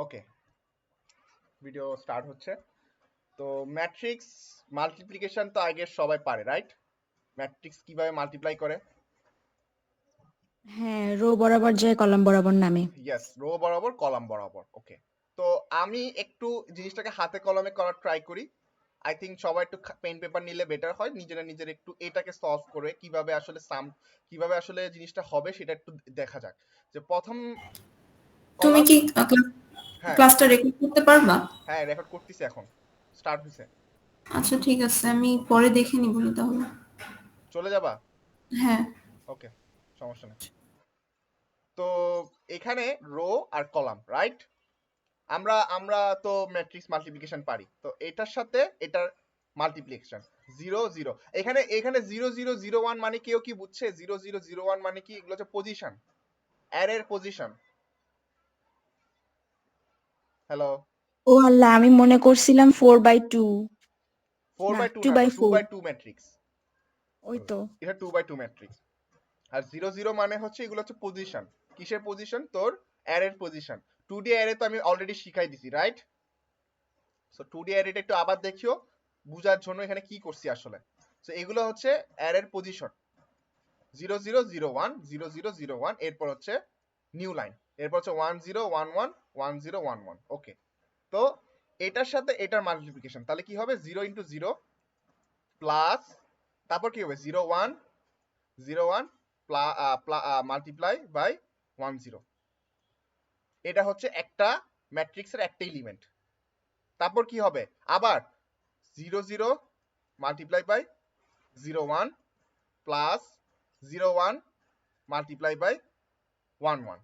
ওকে, video start হচ্ছে। তো matrix multiplication তো আগে সবাই পারে, রাইট? ম্যাট্রিক্স কিভাবে মাল্টিপ্লাই করে? হ্যাঁ, রো বরাবর যায় কলাম বরাবর নামে। ইয়েস, রো বরাবর কলাম বরাবর। ওকে, তো আমি একটু জিনিসটাকে হাতে কলমে করার ট্রাই করি। আই থিঙ্ক সবাই একটু পেন পেপার নিলে বেটার হয়, নিজেরা নিজের একটু এটাকে সলভ করে কিভাবে আসলে কিভাবে আসলে জিনিসটা হবে সেটা একটু দেখা যাক। যে প্রথম তুমি কলাম, কি হ্যাঁ ক্লাসটা রেকর্ড করতে পারবা? হ্যাঁ রেকর্ড করতেছি, এখন স্টার্ট হয়েছে। আচ্ছা ঠিক আছে, আমি পরে দেখে নিব না তাহলে। চলে যাবা? হ্যাঁ। ওকে, সমস্যা নেই। তো এখানে রো আর কলাম, রাইট? আমরা আমরা তো ম্যাট্রিক্স মাল্টিপ্লিকেশন পারি, তো এটার সাথে এটার মাল্টিপ্লিকেশন 0 0। এখানে এখানে 0 0 0 1 মানে কেউ কি বুঝছে? 0 0 0 1 মানে কি? এগুলো হচ্ছে পজিশন, অ্যারের পজিশন। হ্যালো? ও আল্লাহ, আমি মনে করছিলাম 4/2। 4/2 2 না, বাই তো 4। 2/2 ম্যাট্রিক্স। ওই তো। এটা 2/2 ম্যাট্রিক্স। আর 0 0 মানে হচ্ছে এগুলো হচ্ছে পজিশন। কিসের পজিশন? তোর অ্যারের পজিশন। 2D অ্যারে তো আমি অলরেডি শিখাই দিছি, রাইট? সো 2D অ্যারেটা একটু আবার দেখিও বুঝার জন্য এখানে কি করছি আসলে। সো এগুলো হচ্ছে অ্যারের পজিশন। 0 0 0 1 0 0 0 1, এরপর হচ্ছে নিউ লাইন, এরপর হচ্ছে 1 0 1 1 1 0 1 1। ওকে, তো এটার সাথে এটার মাল্টিপ্লিকেশন তাহলে কি হবে? 0 ইন্টু 0 প্লাস, তারপর কি হবে? 0 1 0 1 মাল্টিপ্লাই বাই 1 0। এটা হচ্ছে একটা ম্যাট্রিক্সের একটা এলিমেন্ট। তারপর কি হবে? আবার 0 0 multiply by 0 1 plus 0 1 multiply by 1 1।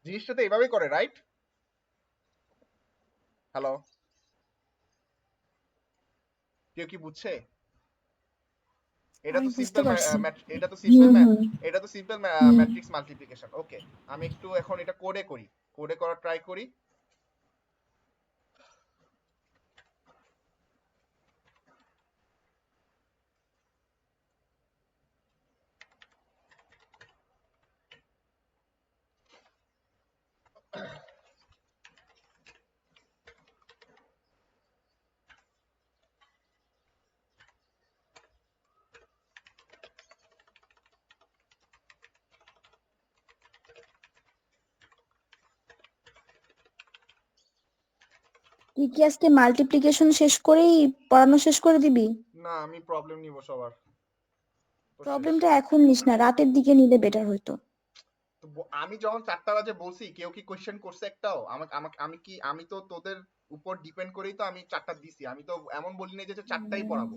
জিনিসটা তো এভাবেই করে, রাইট? হ্যালো, কেউ কি বুঝছে? এটা আমি তো বুঝতে সিম্পল, পারছি। এটা তো সিম্পল হুম হুম এটা তো সিম্পল হুম। Matrix multiplication. ওকে, আমি একটু এখন এটা কোডে করি, কোডে করার ট্রাই করি। তুই কি আজকে মাল্টিপ্লিকেশন শেষ করেই পড়ানো শেষ করে দিবি? না, আমি প্রবলেম নিব সবার, তো শেষ। প্রবলেমটা এখন নিস না, রাতের দিকে নিলে বেটার হইতো। তো আমি যখন 4টা বাজে বলছি, কেউ কি কোশ্চেন করছে একটাও? আমাকে আমাকে আমি কি, আমি তো তোদের উপর ডিপেন্ড করেই তো আমি 4টা দিছি। আমি তো এমন বলি নাই যে 4টাই পড়াবো।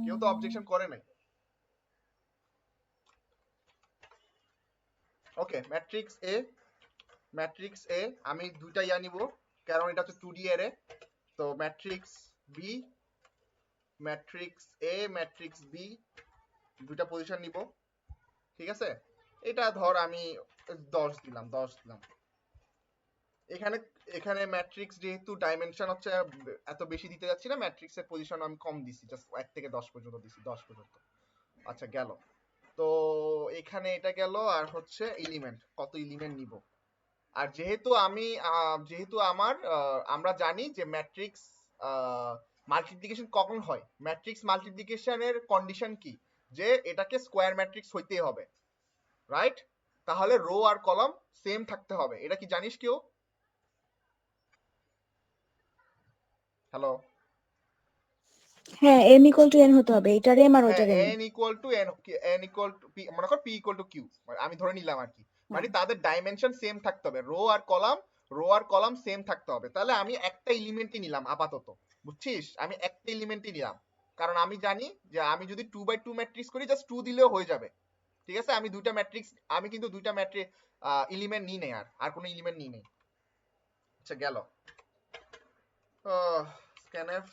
কেউ তো অবজেকশন করে নাই। ওকে, ম্যাট্রিক্স এ আমি দুইটা ইয়া নিব, কারণ এটা হচ্ছে 2D অ্যারে। তো ম্যাট্রিক্স বি, ম্যাট্রিক্স এ, ম্যাট্রিক্স বি, দুইটা পজিশন নিব, ঠিক আছে? এটা ধর আমি 10 দিলাম, 10 দিলাম। এখানে এখানে ম্যাট্রিক্স যেহেতু ডাইমেনশন হচ্ছে এত বেশি দিতে যাচ্ছি না, ম্যাট্রিক্সের পজিশন আমি কম দিছি, জাস্ট 1 থেকে 10 পর্যন্ত দিছি, 10 পর্যন্ত। আচ্ছা গেল। তো এখানে এটা গেল, আর হচ্ছে এলিমেন্ট, কত এলিমেন্ট নিব। আর যেহেতু আমি যেহেতু আমরা জানি যে ম্যাট্রিক্স মাল্টিপ্লিকেশন কখন হয়, ম্যাট্রিক্স মাল্টিপ্লিকেশনের কন্ডিশন কি? যে এটাকে স্কোয়ার ম্যাট্রিক্স হইতেই হবে, রাইট? তাহলে রো আর কলাম সেম থাকতে হবে, এটা কি জানিস কেউ? হ্যালো? হ্যাঁ, m = n হতে হবে, এটার m আর হ্যাঁ, ওইটার m। n equal to n, n equal to p, মনে কর p ইকুয়াল টু q, আমি ধরে নিলাম আর কি। মানে হ্যাঁ। তাদের ডাইমেনশন সেম থাকতে হবে, রো আর কলাম সেম থাকতে হবে। তাহলে আমি একটা এলিমেন্টই নিলাম আপাতত, বুঝছিস? আমি একটা এলিমেন্টই নিলাম, কারণ আমি জানি যে আমি যদি 2/2 ম্যাট্রিক্স করি, জাস্ট 2 দিলেও হয়ে যাবে, ঠিক আছে? আমি দুইটা ম্যাট্রিক্স, আমি কিন্তু দুইটা ম্যাট্রিক্স এলিমেন্ট নিই নেই, আর কোনো এলিমেন্ট নিই নেই। আচ্ছা গেল। Scanf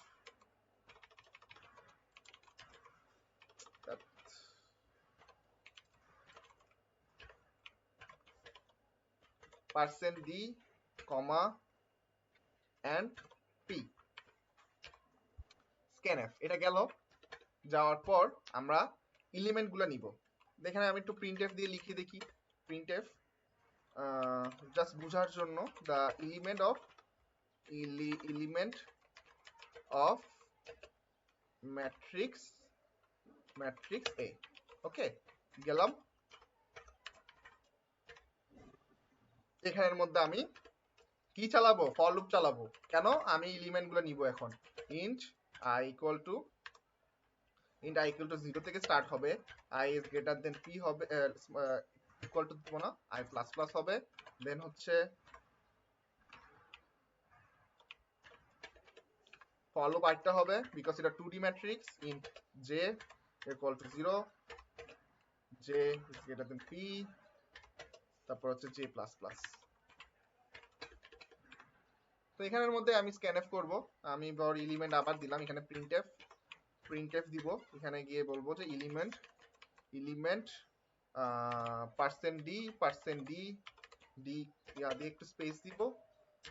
percent d comma and p, scanf এটা গেল। যাওয়ার পর আমরা এলিমেন্ট গুলো নিব। এখানে আমি একটু প্রিন্টএফ দিয়ে লিখে দেখি। প্রিন্টএফ জাস্ট বোঝার জন্য দ্য এলিমেন্ট অফ ম্যাট্রিক্স এ। ওকে, গেলাম। এখানের মধ্যে আমি কি চালাবো? ফর লুপ চালাবো। কেন? আমি এলিমেন্ট গুলো নিব এখন। int i equal to 0 থেকে স্টার্ট হবে, i is greater than p হবে, ইকুয়াল টু দিব না, i প্লাস প্লাস হবে, দেন হচ্ছে ফর লুপ আরেকটা হবে, বিকজ এটা 2D matrix, int j equal to 0, j is greater than p, তারপর হচ্ছে j প্লাস প্লাস। তো এখানের মধ্যে আমি scanf করব। আমি বড় এলিমেন্ট আবার দিলাম, এখানে printf দিব, এখানে গিয়ে বলবো যে এলিমেন্ট %d দিয়ে একটু স্পেস দিব,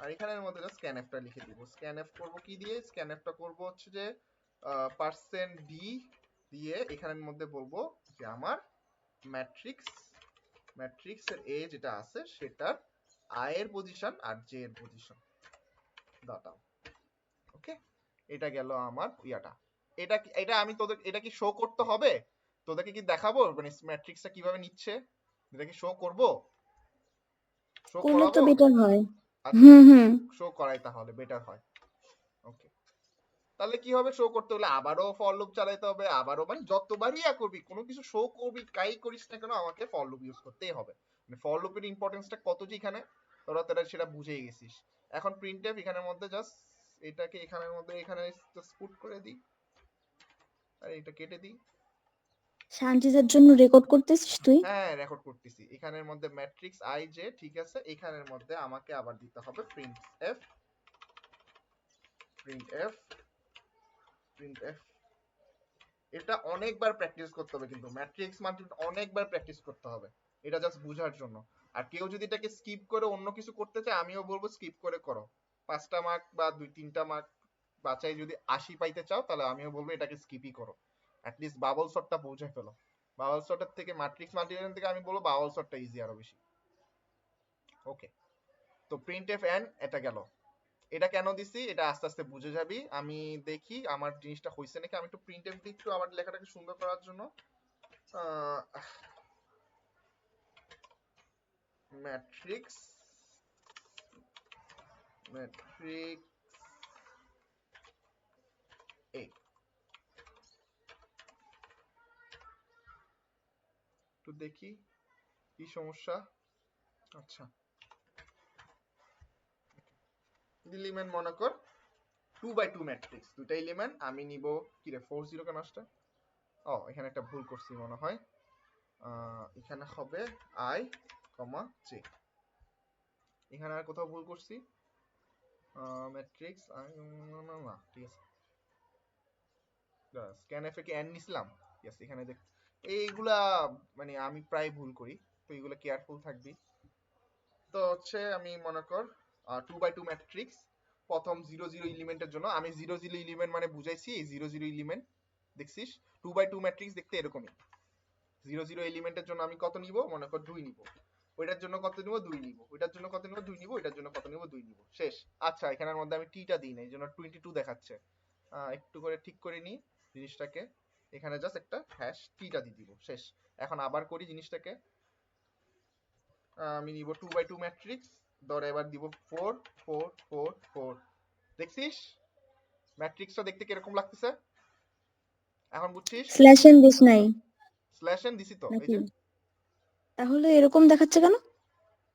আর এখানের মধ্যে জাস্ট scanfটা লিখে দিব। scanf করব কি দিয়ে? scanfটা করব হচ্ছে যে %d দিয়ে এখানের মধ্যে বলবো যে আমার ম্যাট্রিক্স এর a যেটা আছে সেটার i এর পজিশন আর j এর পজিশন দাও। ওকে, এটা গেল আমার ইয়াটা। এটা আমি তোদের, এটা কি শো করতে হবে? তোদেরকে কি দেখাবো মানে ম্যাট্রিক্সটা কিভাবে নিচ্ছে? এটা কি শো করব? শো করলে তো করাবো? বেটার হয়। আচ্ছা, হুম। শো করাই তাহলে বেটার হয়। ওকে, তাহলে কি হবে? শো করতে হলে আবারও ফর লুপ চালাতে হবে, আবারও মানে যতবারই করবি, কোনো কিছু শো করবি, কাই করিস না কেন, আমাকে ফর লুপ ইউজ করতেই হবে। মানে ফর লুপের ইম্পর্টেন্সটা কত যে এখানে, তোরা সেটা বুঝেই গেছিস। এখন প্রিন্টএফ এখানের মধ্যে জাস্ট এটাকে এখানের মধ্যে এখানে জাস্ট পুট করে দিই, আর এটা কেটে দিই। শান্তিদের জন্য রেকর্ড করতেছিস তুই? হ্যাঁ, রেকর্ড করতেছি। এখানের মধ্যে ম্যাট্রিক্স i j, ঠিক আছে। এখানের মধ্যে আমাকে আবার দিতে হবে printf এটা অনেকবার প্র্যাকটিস করতে হবে, কিন্তু ম্যাট্রিক্স মাল্টিপ্লিকেশন অনেকবার প্র্যাকটিস করতে হবে, এটা জাস্ট বোঝার জন্য। আর কেউ যদি এটাকে স্কিপ করে অন্য কিছু করতে চায়, আমিও বলবো স্কিপ করে করো। 5টা মার্ক বা 2-3টা মার্ক বাঁচাই যদি 80 পাইতে চাও, তাহলে আমিও বলবো এটাকে স্কিপই করো। অ্যাট লিস্ট বাবল শটটা পৌঁছে ফেলো। বাবল শটের থেকে ম্যাট্রিক্স মাল্টিপ্লিকেশন থেকে আমি বলবো বাবল শটটা ইজি আরো বেশি। ওকে, তো প্রিন্টএফ এন্ড এটা গেল। এটা কেন দিছি এটা আস্তে আস্তে বুঝে যাবি। আমি দেখি আমার জিনিসটা হইছে নাকি। আমি একটু প্রিন্টএফ দিই একটু আমার লেখাটাকে সুন্দর করার জন্য। ম্যাট্রিক্স এ, একটু দেখি কি সমস্যা। আচ্ছা, এলিমেন্ট মনে কর 2x2 ম্যাট্রিক্স, দুটো এলিমেন্ট আমি নিব। কি রে 40 কেন আসছে? ও, এখানে একটা ভুল করছি মনে হয়। এখানে হবে i, j। এখানে আর কোথাও ভুল করছি? ম্যাট্রিক্স না, ঠিক আছে। scanf এ কি n নিছিলাম? यस, এখানে দেখ এইগুলা মানে আমি প্রায় ভুল করি, তো এগুলা কেয়ারফুল থাকবি। তো হচ্ছে আমি মনে কর 2x2 ম্যাট্রিক্স, প্রথম 0 0 এলিমেন্টের জন্য আমি 0 0 এলিমেন্ট মানে বুঝাইছি এই 0 0 এলিমেন্ট দেখছিস। 2x2 ম্যাট্রিক্স দেখতে এরকমই। 0 0 এলিমেন্টের জন্য আমি কত নিব? মনে কর 2 নিব। ওইটার জন্য কত নিব? 2 নিব। ওইটার জন্য কত নিব? 2 নিব। ওইটার জন্য কত নিব? 2 নিব। শেষ। আচ্ছা, এখানের মধ্যে আমি টি টা দিই না, এই জন্য 22 দেখাচ্ছে। একটু করে ঠিক করে নিই জিনিসটাকে। এখানে জাস্ট একটা হ্যাশ টি টা দিয়ে দিব। শেষ। এখন আবার করি জিনিসটাকে। আমি নিব 2x2 ম্যাট্রিক্স, ধর এবার দিব 4 4 4 4। দেখছিস ম্যাট্রিক্সটা দেখতে কিরকম লাগতেছে? এখন বুঝছিস? স্ল্যাশ এন দিস নাই স্ল্যাশ এন দিছি তো, এই নাকি? যে। তাহলে এরকম দেখাচ্ছে কেন?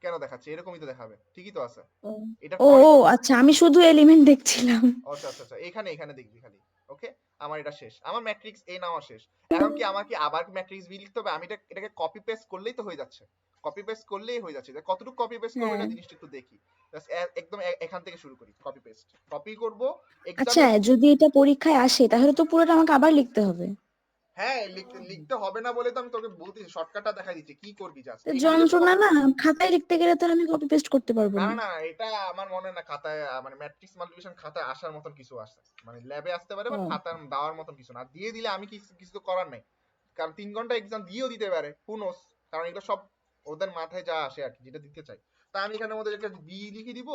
কেন দেখাচ্ছে? এরকমই তো দেখাবে, ঠিকই তো আছে। ও এটা ও পরে ও, করব। আচ্ছা, আমি শুধু এলিমেন্ট দেখছিলাম। আচ্ছা আচ্ছা আচ্ছা, এখানে দেখবি খালি। ওকে, আমার এটা শেষ, আমার ম্যাট্রিক্স এ নেওয়া শেষ। এখন কি আমাকে আবার ম্যাট্রিক্স বি লিখতে হবে? আমি এটাকে কপি পেস্ট করলেই তো হয়ে যাচ্ছে। কপি পেস্ট করলেই হয়ে যাচ্ছে। কতটুকু কপি পেস্ট করব হ্যাঁ। এটা জিনিসটা একটু দেখি। একদম এখান থেকে শুরু করি। কপি পেস্ট কপি করব আচ্ছা, এক্সামে। যদি এটা পরীক্ষায় আসে তাহলে তো পুরোটা আমাকে আবার লিখতে হবে। হ্যাঁ, লিখতে হবে না বলে তো আমি তোকে বলতেছি, শর্টকাটটা দেখাই দিচ্ছি কি করবি। জাস্ট তো এখানে জাস্ট যন্ত্রণা না, খাতায় লিখতে গেলে তো আর আমি কপি পেস্ট করতে পারবো না না। না না, এটা আমার মনে না খাতায় মানে ম্যাট্রিক্স মাল্টিপ্লিকেশন খাতায় আসার মতন কিছু আসে, মানে ল্যাবে আসতে পারে, বাট ও খাতায় দেওয়ার মতন কিছু না। দিয়ে দিলে আমি কিছু তো করার নাই, কারণ 3 ঘন্টা এক্সাম দিয়েও দিতে পারে, হু নোস। কারণ এগুলো সব ওদের মাথায় যা আসে আর কি, যেটা দিতে চাই। তা আমি এখানের মধ্যে একটা বি লিখে দিব,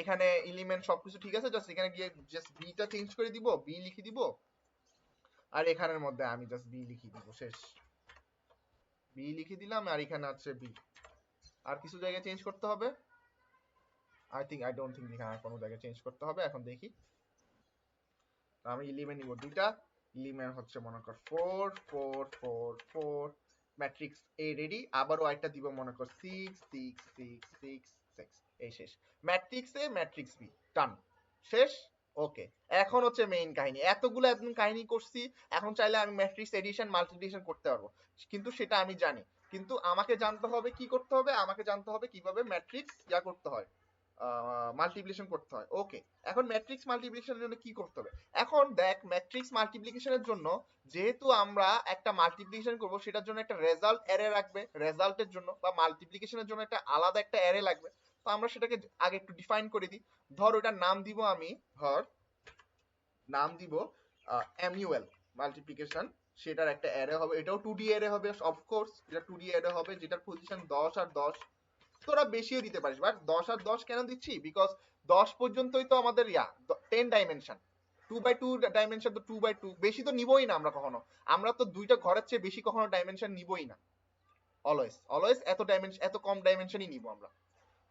এখানে এলিমেন্ট সবকিছু ঠিক আছে, জাস্ট এখানে গিয়ে জাস্ট বিটা চেঞ্জ করে দিব, বি লিখে দিব, আর এখানের মধ্যে আমি জাস্ট বি লিখে দিব, শেষ। বি লিখে দিলাম, আর এখানে আছে বি। আর কিছু জায়গায় চেঞ্জ করতে হবে? আই ডোন্ট থিঙ্ক এখানে আর কোনো জায়গায় চেঞ্জ করতে হবে। এখন দেখি, আমি এলিমেন্ট নিব দুইটা, এলিমেন্ট হচ্ছে মনে কর 4 4 4 4, ম্যাট্রিক্স এ রেডি। আবারও একটা দিব মনে কর 6 6 6 6 6, এই শেষ। ম্যাট্রিক্স এ ম্যাট্রিক্স বি, ডান, শেষ। ওকে, এখন হচ্ছে মেইন কাহিনী। এতগুলো একদম কাহিনী করছি, এখন চাইলে আমি ম্যাট্রিক্স এডিশন মাল্টিপ্লিকেশন করতে পারবো, কিন্তু সেটা আমি জানি। কিন্তু আমাকে জানতে হবে কি করতে হবে, আমাকে জানতে হবে কিভাবে ম্যাট্রিক্স ইয়া করতে হয়, মাল্টিপ্লিকেশন করতে হয়। ওকে, এখন ম্যাট্রিক্স মাল্টিপ্লিকেশনের জন্য কি করতে হবে? এখন দেখ, ম্যাট্রিক্স মাল্টিপ্লিকেশনের জন্য যেহেতু আমরা একটা মাল্টিপ্লিকেশন করব, সেটার জন্য একটা রেজাল্ট অ্যারে রাখবে, রেজাল্টের জন্য বা মাল্টিপ্লিকেশনের জন্য একটা আলাদা একটা অ্যারে লাগবে। তো আমরা সেটাকে আগে একটু ডিফাইন করে দিই। ধর ওটার নাম দিব আমি, ধর নাম দিব এমইউএল মাল্টিপ্লিকেশন, সেটার একটা অ্যারে হবে, এটাও 2D অ্যারে হবে অফকোর্স, এটা 2D অ্যারে হবে, যেটার পজিশন 10 আর 10। তোরা বেশিও দিতে পারিস, বাট 10 আর 10 কেন দিচ্ছি? বিকজ 10 পর্যন্তই তো আমাদের 10 ডাইমেনশন, 2x2 ডাইমেনশন, তো 2x2 বেশি তো নিবই না আমরা কখনো। আমরা তো দুইটা ঘরের চেয়ে বেশি কখনো ডাইমেনশন নিবই না, অলওয়েজ অলওয়েজ এত ডাইমেনশন, এত কম ডাইমেনশনই নিব আমরা।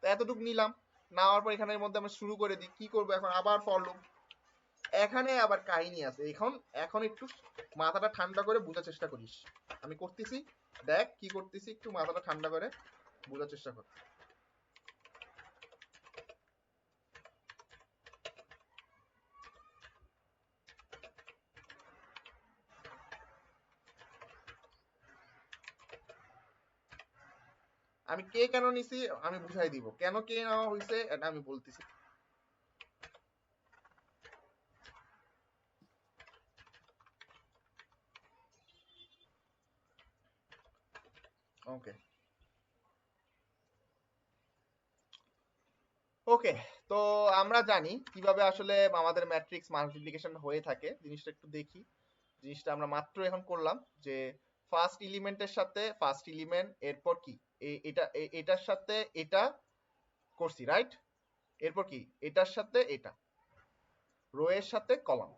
তো এতটুকু নিলাম, নেওয়ার পর এখানের মধ্যে আমরা শুরু করে দিই। কি করবো এখন? আবার ফর লুপ। এখানে আবার কাহিনী আছে। এখন এখন একটু মাথাটা ঠান্ডা করে বোঝার চেষ্টা করিস, আমি করতেছি, দেখ কি করতেছি, একটু মাথাটা ঠান্ডা করে বোঝার চেষ্টা কর। আমি কে কেন নিছি আমি বুঝাই দিব, কেন কে নেওয়া হয়েছে এটা আমি বলতেছি। ওকে ওকে, তো আমরা জানি কিভাবে আসলে আমাদের ম্যাট্রিক্স মাল্টিপ্লিকেশন হয়ে থাকে। জিনিসটা একটু দেখি। জিনিসটা আমরা মাত্র এখন করলাম যে ফার্স্ট এলিমেন্টের সাথে ফার্স্ট এলিমেন্ট, এরপর কি এটা এটার সাথে এটা করছি, রাইট? এরপর কি এটার সাথে এটা, রো এর সাথে কলাম,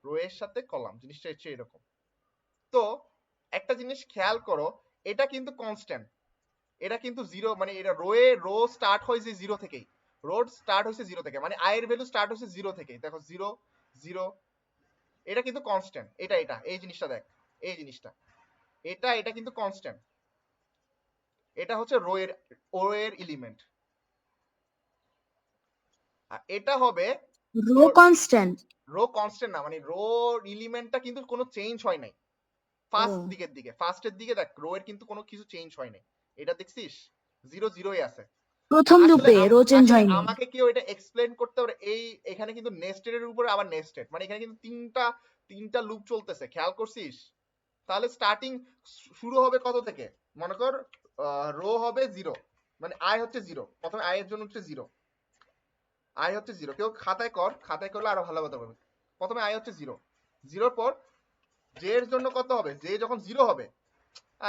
রো এর সাথে কলাম, জিনিসটা হচ্ছে এরকম। তো একটা জিনিস খেয়াল করো, এটা কিন্তু কনস্ট্যান্ট, এটা কিন্তু জিরো, মানে এটা রো স্টার্ট হয়েছে জিরো থেকেই, রোড স্টার্ট হয়েছে জিরো থেকে, মানে আই এর ভ্যালু স্টার্ট হয়েছে জিরো থেকেই। দেখো 0 0, এটা কিন্তু কনস্ট্যান্ট। এটা এই জিনিসটা দেখ, এই জিনিসটা, এটা কিন্তু কনস্ট্যান্ট। এটা হচ্ছে রো এর এলিমেন্ট, আর এটা হবে রো কনস্ট্যান্ট। রো কনস্ট্যান্ট না, মানে রো এলিমেন্টটা কিন্তু কোনো চেঞ্জ হয় নাই। ফার্স্ট দিকের দিকে, ফার্স্টের দিকে দেখ, রো এর কিন্তু কোনো কিছু চেঞ্জ হয় নাই। এটা দেখছিস 0 0ই আছে। প্রথম আসলে লুপে রো চেঞ্জ আসলে হয়নি। আমাকে কেউ এটা এক্সপ্লেন করতে পারে? এখানে কিন্তু নেস্টেড এর উপরে আবার নেস্টেড, মানে এখানে কিন্তু তিনটা লুপ চলতেছে, খেয়াল করছিস? তাহলে স্টার্টিং শুরু হবে কত থেকে? মনে কর রো হবে 0, মানে আই হচ্ছে 0, প্রথমে আই এর জন্য হচ্ছে 0, আই হচ্ছে 0। কেউ খাতায় কর, খাতায় করলে আরো ভালো কথা বলবে। প্রথমে আই হচ্ছে 0, 0 পর জে এর জন্য কত হবে? জে যখন 0 হবে,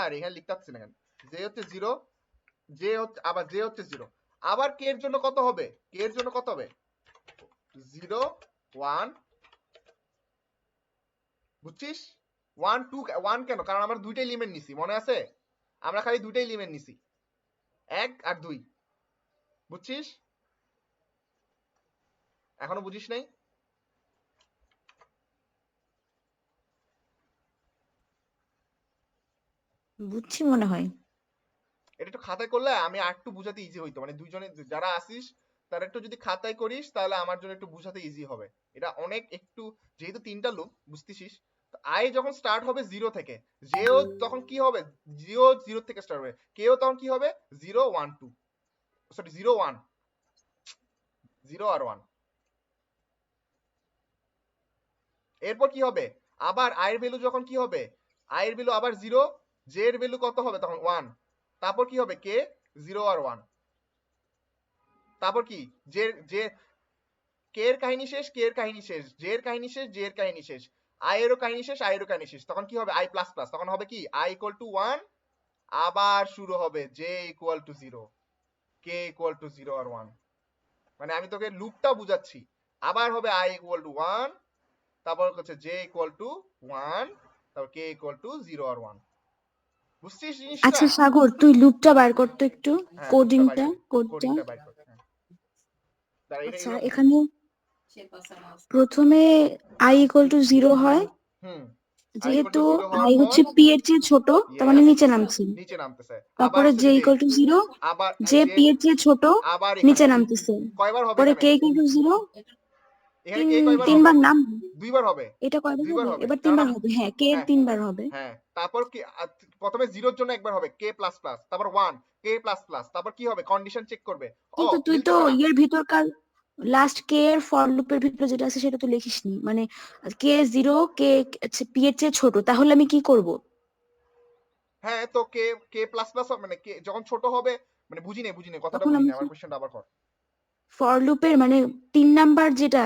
আর এখানে লিখতে পাচ্ছি না কেন, জে হচ্ছে 0, জে হচ্ছে আবার জে হচ্ছে 0, আবার কে এর জন্য কত হবে? কে এর জন্য কত হবে? 0 1, বুঝছিস? 1 2, 1 কেন? কারণ আমরা দুইটা এলিমেন্ট নিছি, মনে আছে? আমরা খালি দুইটা এলিমেন্ট নিছি, 1 আর 2, বুঝছিস? এখনো বুঝিস নাই? বুঝছি মনে হয়। এটা একটু খাতায় করলে আমি আর একটু বুঝাতে ইজি হইতো, মানে দুইজনে যারা আসিস তারা একটু যদি খাতায় করিস তাহলে আমার জন্য একটু বুঝাতে ইজি হবে। এটা অনেক একটু, যেহেতু তিনটা লুপ, বুঝতেছিস? আই যখন স্টার্ট হবে 0 থেকে, জেও তখন কি হবে? 0 থেকে স্টার্ট হবে, কেও তখন কি হবে? 0 1 2, সরি 0 1, 0 আর 1। এরপর কি হবে? আবার আই এর ভ্যালু যখন কি হবে? আই এর ভ্যালু আবার 0, জে এর ভ্যালু কত হবে তখন? 1। তারপর কি হবে? কে 0 আর 1। তারপর কি জে জে কে এর কাহিনী শেষ, কে এর কাহিনী শেষ, জে এর কাহিনী শেষ, জে এর কাহিনী শেষ, আই এরও কাহিনী শেষ, আই এরও কাহিনী শেষ। তখন কি হবে? আই প্লাস প্লাস, তখন হবে কি? আই ইকুয়াল টু 1, আবার শুরু হবে j equal to 0, k equal to 0 আর 1। মানে আমি তোকে লুপটা বুঝাচ্ছি। আবার হবে i ইকুয়াল টু 1, তারপর হচ্ছে j ইকুয়াল টু 1, তারপর k ইকুয়াল টু 0 আর 1। বুঝছিস জিনিসটা? আচ্ছা সাগর, তুই লুপটা বার করতো একটু, হ্যাঁ, লুপটা বাই কোডিংটা করি, কোডটা। কোডিংটা বাই করি। হ্যাঁ, দাঁড়া, এটা আচ্ছা এভাবে বুঝি। এখানে প্রথমে i ইকুয়াল টু 0 হয়, হুম, i ইকুয়াল যেহেতু টু 0 হওয়ার i পর হচ্ছে p এর চেয়ে ছোট, তার মানে ইয়েস নিচে নামছে। নিচে নামতেছে। আবার তারপরে হচ্ছে j যে ইকুয়াল টু 0, আবার যে যে p এর চেয়ে ছোট, আবার নিচে এখানে নামতেছে। কয়বার হবে পরে এখানে? k ইকুয়াল টু 0, এখানে কে কয়বার হবে? তিনবার নাম। দুইবার হবে। এটা কয়বার দুইবার হবে? হবে, এবার কারণ তিনবার হবে, হ্যাঁ, k এর হ্যাঁ 3বার হবে। হ্যাঁ, তারপর কি প্রথমে 0 এর জন্য একবার হবে k প্লাস প্লাস, তারপর 1 k প্লাস প্লাস, তারপর কি হবে? কন্ডিশন চেক করবে। ও কিন্তু তুই তো মিলতেছে না। ইয়ের ভিতরকার লাস্ট কে এর ফর লুপের ভিতরে যেটা আছে সেটা তো লিখিসনি, মানে কে 0, কে পি এর চেয়ে ছোট, তাহলে আমি কি করব? হ্যাঁ, তো k প্লাস প্লাস মানে কে যখন ছোট হবে, মানে বুঝিনি কথাটা তখন বুঝিনি, আমি আমার কোশ্চেনটা আবার কর। ফর লুপের মানে 3 নাম্বার যেটা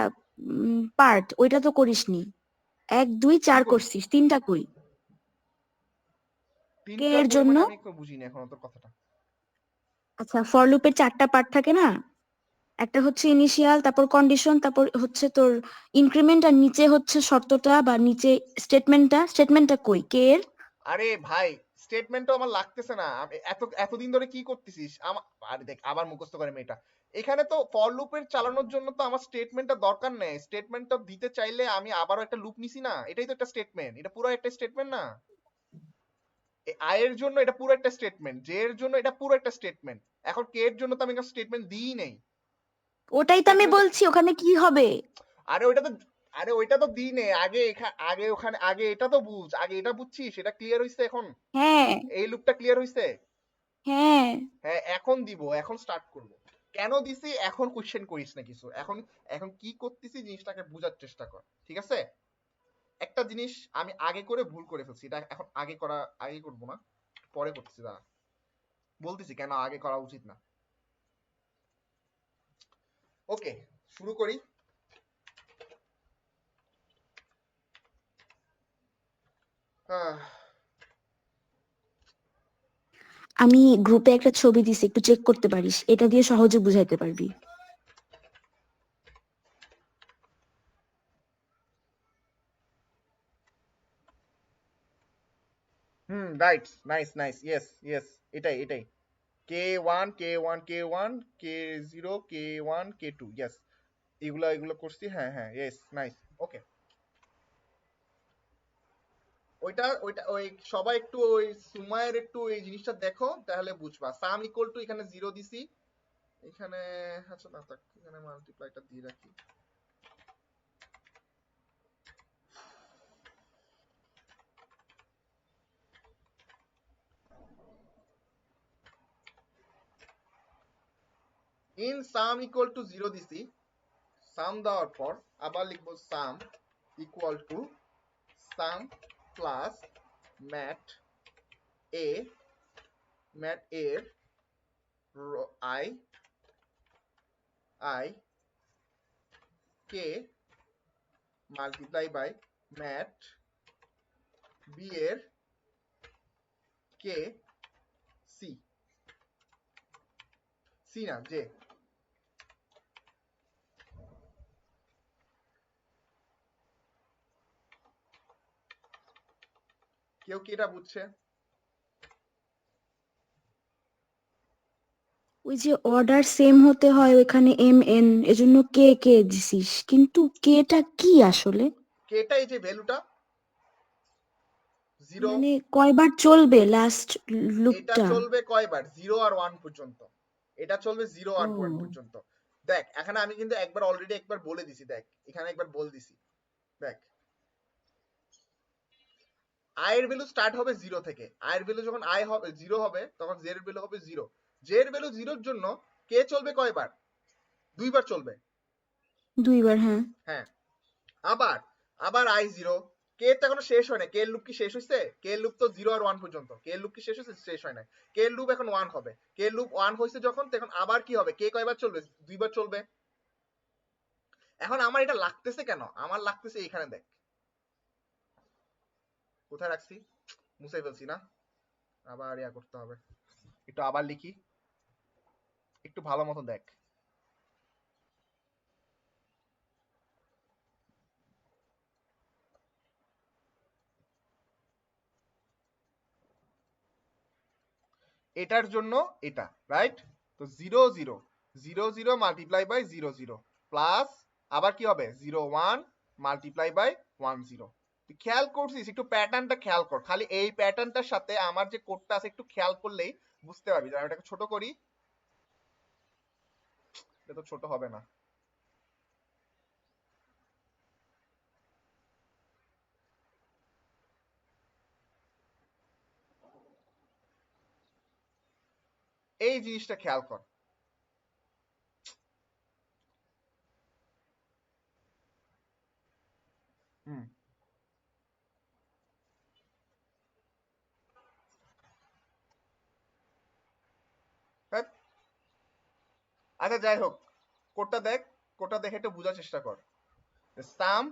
পার্ট, ওইটা তো করিসনি। 1 2 কি 4 করি? করছিস, 3টা কই? কে তিনটা এর কই জন্য। মানে আমি একটু বুঝিনি এখনো তোর কথাটা। আচ্ছা, ফর লুপের 4টা পার্ট থাকে না? একটা হচ্ছে ইনিশিয়াল, তারপর কন্ডিশন, তারপর হচ্ছে তোর ইনক্রিমেন্ট, আর নিচে হচ্ছে শর্তটা বা নিচে স্টেটমেন্টটা কই কে এর? আরে ভাই, স্টেটমেন্টও আমার লাগতেছে না। আমি এতদিন ধরে কি করতেছিস আরে দেখ, আবার মুখস্থ করে মেয়েটা। এখানে তো ফর লুপের চালানোর জন্য তো আমার স্টেটমেন্টটা দরকার নেই। স্টেটমেন্টটা দিতে চাইলে আমি আবারও একটা লুপ নিছি না, এটাই তো একটা স্টেটমেন্ট। এটা পুরো একটা স্টেটমেন্ট না? আই এর জন্য এটা পুরো একটা স্টেটমেন্ট, জে এর জন্য এটা পুরো একটা স্টেটমেন্ট। এখন কে এর জন্য তো আমি একটা স্টেটমেন্ট দিই নেই। ওটাই তো আমি স্টেটমেন্ট, বলছি, ওখানে কি হবে? আরে ওইটা তো, আরে ওইটা তো দিই নেই। আগে ওখানে আগে এটা তো বুঝ, আগে এটা বুঝছিস, এটা ক্লিয়ার হইছে এখন? হ্যাঁ এই লুপটা ক্লিয়ার হইছে? হ্যাঁ। হ্যাঁ, এখন দিব, এখন স্টার্ট করব। কেন দিছি এখন কোশ্চেন করিস না কিছু। এখন এখন কি করতেছি জিনিসটাকে বোঝার চেষ্টা কর, ঠিক আছে? একটা জিনিস আমি আগে করে ভুল করে ফেলছি, এটা এখন আগে করব না, পরে করতেছি। দাঁড়া, বলতেছি কেন আগে করা উচিত না। ওকে, শুরু করি। আহ, আমি গ্রুপে একটা ছবি দিছি, একটু চেক করতে পারিস, এটা দিয়ে সহজে বুঝাইতে পারবি। Right, nice nice, yes yes, এটাই এটাই। k1 k1 k1 k0 k1 k2, yes, এগুলো করছি। হ্যাঁ হ্যাঁ, ইয়েস, নাইস। ওকে, ওইটা ওইটা ওই সবাই একটু ওই সুমায়ের একটু এই জিনিসটা দেখো, তাহলে বুঝবা। সাম ইকুয়াল টু এখানে 0 দিছি, এখানে আচ্ছা না থাক, এখানে মাল্টিপ্লাইটা দিয়ে রাখি। ইন সাম ইকুয়াল টু 0 দিছি, সাম দেওয়ার পর আবার লিখবো sum equal to sum plus mat A, mat এর I I K multiply by mat B এর কে সি, সি না জে। কেউ কি এটা বুঝছে? ওই যে অর্ডার সেম হতে হয় ওইখানে এম এন, এজন্য কে কে দিছিস, কিন্তু কেটা কি আসলে? কেটা এই যে ভ্যালুটা 0, মানে কয়বার চলবে লাস্ট এটা লুপটা? চলবে কয়বার? 0 আর 1 পর্যন্ত। এটা চলবে 0 আর 1 ও পর্যন্ত। দেখ, এখানে আমি কিন্তু একবার অলরেডি একবার বলে দিছি, দেখ এখানে একবার বল দিছি। দেখ, i এর ভ্যালু স্টার্ট হবে 0 থেকে। i এর ভ্যালু যখন i হবে 0 হবে, তখন j এর ভ্যালু হবে 0। j এর ভ্যালু 0 এর জন্য কে চলবে কয়বার? দুইবার চলবে। 2বার, হ্যাঁ। হ্যাঁ, আবার আবার i 0, কে তো এখনো শেষ হয় না। কে এর লুপ কি শেষ হইছে? কে এর লুপ তো 0 আর 1 পর্যন্ত। কে এর লুপ কি শেষ হইছে? শেষ হয় না। কে এর লুপ এখন 1 হবে। কে এর লুপ 1 হইছে যখন, তখন আবার কি হবে? কে কয়বার চলবে? দুইবার চলবে। এখন আমার এটা লাগতেছে কেন? আমার লাগতেছে এখানে, দেখ কোথায় রাখছি, মুছে ফেলছি না? আবার ইয়া করতে হবে, একটু আবার লিখি, একটু ভালো মতো দেখ। এটার জন্য এটা, রাইট? তো 0 0 0 0 মাল্টিপ্লাই বাই 0 0 প্লাস আবার কি হবে 0 1 মাল্টিপ্লাই বাই 1 0। তুই খেয়াল করছিস? একটু প্যাটার্নটা খেয়াল কর, খালি এই প্যাটার্নটার সাথে আমার যে কোডটা আছে একটু খেয়াল করলেই বুঝতে পারবি। আমি এটাকে ছোট করি, এটা তো ছোট হবে না। এই জিনিসটা খেয়াল কর। হুম, হ্যাঁ। আচ্ছা যাই হোক, কোডটা দেখ, কোডটা দেখে একটু বোঝার চেষ্টা কর। সাম,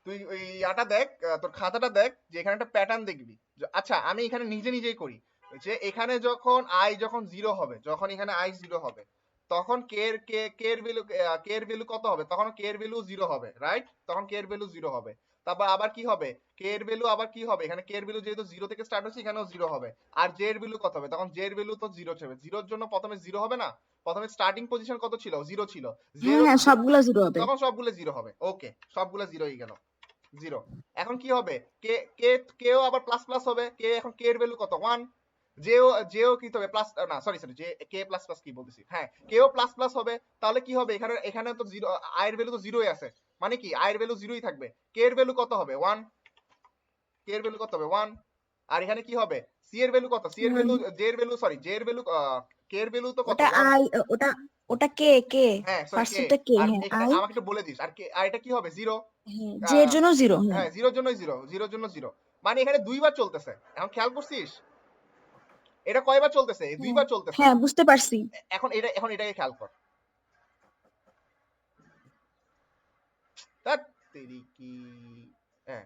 তুই ওই ইয়াটা দেখ, তোর খাতাটা দেখ, যে এখানে একটা প্যাটার্ন দেখবি। আচ্ছা আমি এখানে নিজে নিজেই করি, যে এখানে যখন আই যখন জিরো হবে, যখন এখানে আই জিরো হবে, তখন কে এর ভ্যালু, কে এর ভ্যালু কত হবে? তখন কে এর ভ্যালু জিরো হবে, রাইট? তখন কে এর ভ্যালু জিরো হবে। তারপর আবার কি হবে? কে এর ভ্যালু আবার কি হবে? এখানে কে এর ভ্যালু যেহেতু জিরো থেকে স্টার্ট হচ্ছে, এখানেও জিরো হবে। আর জে এর ভ্যালু কত হবে? তখন জে এর ভ্যালু তো জিরো হবে। জিরোর জন্য প্রথমে জিরো হবে না? প্রথমে স্টার্টিং পজিশন কত ছিল? জিরো ছিল। হ্যাঁ হ্যাঁ, সবগুলা জিরো হবে। তখন সবগুলো জিরো হবে। ওকে, সবগুলো জিরো হয়ে গেল, জিরো। এখন কি হবে? কে কে কেও আবার প্লাস প্লাস হবে। কে এখন কে এর ভ্যালু কত? 1। যেও যেও কি হবে প্লাস, না সরি সরি, যে কে প্লাস প্লাস কি বলতেছি, হ্যাঁ কেও প্লাস প্লাস হবে। তাহলে কি হবে? এখানে এখানে তো জিরো, আই এর ভ্যালু তো জিরোই আছে, মানে কি আই এর ভ্যালু জিরোই থাকবে। কে এর ভ্যালু কত হবে? 1। কে এর ভ্যালু কত হবে? 1। আর এখানে কি হবে? সি এর ভ্যালু কত? সি এর ভ্যালু, জে এর ভ্যালু, সরি জে এর ভ্যালু, কে এর ভ্যালু তো কত? ওটা 1। আই, ওটা ওটা কে কে হ্যাঁ সরি কে। ফার্স্টেরটা কে, আর হ্যাঁ এখানে আই। আমাকে একটু বলে দিস, আর কে, আর এটা কি হবে? জিরো। হ্যাঁ, জে এর জন্য জিরো, হ্যাঁ। হ্যাঁ জিরোর জন্যই জিরো, জিরোর জন্য জিরো। মানে এখানে দুইবার চলতেছে। এখন খেয়াল করছিস এটা কয়বার চলতেছে? হ্যাঁ দুইবার চলতেছে। হ্যাঁ, বুঝতে পারছি। এখন এটা, এখন এটাকে খেয়াল কর। ধ্যাৎ তেরি কি। হ্যাঁ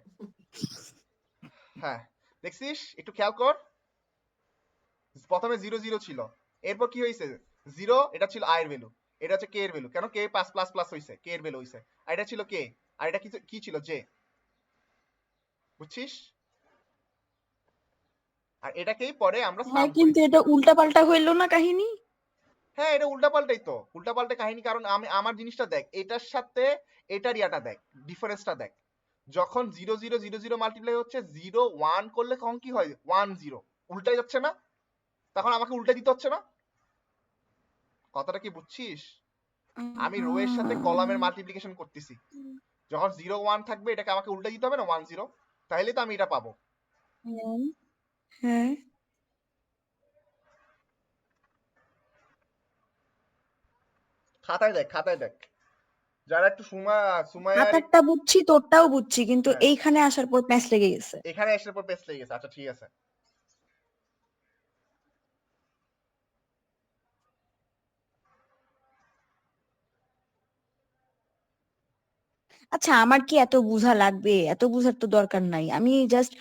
হ্যাঁ, দেখছিস? একটু খেয়াল কর। প্রথমে জিরো জিরো ছিল, এরপর কি হয়েছে? জিরো, এটা ছিল আই এর ভ্যালু, এটা হচ্ছে কে এর ভ্যালু। কেন? কে প্লাস প্লাস প্লাস হয়েছে, কে এর ভ্যালু হয়েছে। আর এটা ছিল কে, আর এটা কি ছিল? জে। বুঝছিস? আর এটাকেই পরে আমরা সাম হ্যাঁ, করি। কিন্তু এটা উল্টা পাল্টা হইলো না কাহিনী। হ্যাঁ এটা উল্টাপাল্টাই তো, উল্টাপাল্টা কাহিনী। কারণ আমি আমার জিনিসটা দেখ, এটার সাথে এটার ইয়াটা দেখ, ডিফারেন্সটা দেখ। যখন 0 0 0 0 মাল্টিপ্লাই হচ্ছে, 0 1 করলে তখন কি হয়? 1 0 উল্টাই যাচ্ছে না? তখন আমাকে উল্টে দিতে হচ্ছে না? কথাটা কি বুঝছিস? আমি রো এর সাথে কলামের মাল্টিপ্লিকেশন করতেছি। যখন 0 1 থাকবে, এটাকে আমাকে উল্টে দিতে হবে না? 1 0, তাহলে তো আমি এটা পাবো। হ্যাঁ হ্যাঁ, খাতায় দেখ, খাতায় দেখ। যারা একটু সুমায়ার হাতারটা বুঝছি, তোরটাও বুঝছি, কিন্তু হ্যাঁ, এইখানে আসার পর প্যাঁচ লেগে গেছে। এখানে আসার পর পেস্ট লেগে গেছে। আচ্ছা ঠিক আছে। আচ্ছা, আমার কি এত বুঝা লাগবে? এত বুঝার তো দরকার নাই। আমি জাস্ট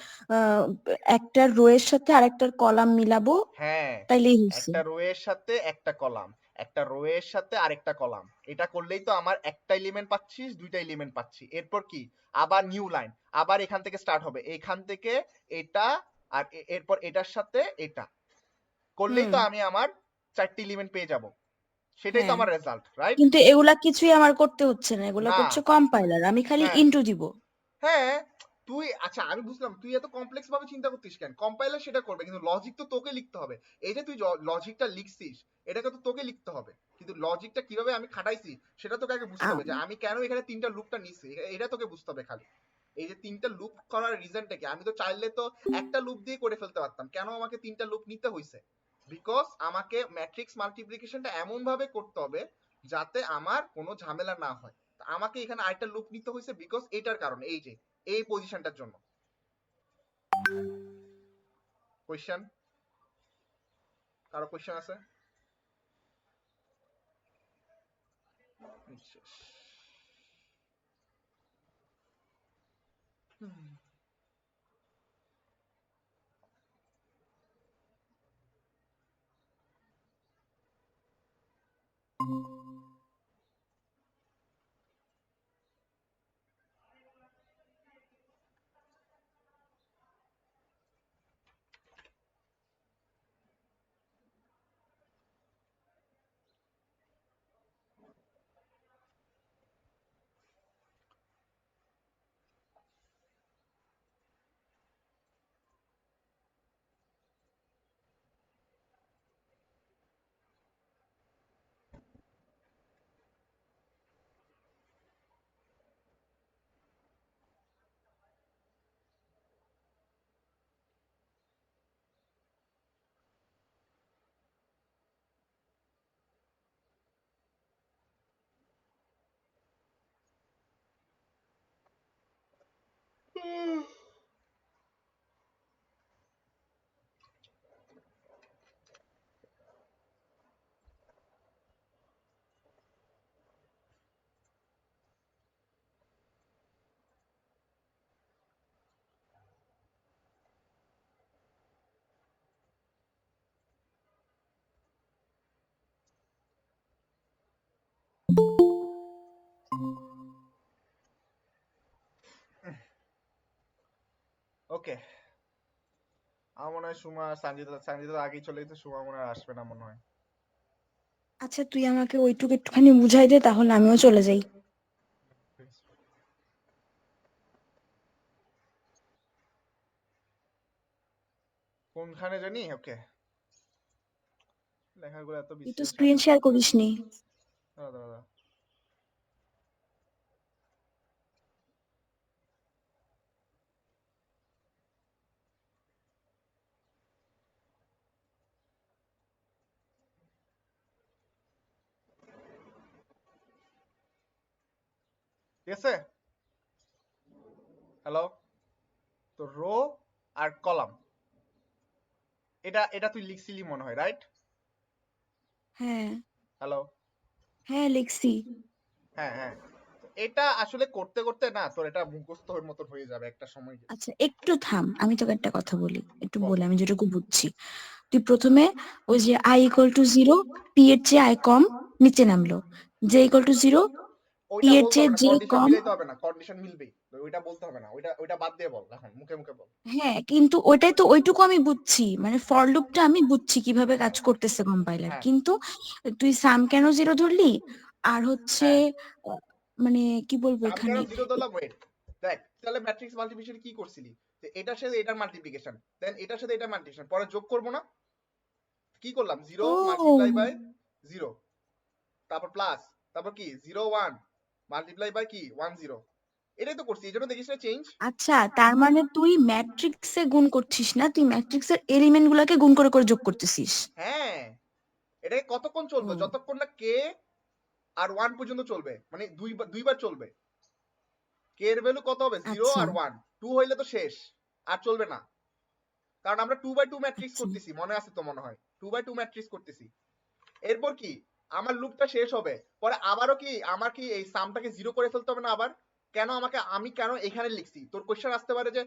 একটা রো এর সাথে আরেকটার কলাম মিলাবো, হ্যাঁ, তাইলেই হয়েছে। একটা রো এর সাথে একটা কলাম, একটা রো এর সাথে আরেকটা কলাম, এটা করলেই তো আমার একটা এলিমেন্ট পাচ্ছিস, দুইটা এলিমেন্ট পাচ্ছি। এরপর কি? আবার নিউ লাইন, আবার এখান থেকে স্টার্ট হবে, এখান থেকে এটা, আর এরপর এটার সাথে এটা করলেই হুম, তো আমি আমার চারটি এলিমেন্ট পেয়ে যাব। সেটাই তো হ্যাঁ, আমার রেজাল্ট, রাইট? কিন্তু এগুলা কিছুই আমার করতে হচ্ছে না, এগুলা না, করছে কম্পাইলার, আমি খালি হ্যাঁ ইন্টু দিব। হ্যাঁ, তুই আচ্ছা আমি বুঝলাম তুই এত কমপ্লেক্স ভাবে চিন্তা করতিস কেন। কম্পাইলার সেটা করবে, কিন্তু লজিক তো তোকে লিখতে হবে। এই যে তুই লজিকটা লিখছিস, এটাকে তো তোকে লিখতে হবে, কিন্তু লজিকটা কিভাবে আমি খাটাইছি সেটা তোকে আগে বুঝতে হবে, যে আমি কেন এখানে তিনটা লুপটা নিছি, এটা তোকে বুঝতে হবে খালি। এই যে তিনটা লুপ করার রিজনটা কি? আমি তো চাইলে তো একটা লুপ দিয়ে করে ফেলতে পারতাম, কেন আমাকে তিনটা লুপ নিতে হয়েছে? বিকজ আমাকে ম্যাট্রিক্স মাল্টিপ্লিকেশনটা এমন ভাবে করতে হবে যাতে আমার কোনো ঝামেলা না হয়। আমাকে এখানে আরেকটা লুপ নিতে হয়েছে বিকজ এটার কারণে, এই যে এই পজিশনটার জন্য। কোয়েশ্চেন? কারো কোয়েশ্চেন আছে? ওকে, আমার মনে হয় সুমা সঞ্জিতা আগেই চলে গেছে, সুমা মনে হয় আসবে না মনে হয়। আচ্ছা তুই আমাকে ওইটুকু একটুখানি বুঝাই দে, তাহলে আমিও চলে যাই। কোনখানে জানি? ওকে, লেখাগুলো এত তুই তো বিশ্রী স্ক্রিন শেয়ার করিসনি। দাঁড়া দাঁড়া দাঁড়া। ঠিক আছে, হ্যালো, তো রো আর কলাম, এটা এটা তুই লিখছিলি মনে হয়, রাইট? হ্যাঁ হ্যালো, হ্যাঁ লিখছি। হ্যাঁ হ্যাঁ, তো এটা আসলে করতে করতে না তোর এটা মুখস্থর মতন হয়ে যাবে একটা সময় গিয়ে। আচ্ছা একটু থাম, আমি তোকে একটা কথা বলি, একটু বল। বলি আমি যেটুকু বুঝছি। তুই প্রথমে ওই যে i=0, p এর চেয়ে i কম, নিচে নামলো, j=0, p ওইটা এর বলতে চেয়ে হবে না, j কন্ডিশন কম। মিলাইতে হবে না, কন্ডিশন মিলবেই, তো ওইটা বলতে হবে না, ওইটা ওইটা বাদ দিয়ে বল, এখন মুখে মুখে বল। হ্যাঁ কিন্তু ওইটাই তো, ওইটুকু আমি বুঝছি, মানে ফর লুপটা আমি বুঝছি কিভাবে কাজ করতেছে কম্পাইলার, হ্যাঁ কিন্তু তুই সাম কেন জিরো ধরলি আর হচ্ছে হ্যাঁ, আহ, মানে কি বলবো সাম কেন এখানে। জিরো ধরলাম? ওয়েট, দেখ তাহলে ম্যাট্রিক্স মাল্টিপ্লিকেশন কি করছিলি, যে এটার সাথে এটার মাল্টিপ্লিকেশন, দেন এটার সাথে এটার মাল্টিপ্লিকেশন, পরে যোগ করবো না? কি করলাম? জিরো মাল্টিপ্লাই ও বাই জিরো, তারপর প্লাস, তারপর কি 0 1 মাল্টিপ্লাই বাই কি 1 0, এটাই তো করছি, এই জন্য দেখিস না চেঞ্জ। আচ্ছা, তার মানে তুই ম্যাট্রিক্সে গুণ করছিস না, তুই ম্যাট্রিক্সের এলিমেন্ট গুলাকে গুণ করে করে যোগ করতেছিস। হ্যাঁ, এটাকে কতক্ষণ চলবে? ও যতক্ষণ না কে আর 1 পর্যন্ত চলবে, মানে দুইবার চলবে। কে এর ভ্যালু কত হবে? 0 আচ্ছা আর 1, 2 হইলে তো শেষ, আর চলবে না, কারণ আমরা 2 বাই 2 ম্যাট্রিক্স আচ্ছা করতেছি, মনে আছে তো মনে হয়, 2 বাই 2 ম্যাট্রিক্স করতেছি। এরপর কি আমার লুপটা শেষ হবে, পরে আবারও কি আমার কি এই সামটাকে জিরো করে ফেলতে হবে না আবার? কেন আমাকে, আমি কেন এখানে লিখছি? তোর কোশ্চেন আসতে পারে যে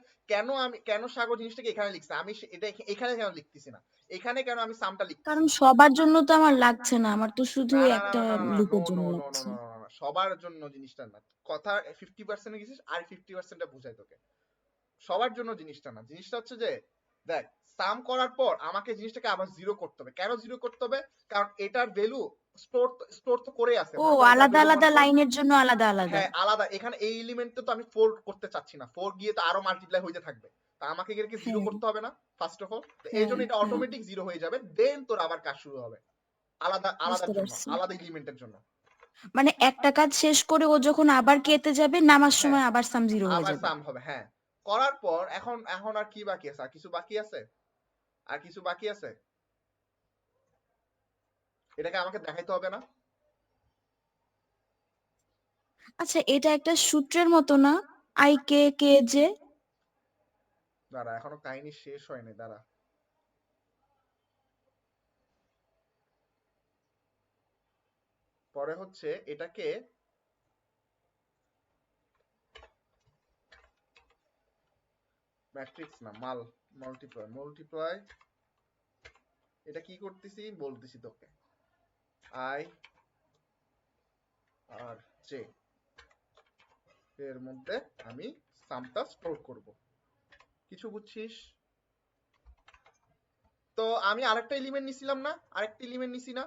কেন সাগর জিনিসটাকে এখানে লিখছে, আমি এটা এখানে কেন লিখতেছি না, এখানে কেন আমি সামটা লিখতেছি কারণ না? সবার জন্য তো আমার লাগছে না, আমার তো শুধু না ওই না না একটা না না না, নো লুপের নো জন্য নো নো লাগছে। নো, সবার জন্য জিনিসটা না, কথা 50% গেছিস, আর 50% বুঝাই তোকে। সবার জন্য জিনিসটা না, জিনিসটা হচ্ছে যে দেখ, সাম করার পর আমাকে জিনিসটাকে আবার জিরো করতে হবে। কেন জিরো করতে হবে? কারণ এটার ভ্যালু স্টোর স্টোর তো করে আছে, ও মনে কর এটার আলাদা ভ্যালু আলাদা মনে কর, লাইনের জন্য আলাদা আলাদা। হ্যাঁ আলাদা, এখানে এই এলিমেন্টে তো আমি 4 করতে চাচ্ছি না, 4 গিয়ে তো আরো মাল্টিপ্লাই হইতে থাকবে, তা আমাকে এটাকে জিরো হ্যাঁ করতে হবে না ফার্স্ট অফ অল, তো এই হ্যাঁ জন্য এটা হ্যাঁ অটোমেটিক জিরো হয়ে যাবে, দেন তোর আবার কাজ শুরু হবে আলাদা বুঝতে আলাদার জন্য, পারছি। আলাদা এলিমেন্টের জন্য। মানে একটা কাজ শেষ করে ও যখন আবার কেতে যাবে, নামার হ্যাঁ, সময় আবার সাম জিরো হয়ে আবার যাবে। সাম হবে, হ্যাঁ। করার পর এখন এখন আর কি বাকি আছে? আর কিছু বাকি আছে? আর কিছু বাকি আছে? এটাকে আমাকে দেখাইতে হবে না? আচ্ছা এটা একটা সূত্রের মতো না, আই কে কে জে। দাঁড়া, এখনো কাহিনী শেষ হয়নি, দাঁড়া। পরে হচ্ছে এটাকে ম্যাট্রিক্স না, মাল্টিপ্লাই, এটা কি করতেছি বলতেছি তোকে, আই আর জে এর মধ্যে আমি সামটা স্টোর করব। কিছু বুঝছিস? তো আমি আরেকটা এলিমেন্ট নিছিলাম না, আরেকটা এলিমেন্ট নিছি না?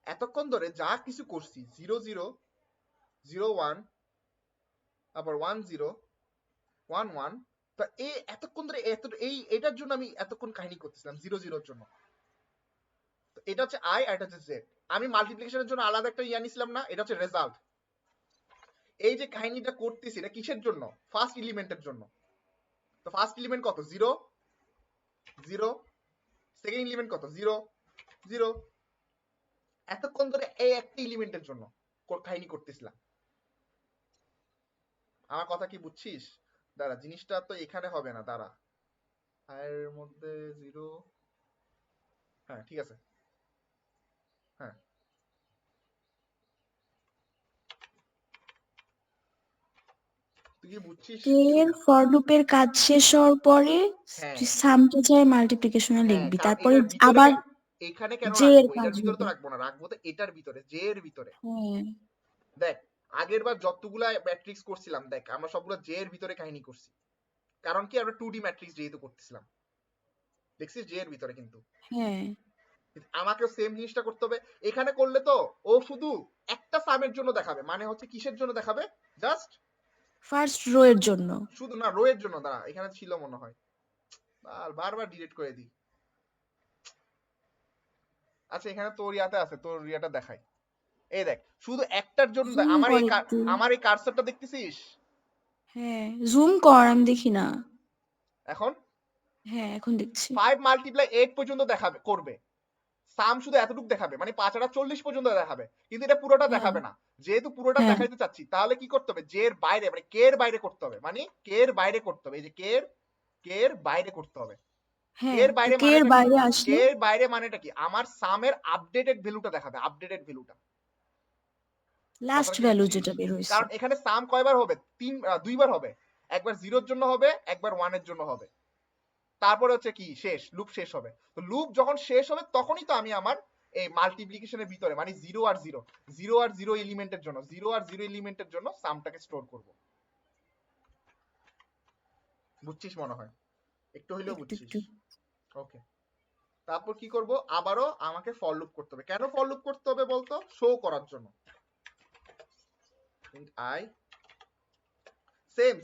এতক্ষণ ধরে যা কিছু করছি, 0 0 0 1, আবার 1 0 1 1, তো এই এতক্ষণ ধরে এটার জন্য আমি এতক্ষণ কাহিনী করতেছিলাম 0 0 জন্য। তো এটা হচ্ছে আই আর এটা হচ্ছে জেড। আমি মাল্টিপ্লিকেশনের জন্য আলাদা একটা ইয়া নিছিলাম না, এটা হচ্ছে রেজাল্ট। এই যে কাহিনীটা করতেছি এটা কিসের জন্য? ফার্স্ট এলিমেন্টের জন্য। তো ফার্স্ট এলিমেন্ট কত? 0 0, সেকেন্ড এলিমেন্ট কত? 0 0। এতক্ষণ ধরে এই একটা এলিমেন্টের জন্য কাহিনী করতেছিলাম। আমার কথা কি বুঝছিস? দাঁড়া, জিনিসটা তো এখানে হবে না, দাঁড়া। এর মধ্যে 0, হ্যাঁ ঠিক আছে, হ্যাঁ তুই কি বুঝছিস এর কিছুটা? ফর লুপের কাজ শেষ হওয়ার পরে হ্যাঁ তুই সামটা চাই মাল্টিপ্লিকেশনে হ্যাঁ, লিখবি, কারণ তারপরে এটার ভিতরে আবার কেন, এখানে কেন জে এর রাখবো, কাজ এটার ভিতরে তো হবে। রাখবো না, রাখবো তো এটার ভিতরে, জে এর ভিতরে। হ্যাঁ দেখ, আগের বার যতগুলা ম্যাট্রিক্স করছিলাম, দেখ আমরা সবগুলো জে এর ভিতরে কাহিনী করছি, কারণ কি আমরা 2D ম্যাট্রিক্স যেহেতু করতেছিলাম, দেখছিস জে এর ভিতরে। কিন্তু হ্যাঁ আমাকেও সেম জিনিসটা করতে হবে এখানে। করলে তো ও শুধু একটা সামের জন্য দেখাবে, মানে হচ্ছে কিসের জন্য দেখাবে, জাস্ট ফার্স্ট রো এর জন্য। শুধু না, রো এর জন্য। দাঁড়া, এখানে ছিল মনে হয়, আর বারবার ডিলিট করে দিই। আচ্ছা এখানে তোর ইয়াতে আছে, তোর ইয়াটা দেখাই। এই দেখ, শুধু একটার জন্য জুম আমার কর এই একটু। আমার এই কার্সরটা দেখতেছিস হ্যাঁ জুম কর, আমি দেখি না। এখন? হ্যাঁ এখন দেখছি। 5 মাল্টিপ্লাই 8 পর্যন্ত দেখাবে, করবে। সাম শুধু এতটুকু দেখাবে, মানে 5 আর 40 পর্যন্ত দেখাবে, কিন্তু এটা পুরোটা হ্যাঁ দেখাবে না। যেহেতু পুরোটা হ্যাঁ দেখাইতে চাচ্ছি, তাহলে কি করতে হবে, জে এর বাইরে, মানে কে এর বাইরে করতে হবে, মানে কে এর বাইরে করতে হবে। এই যে কে এর বাইরে করতে হবে। কে হ্যাঁ, এর তো বাইরে কে এর মানেটা কি? বাইরে কে আসলে এর বাইরে মানেটা কি, আমার সামের আপডেটেড ভ্যালুটা দেখাবে, আপডেটেড ভ্যালুটা। লাস্ট কথাটা কি ভ্যালু বুঝছিস? যেটা বের হয়েছে। কারণ এখানে সাম কয়বার হবে, দুইবার হবে। একবার 0 এর জন্য হবে, একবার 1 এর জন্য হবে। তারপরে হচ্ছে কি, শেষ লুপ শেষ হবে। তো লুপ যখন শেষ হবে তখনই তো আমি আমার এই মাল্টিপ্লিকেশনের ভিতরে, মানে 0 আর 0, 0 আর 0 এলিমেন্টের জন্য, 0 আর 0 এলিমেন্টের জন্য সামটাকে স্টোর করব। বুঝছিস মনে হয়, একটু হইলেও একটু বুঝছিস। একটু। ওকে, তারপর কি করব, আবারও আমাকে ফর লুপ করতে হবে। কেন ফর লুপ করতে হবে বলতো? শো করার জন্য। আই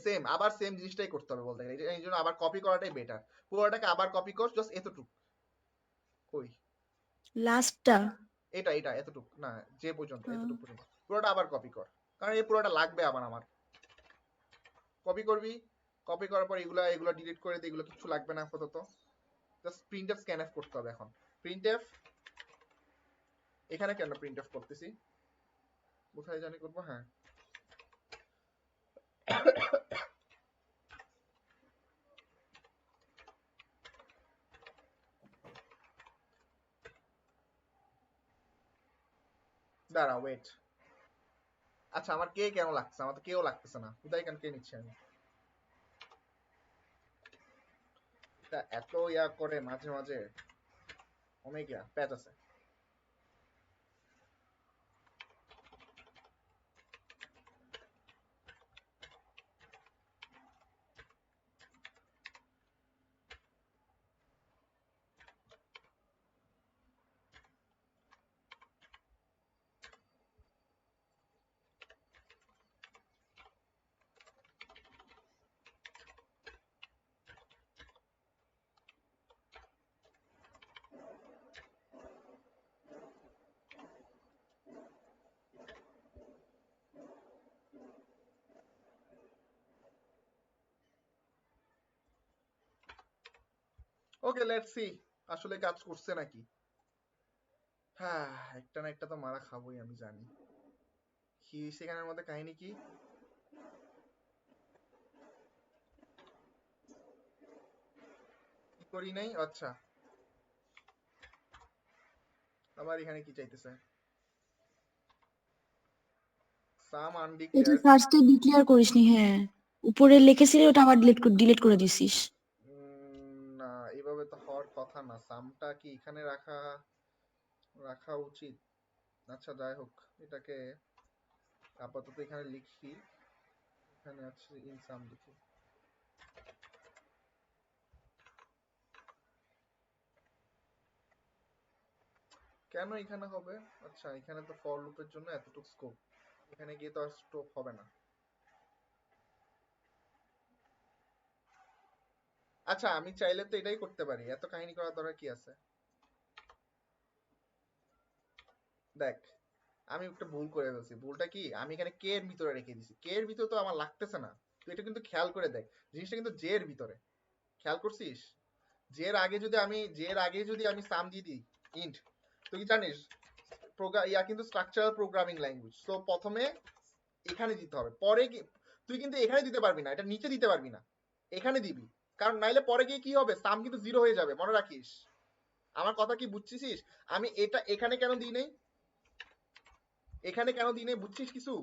সেম আবার সেম জিনিসটাই করতে হবে বলতে গেলে, এই জন্য আবার কপি করাটাই বেটার। পুরোটাকে আবার কপি কর, জাস্ট এতটুকু। কই লাস্টটা। এটা এতটুকু না, যে পর্যন্ত, এতটুকু পর্যন্ত পুরোটা আবার কপি কর, কারণ এই পুরোটা লাগবে আবার আমার। কপি করবি, কপি করার পর এগুলা ডিলিট করে দে, এগুলো কিছু লাগবে না আপাতত। জাস্ট প্রিন্টএফ স্ক্যানএফ করতে হবে এখন। প্রিন্টএফ, এখানে কেন প্রিন্টএফ করতেছি, কোথায় জানি করব, হ্যাঁ দাঁড়া ওয়েট। আচ্ছা আমার কে কেন লাগছে, আমার তো কেউ লাগতেছে না, কোথায় কেন কে নিচ্ছি আমি। এটা এত ইয়া করে মাঝে মাঝে, অনেক ইয়া প্যাচ আছে। ওকে লেটস সি আসলে কাজ করছে নাকি। হ্যাঁ, একটা না একটা তো মারা খাবোই আমি জানি। কি সেখানের মধ্যে কাহিনী কি? কি করি নাই, আচ্ছা আবার এখানে কি চাইতেছে, সাম এটা আনডিক্লেয়ার্ড। ফার্স্টে ডিক্লেয়ার করিসনি। হ্যাঁ উপরে লিখেছিলি, ওটা আবার ডিলিট করে দিছিস। না এভাবে তো হওয়ার কথা না, সামটা কি এখানে রাখা রাখা উচিত। আচ্ছা যাই হোক, এটাকে আপাতত এখানে লিখি, এখানে আছে ইন সাম লিখি। কেন এখানে হবে, আচ্ছা এখানে তো ফর লুপের জন্য এতটুকু স্কোপ, এখানে গিয়ে তো আর স্কোপ হবে না। আচ্ছা আমি চাইলে তো এটাই করতে পারি, এত কাহিনী করার দরকার কি আছে। দেখ, আমি একটা ভুল করে ফেলছি। ভুলটা কি, আমি এখানে কে এর ভিতরে রেখে দিছি, কে এর ভিতরে তো আমার লাগতেছে না। তুই এটা কিন্তু খেয়াল করে দেখ, জিনিসটা কিন্তু জে এর ভিতরে, খেয়াল করছিস? জে এর আগে যদি আমি সাম দিয়ে দিই ইন্ট, তুই কি জানিস ইয়া কিন্তু স্ট্রাকচারাল প্রোগ্রামিং ল্যাঙ্গুয়েজ, তো প্রথমে এখানে দিতে হবে, পরে কি তুই কিন্তু এখানে দিতে পারবি না, এটা নিচে দিতে পারবি না, এখানে দিবি, কারণ নাইলে পরে গিয়ে কি হবে, সাম কিন্তু 0 হয়ে যাবে, মনে রাখিস। আমার কথা কি বুঝছিস? আমি এটা এখানে কেন দিই নাই, এখানে কেন দিই নাই, বুঝছিস কিছু?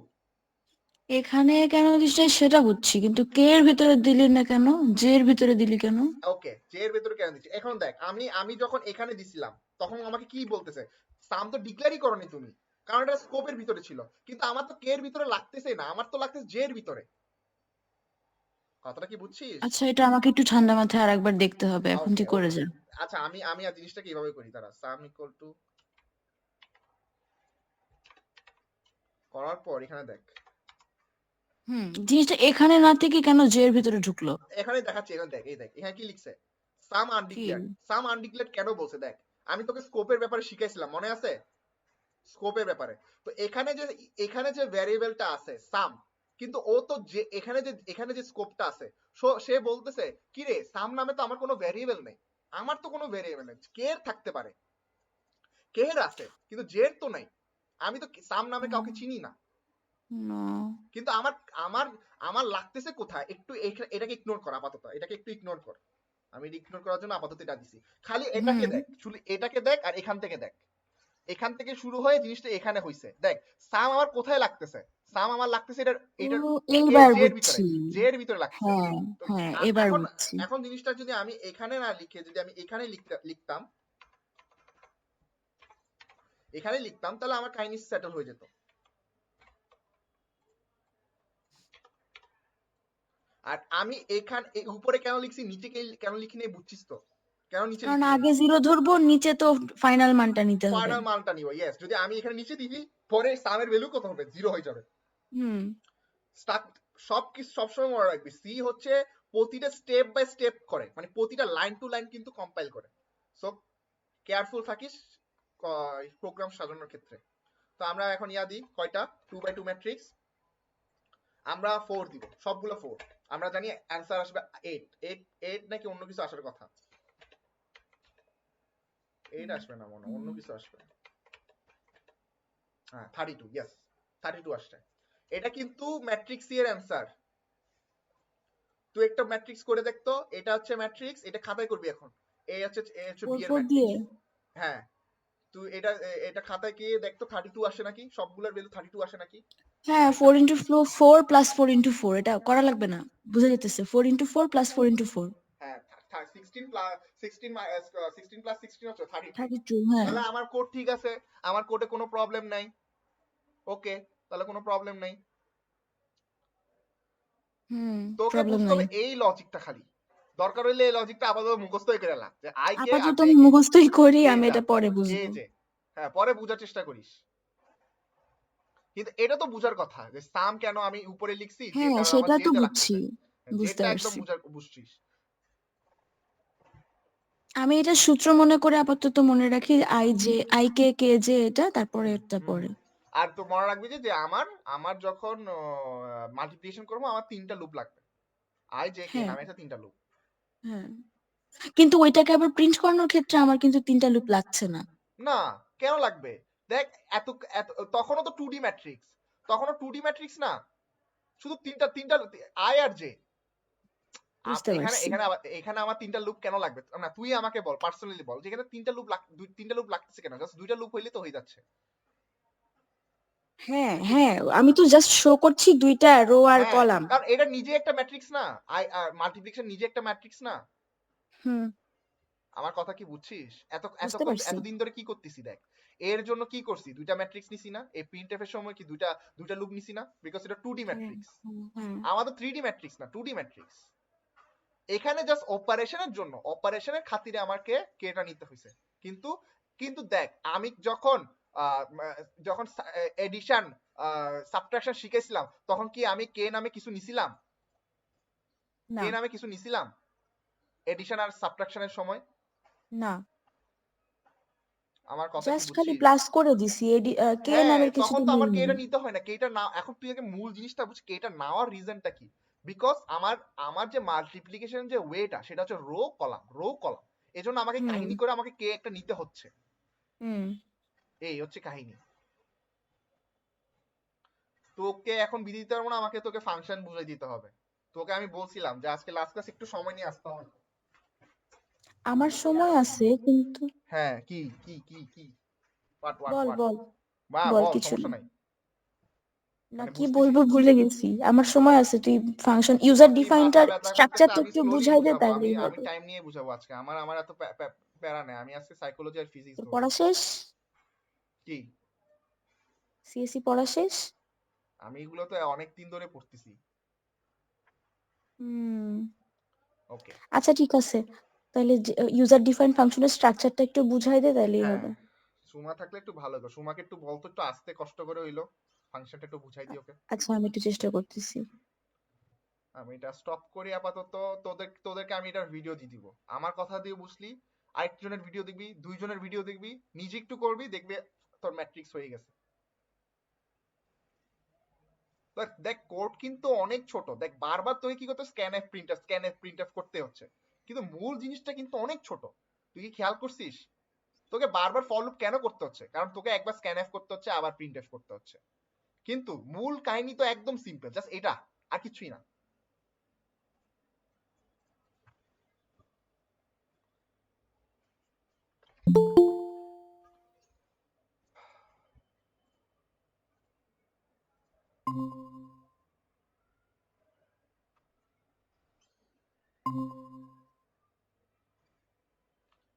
এখানে কেন দিস নাই সেটা বুঝছি, কিন্তু কে এর ভিতরে দিলি না কেন, জে এর ভিতরে দিলি কেন? ওকে, যে এর ভেতরে কেন দিচ্ছি, এখন দেখ, আমি যখন এখানে দিছিলাম তখন আমাকে কি বলতেছে, সাম তো ডিক্লেয়ারই করনি তুমি, কারণ এটা স্কোপের ভিতরে ছিল, কিন্তু আমার তো কে এর ভিতরে লাগতেছে না, আমার তো লাগতেছে জে এর ভিতরে। কথাটা কি বুঝছিস? আচ্ছা, এটা আমাকে একটু ঠান্ডা মাথায় আর একবার দেখতে হবে, এখন ওকে তুই করে ওকে, যা। আচ্ছা আমি আমি আর জিনিসটাকে এইভাবে করি, তারা সাম ইকুয়াল টু করার পর এখানে দেখ, জিনিসটা এখানে না থেকে কেন জে এর ভিতরে ঢুকলো? এখানে দেখাচ্ছি, এখানে দেখ, এই দেখ এখানে কি লিখছে, সাম কি? আনডিক্লেয়ার্ড। সাম আনডিক্লেয়ার্ড কেন বলছে দেখ, আমি তোকে স্কোপের ব্যাপারে শিখাইছিলাম, মনে আছে? স্কোপের ব্যাপারে, তো এখানে যে ভ্যারিয়েবলটা আছে সাম, কিন্তু ও তো যে এখানে যে স্কোপটা আছে, সে বলতেছে কি রে, সাম নামে তো আমার কোনো ভ্যারিয়েবল নেই, আমার তো কোনো ভ্যারিয়েবল নেই, কে এর থাকতে পারে, কে এর আছে কিন্তু জের তো নাই, আমি তো সাম নামে কাউকে চিনি না, না। কিন্তু আমার আমার আমার লাগতেছে কোথায়, একটু এটাকে ইগনোর কর আপাতত, এটাকে একটু ইগনোর কর, আমি ইগনোর করার জন্য আপাতত এটা দিছি, খালি এটাকে হুম দেখ, শুধু এটাকে দেখ আর এখান থেকে দেখ, এখান থেকে শুরু হয়ে জিনিসটা এখানে হইছে, দেখ সাম আমার কোথায় লাগতেছে, সাম আমার লাগতেছে এটার ও, এইবার বুঝছি। জে এর ভিতরে লাগতেছে। হ্যাঁ, তো হ্যাঁ, এবার এখন বুঝছি। এখন জিনিসটা যদি আমি এখানে না লিখে যদি আমি লিখতাম, এখানে লিখতাম, তাহলে আমার কাহিনী সেটেল হয়ে যেত। আর আমি উপরে কেন লিখছি, নিচে কেন লিখি নাই, বুঝছিস তো কেন নিচে কারণ লিখি নাই? আগে 0 ধরবো, নিচে তো ফাইনাল মানটা নিতে হবে। ফাইনাল মানটা নিব, ইয়েস, যদি আমি এখানে নিচে দিই পরে সামের ভ্যালু কত হবে, 0 হয়ে যাবে। হুম স্টাক সবসময় মনে রাখবি, সি হচ্ছে প্রতিটা স্টেপ বাই স্টেপ করে, মানে প্রতিটা লাইন টু লাইন কিন্তু কম্পাইল করে, সো কেয়ারফুল থাকিস প্রোগ্রাম সাজানোর ক্ষেত্রে। তো আমরা এখন দিই কয়টা, 2x2 ম্যাট্রিক্স, আমরা 4 দিব, সবগুলো 4, আমরা জানি অ্যান্সার আসবে 8 নাকি অন্য কিছু আসার কথা, 8 আসবে না মনে, অন্য কিছু আসবে, হ্যাঁ 32, ইয়েস 32 আসছে, এটা কিন্তু ম্যাট্রিক্স সি এর অ্যান্সার। তুই একটা ম্যাট্রিক্স করে দেখতো, এটা হচ্ছে ম্যাট্রিক্স, এটা খাতায় করবি এখন, এ হচ্ছে বি এর 4 দিয়ে। ম্যাট্রিক্স, হ্যাঁ তুই এটা খাতায় গিয়ে দেখতো 32 আসে নাকি, সবগুলোর ভ্যালু 32 আসে নাকি। হ্যাঁ, 4 প্লাস 4 এটা করা লাগবে না, বুঝা যেতেছে। 4 প্লাস 4 হ্যাঁ 16 প্লাস 16 হচ্ছে 32। 32। হ্যাঁ। তাহলে আমার কোড ঠিক আছে, আমার কোডে কোনো প্রবলেম নাই, ওকে, তাহলে কোনো প্রবলেম নাই। তোকে প্রবলেম বুঝতে নাই। হবে এই লজিকটা, খালি দরকার হইলে এই লজিকটা আপাতত মুখস্থই করে লা, যে আই কে আর আপাতত জে আমি কে, মুখস্থই করি, আমি এইটা এটা পরে এই বুঝবো। যে, হ্যাঁ পরে বুঝার চেষ্টা করিস, কিন্তু এটা তো বুঝার কথা যে সাম কেন আমি উপরে লিখছি, যে হ্যাঁ, কারণ আমার সেটা তো জেতে বুঝছি, লাগতেছে, বুঝতে জেটটা একদম পারছি। বুঝছিস। আমি এটা সূত্র মনে করে আপাতত মনে রাখি, আই কে কে যে এটা, তারপরে এটা পরে। আর তো মনে রাখবি যে আমার আমার যখন মাল্টিপ্লিকেশন করবো আমার 3টা লুপ লাগবে, আই জে কে হ্যাঁ, নামে একটা 3টা লুপ। হ্যাঁ, কিন্তু ওইটাকে আবার প্রিন্ট করানোর ক্ষেত্রে আমার কিন্তু 3টা লুপ লাগছে না। না কেন লাগবে, দেখ এত এত তখনও তো 2D ম্যাট্রিক্স, তখনও 2D ম্যাট্রিক্স না, শুধু তিনটা আই আর জে। বুঝতে এখানে পারছি। এখানে এখানে আমার 3টা লুপ কেন লাগবে না, তুই আমাকে বল, পার্সোনালি বল, যেখানে 3টা লুপ লাগতেছে কেন, জাস্ট 2টা লুপ হইলে তো হয়ে যাচ্ছে। হ্যাঁ, হ্যাঁ, আমি তো জাস্ট শো করছি 2টা রো আর হ্যাঁ কলাম। কারণ এটা নিজে একটা ম্যাট্রিক্স না, মাল্টিপ্লিকেশন নিজে একটা ম্যাট্রিক্স না। হুম আমার কথা কি বুঝছিস? বুঝতে পারছি। এতদিন ধরে কি করতেছি দেখ, এর জন্য কি করছি, 2টা ম্যাট্রিক্স নিছি না, এই প্রিন্টএফ এর সময় কি 2টা লুপ নিছি না, বিকজ এটা 2D হ্যাঁ, ম্যাট্রিক্স, হ্যাঁ। আমাদের 3D ম্যাট্রিক্স না, 2D ম্যাট্রিক্স। এখানে জাস্ট অপারেশনের জন্য, অপারেশনের খাতিরে আমাকে কেটা নিতে হয়েছে, কিন্তু কিন্তু দেখ আমি যখন এডিশন সাবট্রাকশন শিখেছিলাম, তখন কি আমি কে নামে কিছু নিছিলাম, না, কে নামে কিছু নিছিলাম এডিশন আর সাবট্রাকশনের সময়? না, আমার কথা কি জাস্ট খালি বুঝছিস? প্লাস করে দিছি, কে হ্যাঁ নামের কিছু তখন তো তো আমার নেই। কেটা নিতে হয় না, কেটা না, এখন তুই আগে মূল জিনিসটা বুঝ, কেটা নেওয়ার রিজনটা কি, বিকজ আমার যে মাল্টিপ্লিকেশন যে ওয়েটা সেটা হচ্ছে রো কলাম, এজন্য আমাকে হুম কাহিনী করে আমাকে কে একটা নিতে হচ্ছে, হুম এই হচ্ছে কাহিনী। তো তোকে এখন বিধি দিতে পারবো না, আমাকে তোকে ফাংশন বুঝাই দিতে হবে। তোকে আমি বলছিলাম যে আজকে লাস্ট ক্লাস একটু সময় নিয়ে আসতে হবে। আমার সময় আছে কিন্তু হ্যাঁ কি কি কি কি হোয়াট হোয়াট বল হোয়াট বল বা বল বল, কিছু সমস্যা না নাই। না মানে কি বুঝতেছিস বলবো ভুলে গেছি, আমার সময় আছে, তুই ফাংশন ইউজার কি ডিফাইনটার মাথা ব্যথা করতেছে, স্ট্রাকচারটা আমি একটু স্লোলি বুঝাই দে বুঝাবো, আমি তাহলেই আমি হবে। টাইম নিয়ে বুঝাবো আজকে। আমার আমার এত প্যারা নেই, আমি আজকে সাইকোলজি আর ফিজিক্স তোর ধরবো। পড়া শেষ? কি সিএসসি পড়া শেষ? আমি এগুলো তো অনেক দিন ধরে পড়তেছি। হুম, ওকে আচ্ছা ঠিক আছে, তাহলে ইউজার ডিফাইন ফাংশনের স্ট্রাকচারটা একটু বুঝাই দে তাহলেই হ্যাঁ, হবে। সুমা থাকলে একটু ভালো হতো। সুমাকে একটু বলতো, একটু আস্তে কষ্ট করে হইলো ফাংশনটা একটু বুঝাই দিই ওকে। আচ্ছা আমি একটু চেষ্টা করতেছি। আমি এটা স্টপ করি আপাতত। তোদেরকে আমি এটার ভিডিও দিয়ে দিব। আমার কথা দিয়ে বুঝলি, আরেকজনের ভিডিও দেখবি, দুইজনের ভিডিও দেখবি, নিজে একটু করবি, দেখবে তোর ম্যাট্রিক্স হয়ে গেছে। দেখ কোড কিন্তু অনেক ছোট। দেখ বারবার তোকে কি করতে, স্ক্যান এফ প্রিন্ট এফ করতে হচ্ছে, কিন্তু মূল জিনিসটা কিন্তু অনেক ছোট। তুই কি খেয়াল করছিস? তোকে বারবার ফর লুপ কেন করতে হচ্ছে? কারণ তোকে একবার স্ক্যান এফ করতে হচ্ছে, আবার প্রিন্ট এফ করতে হচ্ছে। কিন্তু মূল কাহিনী তো একদম সিম্পল, জাস্ট এটা, আর কিছুই না।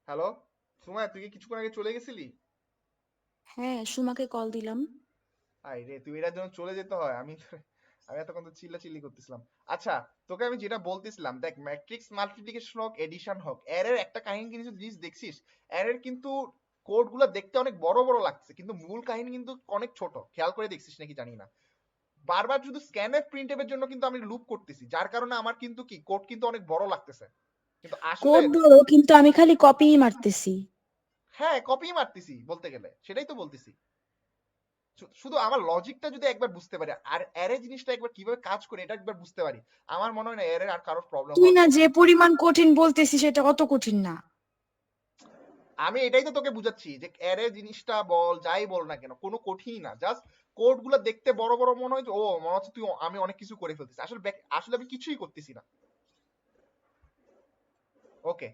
হ্যালো সুমায়া, তুই কি কিছুক্ষণ আগে চলে গেছিলি? হ্যাঁ সুমাকে কল দিলাম। আই রে, তুই এটার জন্য চলে যেতে হয়? আমি এতক্ষণ তো চিল্লাচিল্লি করতেছিলাম। আচ্ছা, তোকে আমি যেটা বলতেছিলাম, দেখ ম্যাট্রিক্স মাল্টিপ্লিকেশন হোক, এডিশন হোক, এর একটা কাহিনী কিছু জিনিস দেখছিস, এর কিন্তু কোড গুলো দেখতে অনেক বড় বড় লাগছে, কিন্তু মূল কাহিনী কিন্তু অনেক ছোট। খেয়াল করে দেখছিস নাকি জানি না, বারবার শুধু স্ক্যানএফ প্রিন্টএফ এর জন্য কিন্তু আমি লুপ করতেছি, যার কারণে আমার কিন্তু কি কোড কিন্তু অনেক বড় লাগতেছে, কিন্তু আসলে কোড বড় কিন্তু আমি খালি কপিই মারতেছি। হ্যাঁ কপি মারতেছি বলতে গেলে, সেটাই তো বলতেছি। শুধু আমার লজিকটা যদি একবার বুঝতে পারি, আর অ্যারে জিনিসটা একবার কিভাবে কাজ করে এটা একবার বুঝতে পারি, আমার মনে হয় না অ্যারে আর কারোর প্রবলেম তুই হওয়ার না কথা। যে পরিমাণ কঠিন বলতেছিস সেটা অত কঠিন না। আমি এটাই তো তোকে বুঝাচ্ছি যে অ্যারে জিনিসটা বল, যাই বল না কেন, কোনো কঠিন না। জাস্ট কোড গুলো দেখতে বড় বড় মনে হয়, ও মনে হচ্ছে তুই আমি অনেক কিছু করে ফেলতেছি, আসলে আসলে আমি কিছুই করতেছি না। ওকে,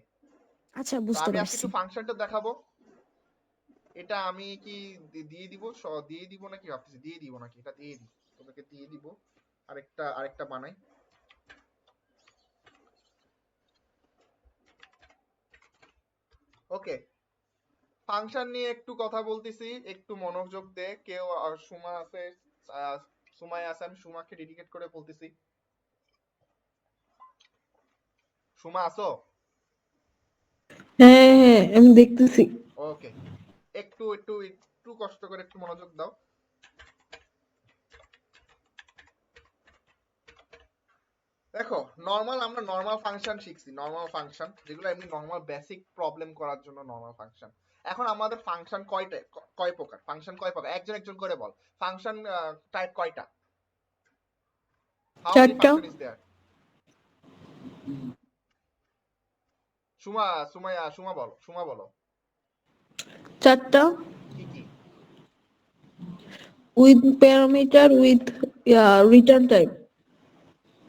আচ্ছা তো বুঝতে আমি আজকে পারছি। একটু ফাংশনটা দেখাবো। এটা আমি কি দিয়ে দিব, দিয়ে দিব নাকি ভাবতেছি, দিয়ে দিব নাকি, এটা দিয়ে দিই, তোদেরকে দিয়ে দিব। আরেকটা বানাই। ওকে, ফাংশন নিয়ে একটু কথা বলতেছি, একটু মনোযোগ দে। কেউ সুমা আছে, আহ, সুমাই আছে, আমি সুমাকে ডেডিকেট করে বলতেছি। সুমা আসো? হ্যাঁ হ্যাঁ আমি দেখতেছি। ওকে, একটু একটু একটু কষ্ট করে একটু মনোযোগ দাও। দেখো, আমরা নর্মাল ফাংশন শিখছি, নর্মাল ফাংশন যেগুলো এমনি নর্মাল বেসিক প্রবলেম করার জন্য নর্মাল ফাংশন। এখন আমাদের ফাংশন কয় প্রকার, ফাংশন কয় প্রকার, একজন একজন করে বল। ফাংশন টাইপ কয়টা? হাউ মেনি 4টা। Function is there? সুমা বলো, সুমা বলো। 4টা। কি কি? With parameter with return type.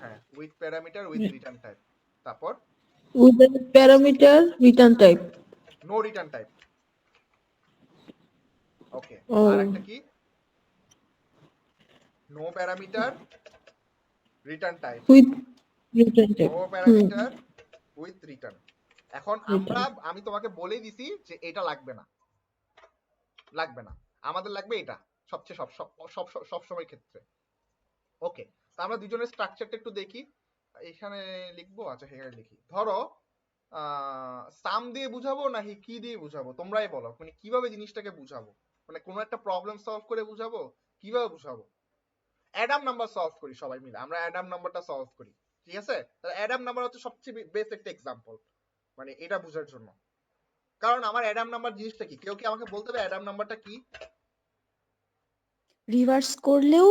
হ্যাঁ, with parameter with return type. তারপর with parameter return type. No return type. Okay, ও আর একটা কি? No parameter return type. With return type. No parameter with return. এখন রিটার্ন। আমি তোমাকে বলেই দিছি যে এটা লাগবে না, লাগবে না, আমাদের লাগবে এটা সবচেয়ে সব সব সব সব সময় ক্ষেত্রে। ওকে, তো আমরা দুজনের স্ট্রাকচারটা একটু দেখি। এখানে লিখবো, আচ্ছা এখানে লিখি। ধরো সাম দিয়ে বুঝাবো নাকি কি দিয়ে বুঝাবো, তোমরাই বলো। মানে কিভাবে জিনিসটাকে বুঝাবো, মানে কোনো একটা প্রবলেম সলভ করে বুঝাবো, কিভাবে বুঝাবো? অ্যাডাম নাম্বার সলভ করি সবাই মিলে, আমরা অ্যাডাম নাম্বারটা সলভ করি, ঠিক আছে? তাহলে অ্যাডাম নাম্বার হচ্ছে সবচেয়ে বেস্ট একটা এক্সাম্পল মানে এটা বোঝার জন্য। কারণ আমার অ্যাডাম নাম্বার জিনিসটা কি, কেউ কি আমাকে বলতে হবে অ্যাডাম নাম্বারটা কি? রিভার্স করলেও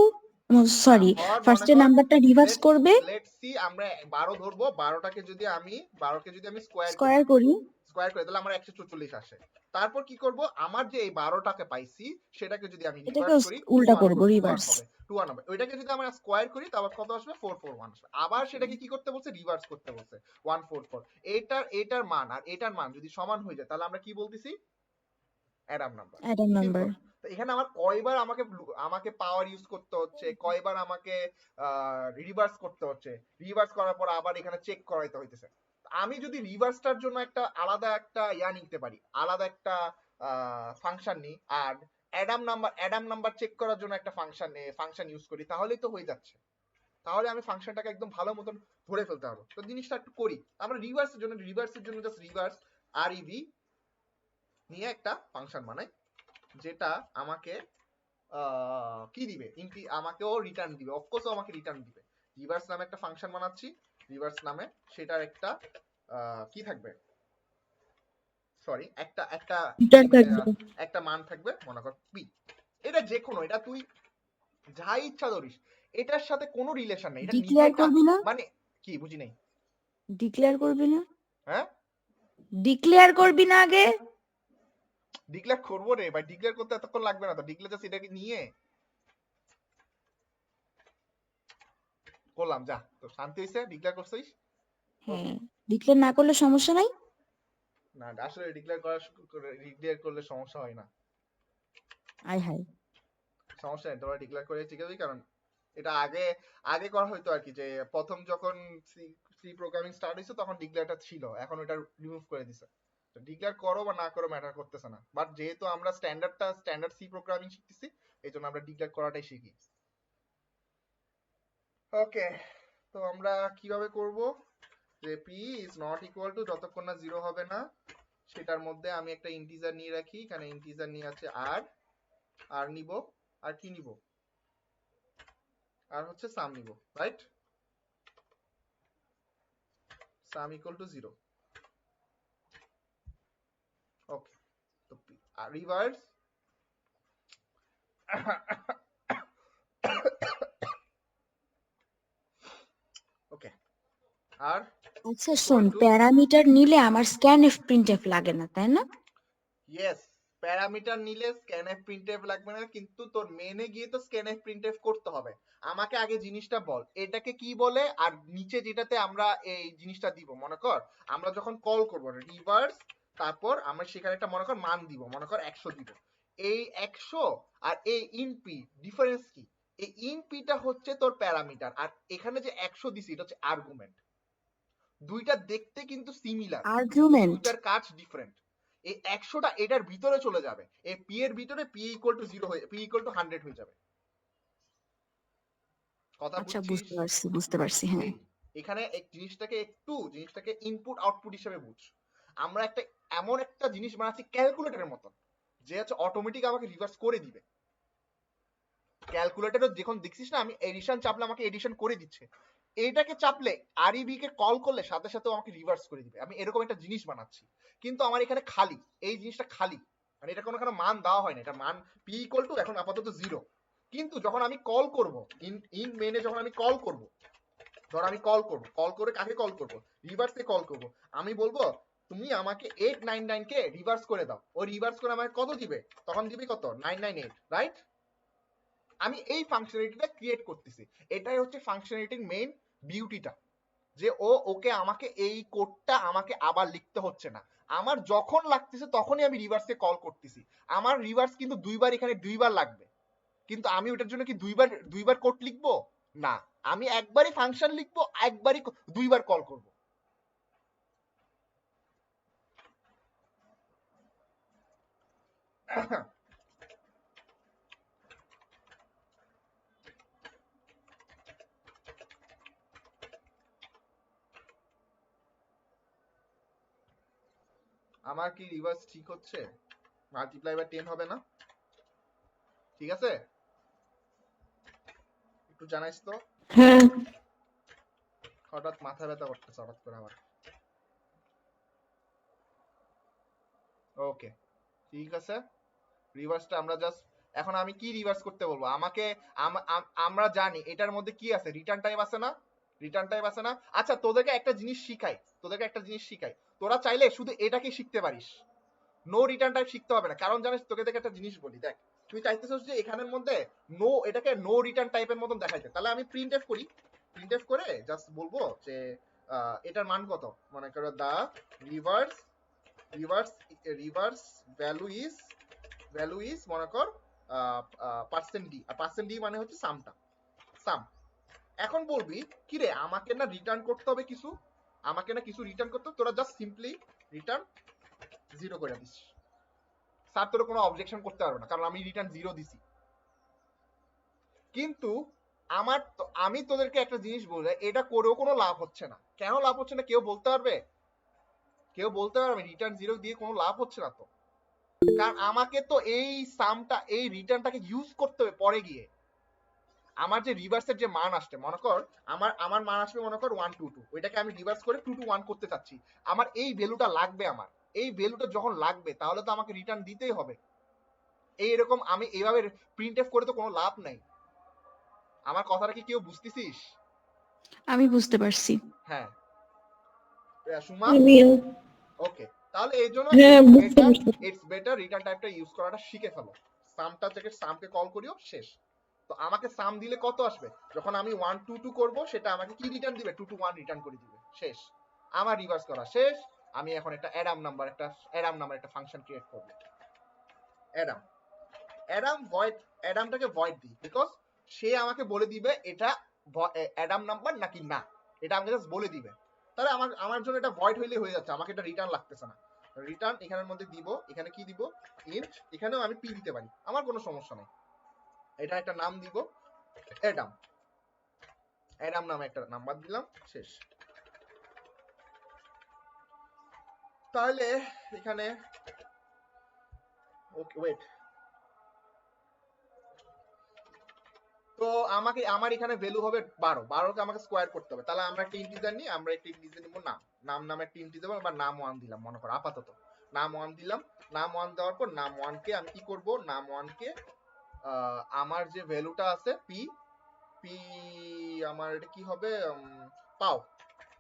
সরি, ধর মনে ফার্স্টে কর, নাম্বারটা রিভার্স করবে, লেটস সি আমরা 12 ধরবো, 12কে যদি আমি স্কোয়ার করি, স্কয়ার করি। স্কয়ার করে তাহলে আমার 144 আসে। তারপর কি করব, আমার যে এই 12টাকে পাইছি সেটাকে যদি আমি এটাকে রিভার্স করি উল্টা 21 করবো, 21 রিভার্স। হবে 21 হবে। ওইটাকে যদি আমরা স্কয়ার করি তারপর কত আসবে 441 আসবে। আবার সেটাকে কি করতে বলছে, রিভার্স করতে বলছে 144। এটার মান আর এটার মান যদি সমান হয়ে যায় তাহলে আমরা কি বলতেছি, Adam number. Adam number. Simple. তো এখানে আমার কয়বার আমাকে পাওয়ার ইউজ করতে হচ্ছে, কয়বার আমাকে রিভার্স করতে হচ্ছে, রিভার্স করার পর আবার এখানে চেক করাইতে হইতেছে। আমি যদি রিভার্সটার জন্য একটা আলাদা একটা নিতে পারি, আলাদা একটা ফাংশন নিই, আর অ্যাডাম নাম্বার চেক করার জন্য একটা ফাংশন ইউজ করি, তাহলেই তো হয়ে যাচ্ছে। তাহলে আমি ফাংশনটাকে একদম ভালো মতন ধরে ফেলতে পারবো। তো জিনিসটা একটু করি আমরা রিভার্সের জন্য জাস্ট রিভার্স আরইভি নিয়ে একটা ফাংশন বানাই, যেটা আমাকে কি দিবে, আমাকেও রিটার্ন দিবে, অফকোর্স আমাকে রিটার্ন দিবে। রিভার্স নামে একটা ফাংশন বানাচ্ছি, রিভার্স নামে, সেটার একটা কি থাকবে, সরি একটা একটা রিটার্ন থাকবে। একটা মান থাকবে, মনে কর পি। এটা যে কোনো, এটা তুই যা ইচ্ছা ধরিস, এটার সাথে কোনো রিলেশন নেই, এটা নিজে ডিক্লেয়ার একটা করবি না? মানে কি বুঝি নাই। ডিক্লেয়ার করবি না? হ্যাঁ ডিক্লেয়ার করবি না আগে? ডিক্লেয়ার করবো রে ভাই, ডিক্লেয়ার করতে এতক্ষণ লাগবে না তো, ডিক্লেয়ার জাস্ট এটাকে নিয়ে করলাম, যা তো শান্তি হইছে, ডিক্লেয়ার করছিস। হ্যাঁ, ডিক্লেয়ার না করলে সমস্যা নাই। না আসলে ডিক্লেয়ার করলে সমস্যা হয় না, আয় হায়। সমস্যা নেই, তোমরা ডিক্লেয়ার করে ঠিক আছে। কারণ এটা আগে আগে করা হয়তো আর কি, যে প্রথম যখন সি প্রোগ্রামিং স্টার্ট হয়েছে তখন ডিক্লেয়ারটা ছিল, এখন এটা রিমুভ করে দিছে। তো ডিক্লেয়ার করো বা না করো ম্যাটার করতেছে না, বাট যেহেতু আমরা স্ট্যান্ডার্ড সি প্রোগ্রামিং শিখতেছি, এই জন্য আমরা ডিক্লেয়ার করাটাই শিখি। ওকে, তো আমরা কিভাবে করব, যে p is not equal to, যতক্ষণ না 0 হবে না সেটার মধ্যে আমি একটা ইন্টিজার নিয়ে রাখি, এখানে ইন্টিজার নিয়ে আছে আর নিব, আর কি নিব, আর হচ্ছে সাম নিব, রাইট, সাম ইকুয়াল টু 0। ওকে, তো রিভার্স ওকে, আর আচ্ছা শোন, প্যারামিটার নিলে আমার স্ক্যানএফ প্রিন্টএফ লাগে না, তাই না? ইয়েস, প্যারামিটার নিলে স্ক্যানএফ প্রিন্টএফ লাগবে না, কিন্তু তোর মেনে গিয়ে তো স্ক্যানএফ প্রিন্টএফ করতে হবে। আমাকে আগে জিনিসটা বল, এটাকে কি বলে, আর নিচে যেটাতে আমরা এই জিনিসটা দিব, মনে কর আমরা যখন কল করব রিভার্স, তারপর আমরা সেখানে একটা মনে কর মান দিব, মনে কর 100 দিব। এই 100 আর এই ইনপি ডিফারেন্স কি, এই ইনপিটা হচ্ছে তোর প্যারামিটার, আর এখানে যে 100 দিছি এটা হচ্ছে আর্গুমেন্ট। দুইটা দেখতে কিন্তু সিমিলার, আর্গুমেন্ট। দুইটার কাজ ডিফারেন্ট। এই 100টা এটার ভিতরে চলে যাবে, এই পি এর ভিতরে পি ইকুয়াল টু 0 হয়ে, পি ইকুয়াল টু 100 হয়ে যাবে। কথা আচ্ছা বুঝছিস? বুঝতে পারছি হ্যাঁ। এই এখানে এক জিনিসটাকে ইনপুট আউটপুট হিসেবে বুঝ। আমরা এমন একটা জিনিস বানাচ্ছি ক্যালকুলেটরের মতো, যে হচ্ছে অটোমেটিক আমাকে রিভার্স করে দিবে। ক্যালকুলেটরও যখন দেখছিস না, আমি এডিশন চাপলে আমাকে এডিশন করে দিচ্ছে, এইটাকে চাপলে আরইবি কে কল করলে সাথে সাথে আমাকে রিভার্স করে দিবে। আমি এরকম একটা জিনিস বানাচ্ছি, কিন্তু আমার এখানে খালি, এই জিনিসটা খালি, মানে এটা কোনো মান দেওয়া হয় না, এটা মান পি ইকুয়াল টু এখন আপাতত 0। কিন্তু যখন আমি কল করব ইন মেনে, যখন আমি কল করব, ধর আমি কল করে কাকে কল করব, রিভার্সে কল করব, আমি বলবো তুমি আমাকে 899 কে রিভার্স করে দাও, ও রিভার্স করে আমাকে কত দিবে, তখন দিবি কত 998, রাইট। আমি এই ফাংশনালিটিটা ক্রিয়েট করতেছি, এটাই হচ্ছে ফাংশনালিটির মেইন বিউটিটা, যে ওকে আমাকে এই কোডটা আমাকে আবার লিখতে হচ্ছে না, আমার যখন লাগতেছে তখনই আমি রিভার্সে কল করতেছি। আমার রিভার্স কিন্তু এখানে দুইবার লাগবে, কিন্তু আমি ওটার জন্য কি দুইবার কোড লিখবো না, আমি একবারই ফাংশন লিখবো, একবারই দুইবার কল করব। আমার কি রিভার্স ঠিক হচ্ছে, মাল্টিপ্লাই বাই 10 হবে না? ঠিক আছে, একটু জানাইস তো। হ্যাঁ, হঠাৎ মাথা ব্যথা করতেছে হঠাৎ করে আমার। ওকে, ঠিক আছে, রিভার্সটা আমরা জাস্ট, এখন আমি কি রিভার্স করতে বলবো, আমাকে আমরা জানি এটার মধ্যে কি আছে, রিটার্ন টাইপ আছে না, রিটার্ন টাইপ আছে না। আচ্ছা তোদেরকে একটা জিনিস শিখাই, তোরা চাইলে শুধু এটাকে শিখতে পারিস, নো রিটার্ন টাইপ শিখতে হবে না। কারণ জানিস, তোকে দেখে একটা জিনিস বলি, দেখ তুই চাইতেছিস যে এখানের মধ্যে নো, এটাকে নো রিটার্ন টাইপের মতন দেখাইতে, তাহলে আমি প্রিন্ট এফ করি, প্রিন্ট এফ করে জাস্ট বলবো যে এটার মান কত, মনে করো the reverse reverse reverse value is মনে কর পার্সেন্ট ডি, আর পার্সেন্ট ডি মানে হচ্ছে সামটা, সাম। এখন বলবি কি রে, আমাকে না রিটার্ন করতে হবে কিছু, আমাকে না কিছু রিটার্ন করতে হবে, তোরা জাস্ট সিম্পলি রিটার্ন 0 করে দিস, স্যার তোর কোনো অবজেকশন করতে পারবে না, কারণ আমি রিটার্ন 0 দিছি। কিন্তু আমি তোদেরকে একটা জিনিস বলবো, এটা করেও কোনো লাভ হচ্ছে না। কেন লাভ হচ্ছে না কেউ বলতে পারবে? কেউ বলতে পারবে রিটার্ন 0 দিয়ে কোনো লাভ হচ্ছে না তো? কারণ আমাকে তো এই সামটা, এই রিটার্নটাকে ইউজ করতে হবে পরে গিয়ে। আমার যে রিভার্সের যে মান আসছে, মনে কর আমার মান আসবে মনে কর 1 2 2, ওইটাকে আমি রিভার্স করে 2 2 1 করতে চাচ্ছি, আমার এই ভ্যালুটা লাগবে, আমার এই ভ্যালুটা যখন লাগবে তাহলে তো আমাকে রিটার্ন দিতেই হবে। এইরকম আমি এইভাবে প্রিন্টএফ করে তো কোনো লাভ নাই। আমার কথাটা কি কেউ বুঝতেছিস? আমি বুঝতে পারছি। হ্যাঁ সুমা, আমিও ওকে। তাহলে এই জন্য হ্যাঁ বুঝতে পারছি। ইটস বেটার রিটার্ন টাইপটা ইউজ করাটা শিখে ফেলো। সামটা থেকে সামকে কল করিও, শেষ। তো আমাকে সাম দিলে কত আসবে, যখন আমি 1 2 2 করব সেটা আমাকে কি রিটার্ন দিবে, 2 2 1 রিটার্ন করে দিবে, শেষ। আমার রিভার্স করা শেষ। আমি এখন একটা অ্যাডাম নাম্বার একটা ফাংশন ক্রিয়েট করব। অ্যাডাম ভয়েড, অ্যাডামটাকে ভয়েড দিই, বিকজ সে আমাকে বলে দিবে এটা অ্যাডাম নাম্বার নাকি না, এটা আমাকে জাস্ট বলে দিবে। তাহলে আমার জন্য এটা ভয়েড হইলে হয়ে যাচ্ছে, আমাকে এটা রিটার্ন লাগতেছে না। রিটার্ন এখানের মধ্যে দিব, এখানে কি দিব, ইন্ট, এখানেও আমি পি দিতে পারি, আমার কোনো সমস্যা নেই। এটা একটা নাম দিব অ্যাডাম, অ্যাডাম নামে একটা নাম্বার দিলাম, শেষ। তাহলে এখানে ওকে ওয়েট, তো আমার এখানে ভ্যালু হবে 12, 12 কে আমাকে স্কোয়ার করতে হবে। তাহলে আমরা একটা ইন্টিজার নিই, আমরা একটা ইন্টিজার নিব নাম একটা ইন্টিজার, বা নাম 1 দিলাম, মনে করো আপাতত নাম 1 দিলাম। নাম 1 দেওয়ার পর নাম 1 কে আমি কি করব, নাম 1 কে আমার যে ভ্যালুটা আছে পি, পি আমার এটা কি হবে, পাও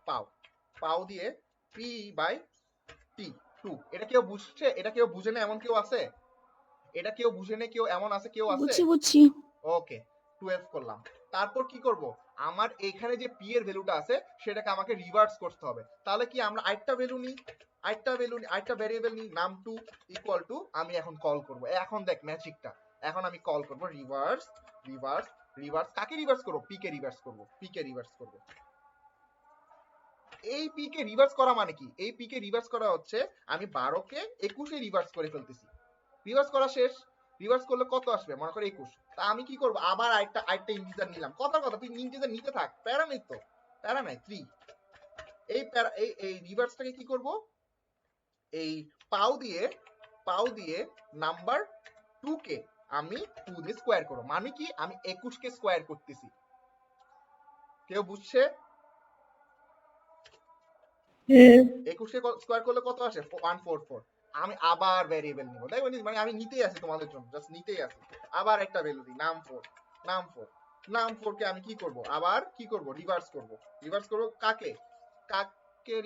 পাও পাও দিয়ে পি বাই টি 2। এটা কেউ বুঝছে? এটা কেউ বুঝে না এমন কেউ আছে? এটা কেউ বুঝে না কেউ এমন আছে, কেউ আছে? বুঝছি। ওকে, 12 করলাম। তারপর কি করব, আমার এখানে যে পি এর ভ্যালুটা আছে সেটাকে আমাকে রিভার্স করতে হবে। তাহলে কি আমরা আরেকটা ভ্যারিয়েবল নিই, নাম 2 ইকুয়াল টু, আমি এখন কল করব, এখন দেখ ম্যাজিকটা, এখন আমি কল করব রিভার্স রিভার্স রিভার্স। কাকে রিভার্স করব? পি কে রিভার্স করব, পি কে রিভার্স করব। এই পি কে রিভার্স করা মানে কি? এই পি কে রিভার্স করা হচ্ছে আমি 12 কে 21 এ রিভার্স করে ফেলতেছি। রিভার্স করা শেষ। রিভার্স করলে কত আসবে, মনে করো 21। তা আমি কি করব, আবার আরেকটা ইন্টিজার নিলাম। কথা তুই ইন্টিজার নিতে থাক, প্যারা নেই তো, প্যারা নাই 3। এই রিভার্সটাকে কি করব, এই পাও দিয়ে নাম্বার 2 কে আমি 2 দিয়ে স্কোয়ার করব, মানে কি আমি 21 কে স্কোয়ার করতেছি। কেউ বুঝছে? হ্যাঁ 21 কে স্কোয়ার করলে কত আসে, 144। আমি আবার ভ্যারিয়েবল নিব, দেখবেন মানে আমি নিতেই আছি তোমাদের জন্য, জাস্ট নিতেই আছি। আবার একটা ভ্যালু দিই, নাম 4, নাম 4 কে আমি কি করব, আবার কি করব, রিভার্স করব কাকে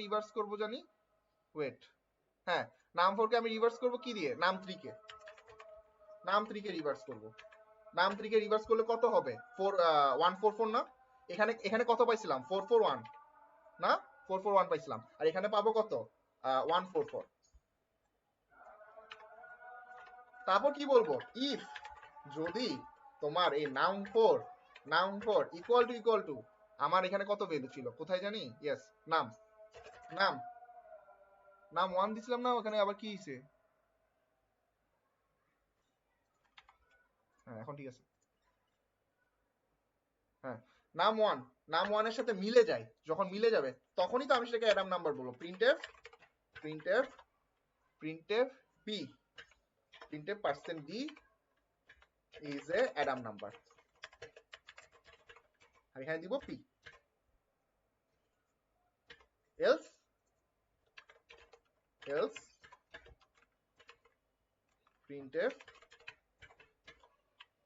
রিভার্স করব জানি, ওয়েট, হ্যাঁ নাম 4 কে আমি রিভার্স করব কি দিয়ে, নাম 3 কে রিভার্স করব। নাম 3 কে রিভার্স করলে কত হবে, 144 না? এখানে কত পাইছিলাম, 441 না, 441 পাইছিলাম, আর এখানে পাবো কত, 144। তারপর কি বলবো, ইফ যদি তোমার এই নাম 4 ইকুয়াল টু আমার এখানে কত ভ্যালু ছিল কোথায় জানি, ইয়েস নাম 1 দিছিলাম না, ওখানে আবার কি হইছে, হ্যাঁ এখন ঠিক আছে, হ্যাঁ নাম 1 এর সাথে মিলে যায়, যখন মিলে যাবে তখনই তো আমি সেটাকে অ্যাডাম নাম্বার বলবো। Printf P, printf percent D is a Adam number, আর এখানে দিব P, else printf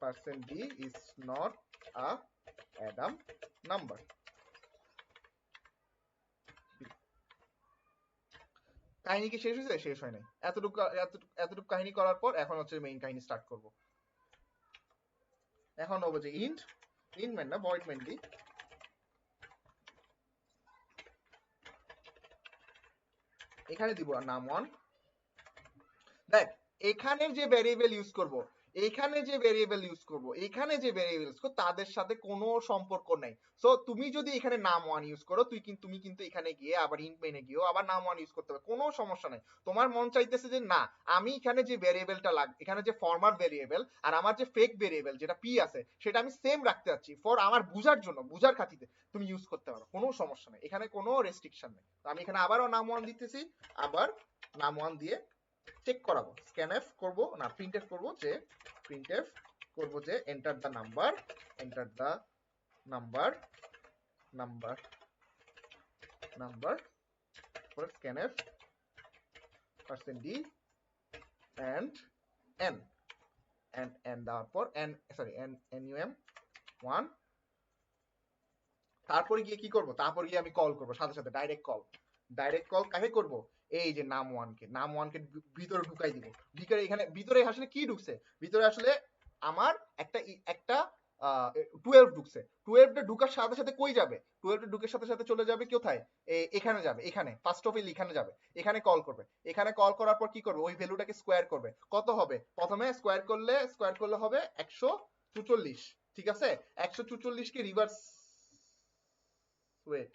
%d is not a Adam number. কাহিনী কি শেষ হয়েছে? শেষ হয় নাই। এতটুকু কাহিনী করার পর এখন হচ্ছে মেইন কাহিনী স্টার্ট করব। এখন হবো যে ইন্ট মেন না ভয়েড মেন দি এখানে দিব নাম 1। দেখ এখানের যে ভেরিয়েবল ইউজ করব, এখানে যে ভেরিয়েবল ইউজ করব, এখানে যে ভেরিয়েবল ইউজ করব তাদের সাথে কোনো সম্পর্ক নাই। সো তুমি যদি এখানে নাম 1 ইউজ করো তুমি কিন্তু এখানে গিয়ে আবার ইন্ট মেনে গিয়েও আবার নাম 1 ইউজ করতে পারো, কোনো সমস্যা নাই। তোমার মন চাইতেছে যে না আমি এখানে যে ভেরিয়েবলটা এখানে যে ফরম্যাট ভেরিয়েবল আর আমার যে ফেক ভেরিয়েবল যেটা পি আছে সেটা আমি সেম রাখতে যাচ্ছি ফর আমার বুঝার জন্য, বুঝার খাতিরে তুমি ইউজ করতে পারো, কোনো সমস্যা নাই, এখানে কোনো রেস্ট্রিকশন নেই। তো আমি এখানে আবারও নাম 1 দিতেছি, আবার নাম 1 দিয়ে চেক করাবো, স্ক্যানএফ করব না প্রিন্টএফ করব যে enter the number for scanf %d and n তারপর num 1। তারপরে গিয়ে কি করব, তারপর গিয়ে আমি কল করব সাথে সাথে ডাইরেক্ট কল কাকে করব, এই যে নাম 1 কে ভিতরে ঢুকাই দিব। এখানে ভিতরে আসলে কি ঢুকছে, ভিতরে আসলে আমার একটা 12 ঢুকছে। 12 টা ঢুকার সাথে সাথে কই যাবে, 12 টা ঢুকার সাথে সাথে চলে যাবে কোথায়, এখানে যাবে, এখানে ফার্স্ট অফ অল এখানে যাবে, এখানে কল করবে। এখানে কল করার পর কি করবে, ওই ভ্যালুটাকে স্কোয়ার করবে। কত হবে, প্রথমে স্কোয়ার করলে হবে 144, ঠিক আছে। 144 কে রিভার্স ওয়েট,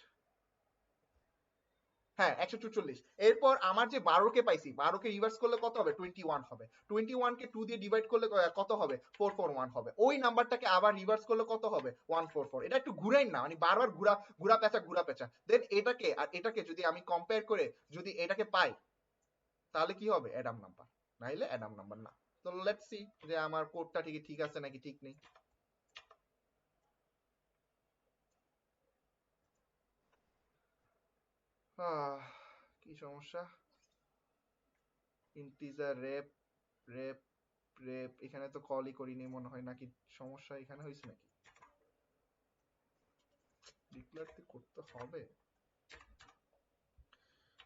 হ্যাঁ 144। এরপর আমার যে 12 কে পাইছি, 12 কে রিভার্স করলে কত হবে, 21 হবে। 21 কে 2 দিয়ে ডিভাইড করলে কত হবে, 441 হবে। ওই নাম্বারটাকে আবার রিভার্স করলে কত হবে, 144। এটা একটু ঘুরাই না, মানে বারবার ঘুরা পেঁচা। দেন এটাকে আর এটাকে যদি আমি কম্পেয়ার করে যদি এটাকে পাই তাহলে কি হবে, অ্যাডাম নাম্বার, নাইলে অ্যাডাম নাম্বার না। তো লেটস সি যে আমার কোডটা ঠিক আছে নাকি ঠিক নেই। কি সমস্যা, ইন্টিজার রেপ এখানে তো কলই করিনি মনে হয়, নাকি সমস্যা এখানে হয়েছে নাকি, ডিক্লেয়ার করতে হবে।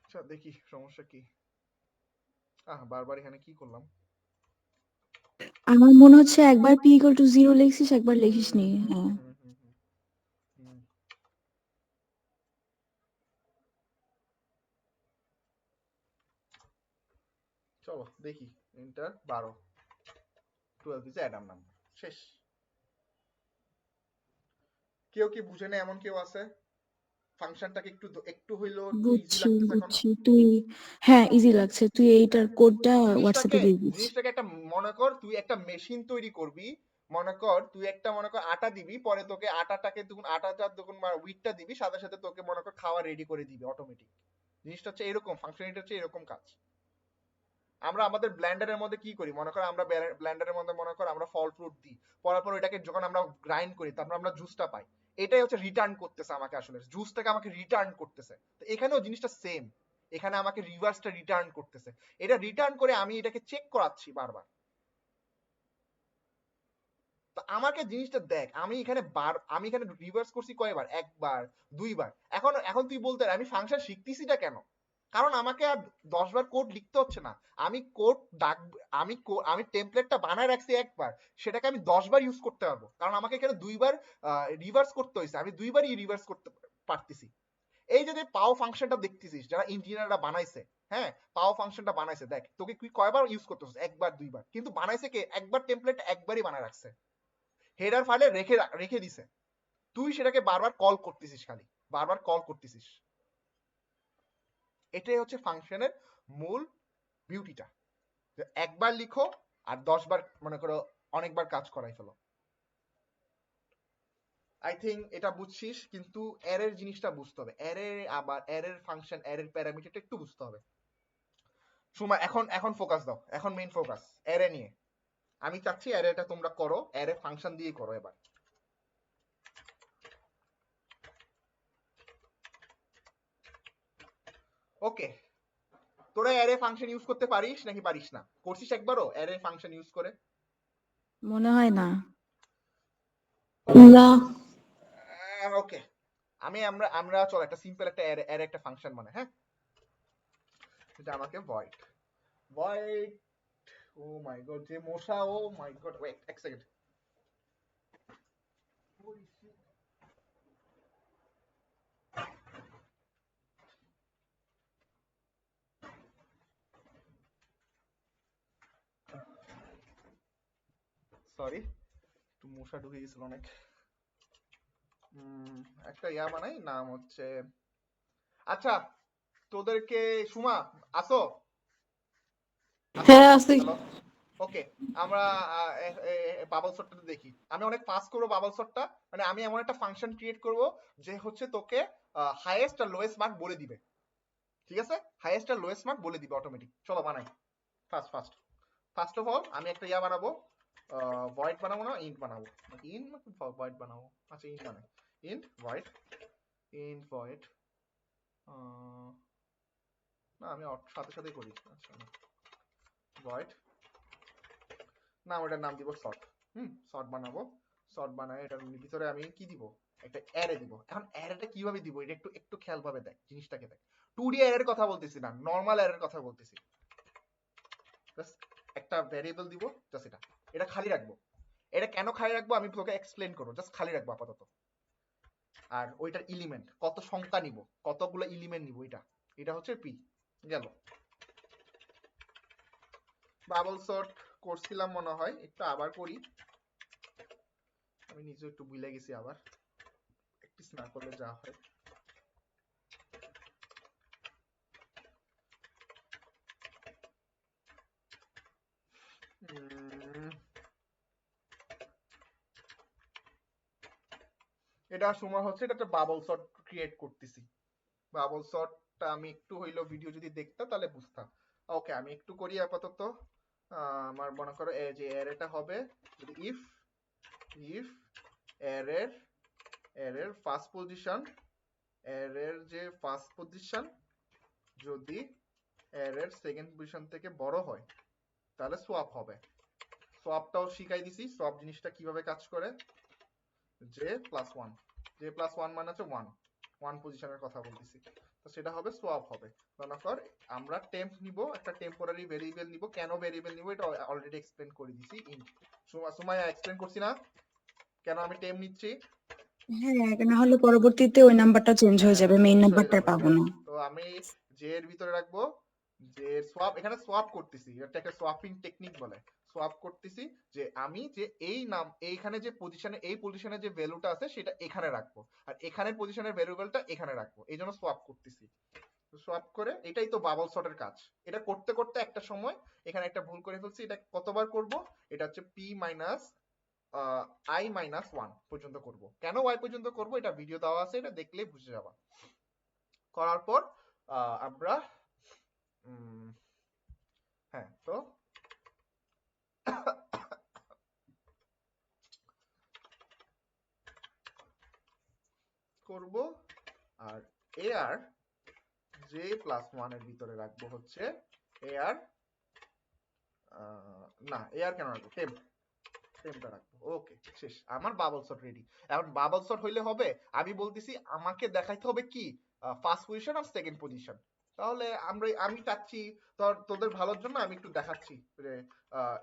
আচ্ছা দেখি সমস্যা কি। বারবার এখানে কি করলাম, আমার মনে হচ্ছে একবার p equal to 0 লিখছিস, একবার লিখিস নি। হ্যাঁ চলো দেখি, এন্টার 12 12 ইজ অ্যাডাম নাম্বার, শেষ। কেউ কি বুঝে না এমন কেউ আছে, ফাংশনটাকে একটু হইলো ইজি লাগতেছে এখন। তুই হ্যাঁ ইজি লাগছে, তুই এইটার কোডটা হোয়াটসঅ্যাপে দিয়ে দিস। জিনিসটাকে একটা মনে কর তুই একটা মেশিন তৈরি করবি, মনে কর আটা দিবি, পরে তোকে আটাটাকে যখন উইটটা দিবি সাথে সাথে তোকে মনে কর খাওয়া রেডি করে দিবি অটোমেটিক। জিনিসটা হচ্ছে এরকম, ফাংশনালিটি হচ্ছে এরকম কাজ। আমরা আমাদের ব্লেন্ডারের মধ্যে কি করি, মনে কর আমরা ব্লেন্ডারের মধ্যে মনে কর আমরা ফল ফ্রুট দিই, পরার পর এটাকে যখন আমরা গ্রাইন্ড করি তারপর আমরা জুসটা পাই। এটাই হচ্ছে রিটার্ন করতেছে আমাকে, আসলে জুসটাকে আমাকে রিটার্ন করতেছে। তো এখানেও জিনিসটা সেম, এখানে আমাকে রিভার্সটা রিটার্ন করতেছে। এটা রিটার্ন করে আমি এটাকে চেক করাচ্ছি বারবার। তো আমাকে জিনিসটা দেখ, আমি এখানে রিভার্স করছি কয়বার, একবার দুইবার। এখন তুই বলতে আমি ফাংশন শিখতেছিটা কেন, কারণ আমাকে আর 10 বার কোড লিখতে হচ্ছে না। আমি আমি টেমপ্লেটটা বানায় রাখছি একবার, সেটাকে আমি 10 বার ইউজ করতে পারবো, কারণ আমাকে এখানে দুইবার রিভার্স করতে হয়েছে, আমি দুইবারই রিভার্স করতে পারতেছি। এই যে পাও ফাংশনটা দেখতেছিস যারা ইঞ্জিনিয়াররা বানাইছে, হ্যাঁ পাও ফাংশনটা বানাইছে, দেখ তোকে তুই কয়বার ইউজ করতেছিস, একবার দুইবার, কিন্তু বানাইছে কে, একবার টেমপ্লেট একবারই বানায় রাখছে, হেডার ফাইলে রেখে দিছে, তুই সেটাকে বারবার কল করতেছিস, খালি বারবার কল করতেছিস। এটাই হচ্ছে ফাংশনের মূল বিউটিটা, একবার লিখো আর 10 বার মনে করো অনেকবার কাজ করাই ফেলো। আই থিঙ্ক এটা বুঝছিস, কিন্তু অ্যারের জিনিসটা বুঝতে হবে, অ্যারের ফাংশন, অ্যারের প্যারামিটারটা একটু বুঝতে হবে। সময় এখন ফোকাস দাও, এখন মেইন ফোকাস অ্যারে নিয়ে। আমি চাচ্ছি অ্যারেটা তোমরা করো, অ্যারে ফাংশন দিয়ে করো এবার। ওকে, তোরা অ্যারে ফাংশন ইউজ করতে পারিস নাকি পারিস না, করছিস একবারও অ্যারে ফাংশন ইউজ করে? মনে হয় না। না। ওকে, আমরা চল একটা সিম্পল একটা অ্যারে একটা ফাংশন বানাই। হ্যাঁ, এটা আমাকে ভয়েড ভয়েড ও মাই গড যে মশা ও মাই গড ওয়েট এক সেকেন্ড সরি একটু মশা ঢুকে গেছিল অনেক একটা ইয়া বানাই নাম হচ্ছে আচ্ছা তোদেরকে সুমা আসো হ্যাঁ আছি। হ্যালো ওকে আমরা বাবল শটটা দেখি আমি অনেক ফাস্ট করবো বাবল শটটা মানে আমি এমন একটা ফাংশন ক্রিয়েট করব যে হচ্ছে তোকে হাইয়েস্ট আর লোয়েস্ট মার্ক বলে দিবে ঠিক আছে হাইয়েস্ট আর লোয়েস্ট মার্ক বলে দিবে অটোমেটিক চলো বানাই ফার্স্ট অফ অল আমি একটা ইয়া বানাবো ভয়েড বানাবো না ইন্ট বানাবো ইন্ট ভয়েড বানাবো আচ্ছা ইন্ট বানাই ইন্ট ভয়েড না আমি সাথে সাথে করি আচ্ছা ভয়েড না ওটার নাম দিব শর্ট শর্ট বানাবো শর্ট বানায় এটার ভিতরে আমি কি দিব একটা অ্যারে দিব এখন অ্যারেটা কিভাবে দিব এটা একটু একটু খেয়াল ভাবে দেখ জিনিসটাকে দেখ 2D অ্যারের কথা বলতেছি না নরমাল অ্যারের কথা বলতেছি জাস্ট একটা ভ্যারিয়েবল দিব জাস্ট এটা খালি রাখবো এটা কেন খালি রাখবো আমি তোকে এক্সপ্লেইন করব জাস্ট খালি রাখবো আপাতত আর ওইটার এলিমেন্ট কত সংখ্যা নিব কতগুলো এলিমেন্ট নিব এটা হচ্ছে পি গেল বাবল সর্ট করছিলাম মনে হয় একটু আবার করি আমি নিজে একটু ভুলে গেছি আবার প্র্যাকটিস না করলে যা হয় এটা সময় হচ্ছে এটা একটা বাবল সর্ট ক্রিয়েট করতেছি বাবল সর্টটা আমি একটু হইলো ভিডিও যদি দেখতাম তাহলে বুঝতাম ওকে আমি একটু করি আপাতত আমার মনে করো এই যে অ্যারেটা হবে ইফ অ্যারের ফার্স্ট পজিশন অ্যারের যে ফার্স্ট পজিশন যদি অ্যারের সেকেন্ড পজিশন থেকে বড় হয় তাহলে সোয়াপ হবে সোয়াপটাও শিখাই দিছি সোয়াপ জিনিসটা কিভাবে কাজ করে j+1 মানে হচ্ছে 1 পজিশনের কথা বলতেছি তো সেটা হবে সোয়াপ হবে মনে কর আমরা টেম্প নিব একটা টেম্পোরারি ভেরিয়েবল নিব কেন ভেরিয়েবল নিব এটা অলরেডি এক্সপ্লেইন করে দিছি ইন্ট সুমাইয়া এক্সপ্লেইন করছি না কেন আমি টেম্প নিচ্ছি হ্যাঁ না হলে পরবর্তীতে ওই নাম্বারটা চেঞ্জ হয়ে যাবে মেইন নাম্বারটা পাবো না তো আমি জে এর ভিতরে রাখবো যে সোয়াপ এখানে সোয়াপ করতেছি এটা একটা সোয়াপিং টেকনিক বলে সোয়াপ করতেছি যে আমি যে এই নাম এইখানে যে পজিশনে এই পজিশনে যে ভ্যালুটা আছে সেটা এখানে রাখবো আর এখানে পজিশনের ভ্যারিয়েবলটা এখানে রাখবো এইজন্য সোয়াপ করতেছি সোয়াপ করে এটাই তো বাবল সর্টের কাজ এটা করতে করতে একটা সময় এখানে একটা ভুল করে ফেলছি এটা কতবার করব এটা হচ্ছে p মাইনাস i মাইনাস 1 পর্যন্ত করব কেন y পর্যন্ত করব এটা ভিডিও দেওয়া আছে এটা দেখলে বুঝে যাবা করার পর আমরা হ্যাঁ তো করব আর ar j+1 এর ভিতরে রাখবো হচ্ছে ar না ar কেন রাখবো টেম্পটা রাখবো ওকে শেষ আমার বাবল শট রেডি এখন বাবল শট হইলে হবে আমি বলতেছি আমাকে দেখাইতে হবে কি ফার্স্ট পজিশন আর সেকেন্ড পজিশন তাহলে আমি চাচ্ছি তোদের ভালোর জন্য আমি একটু দেখাচ্ছি যে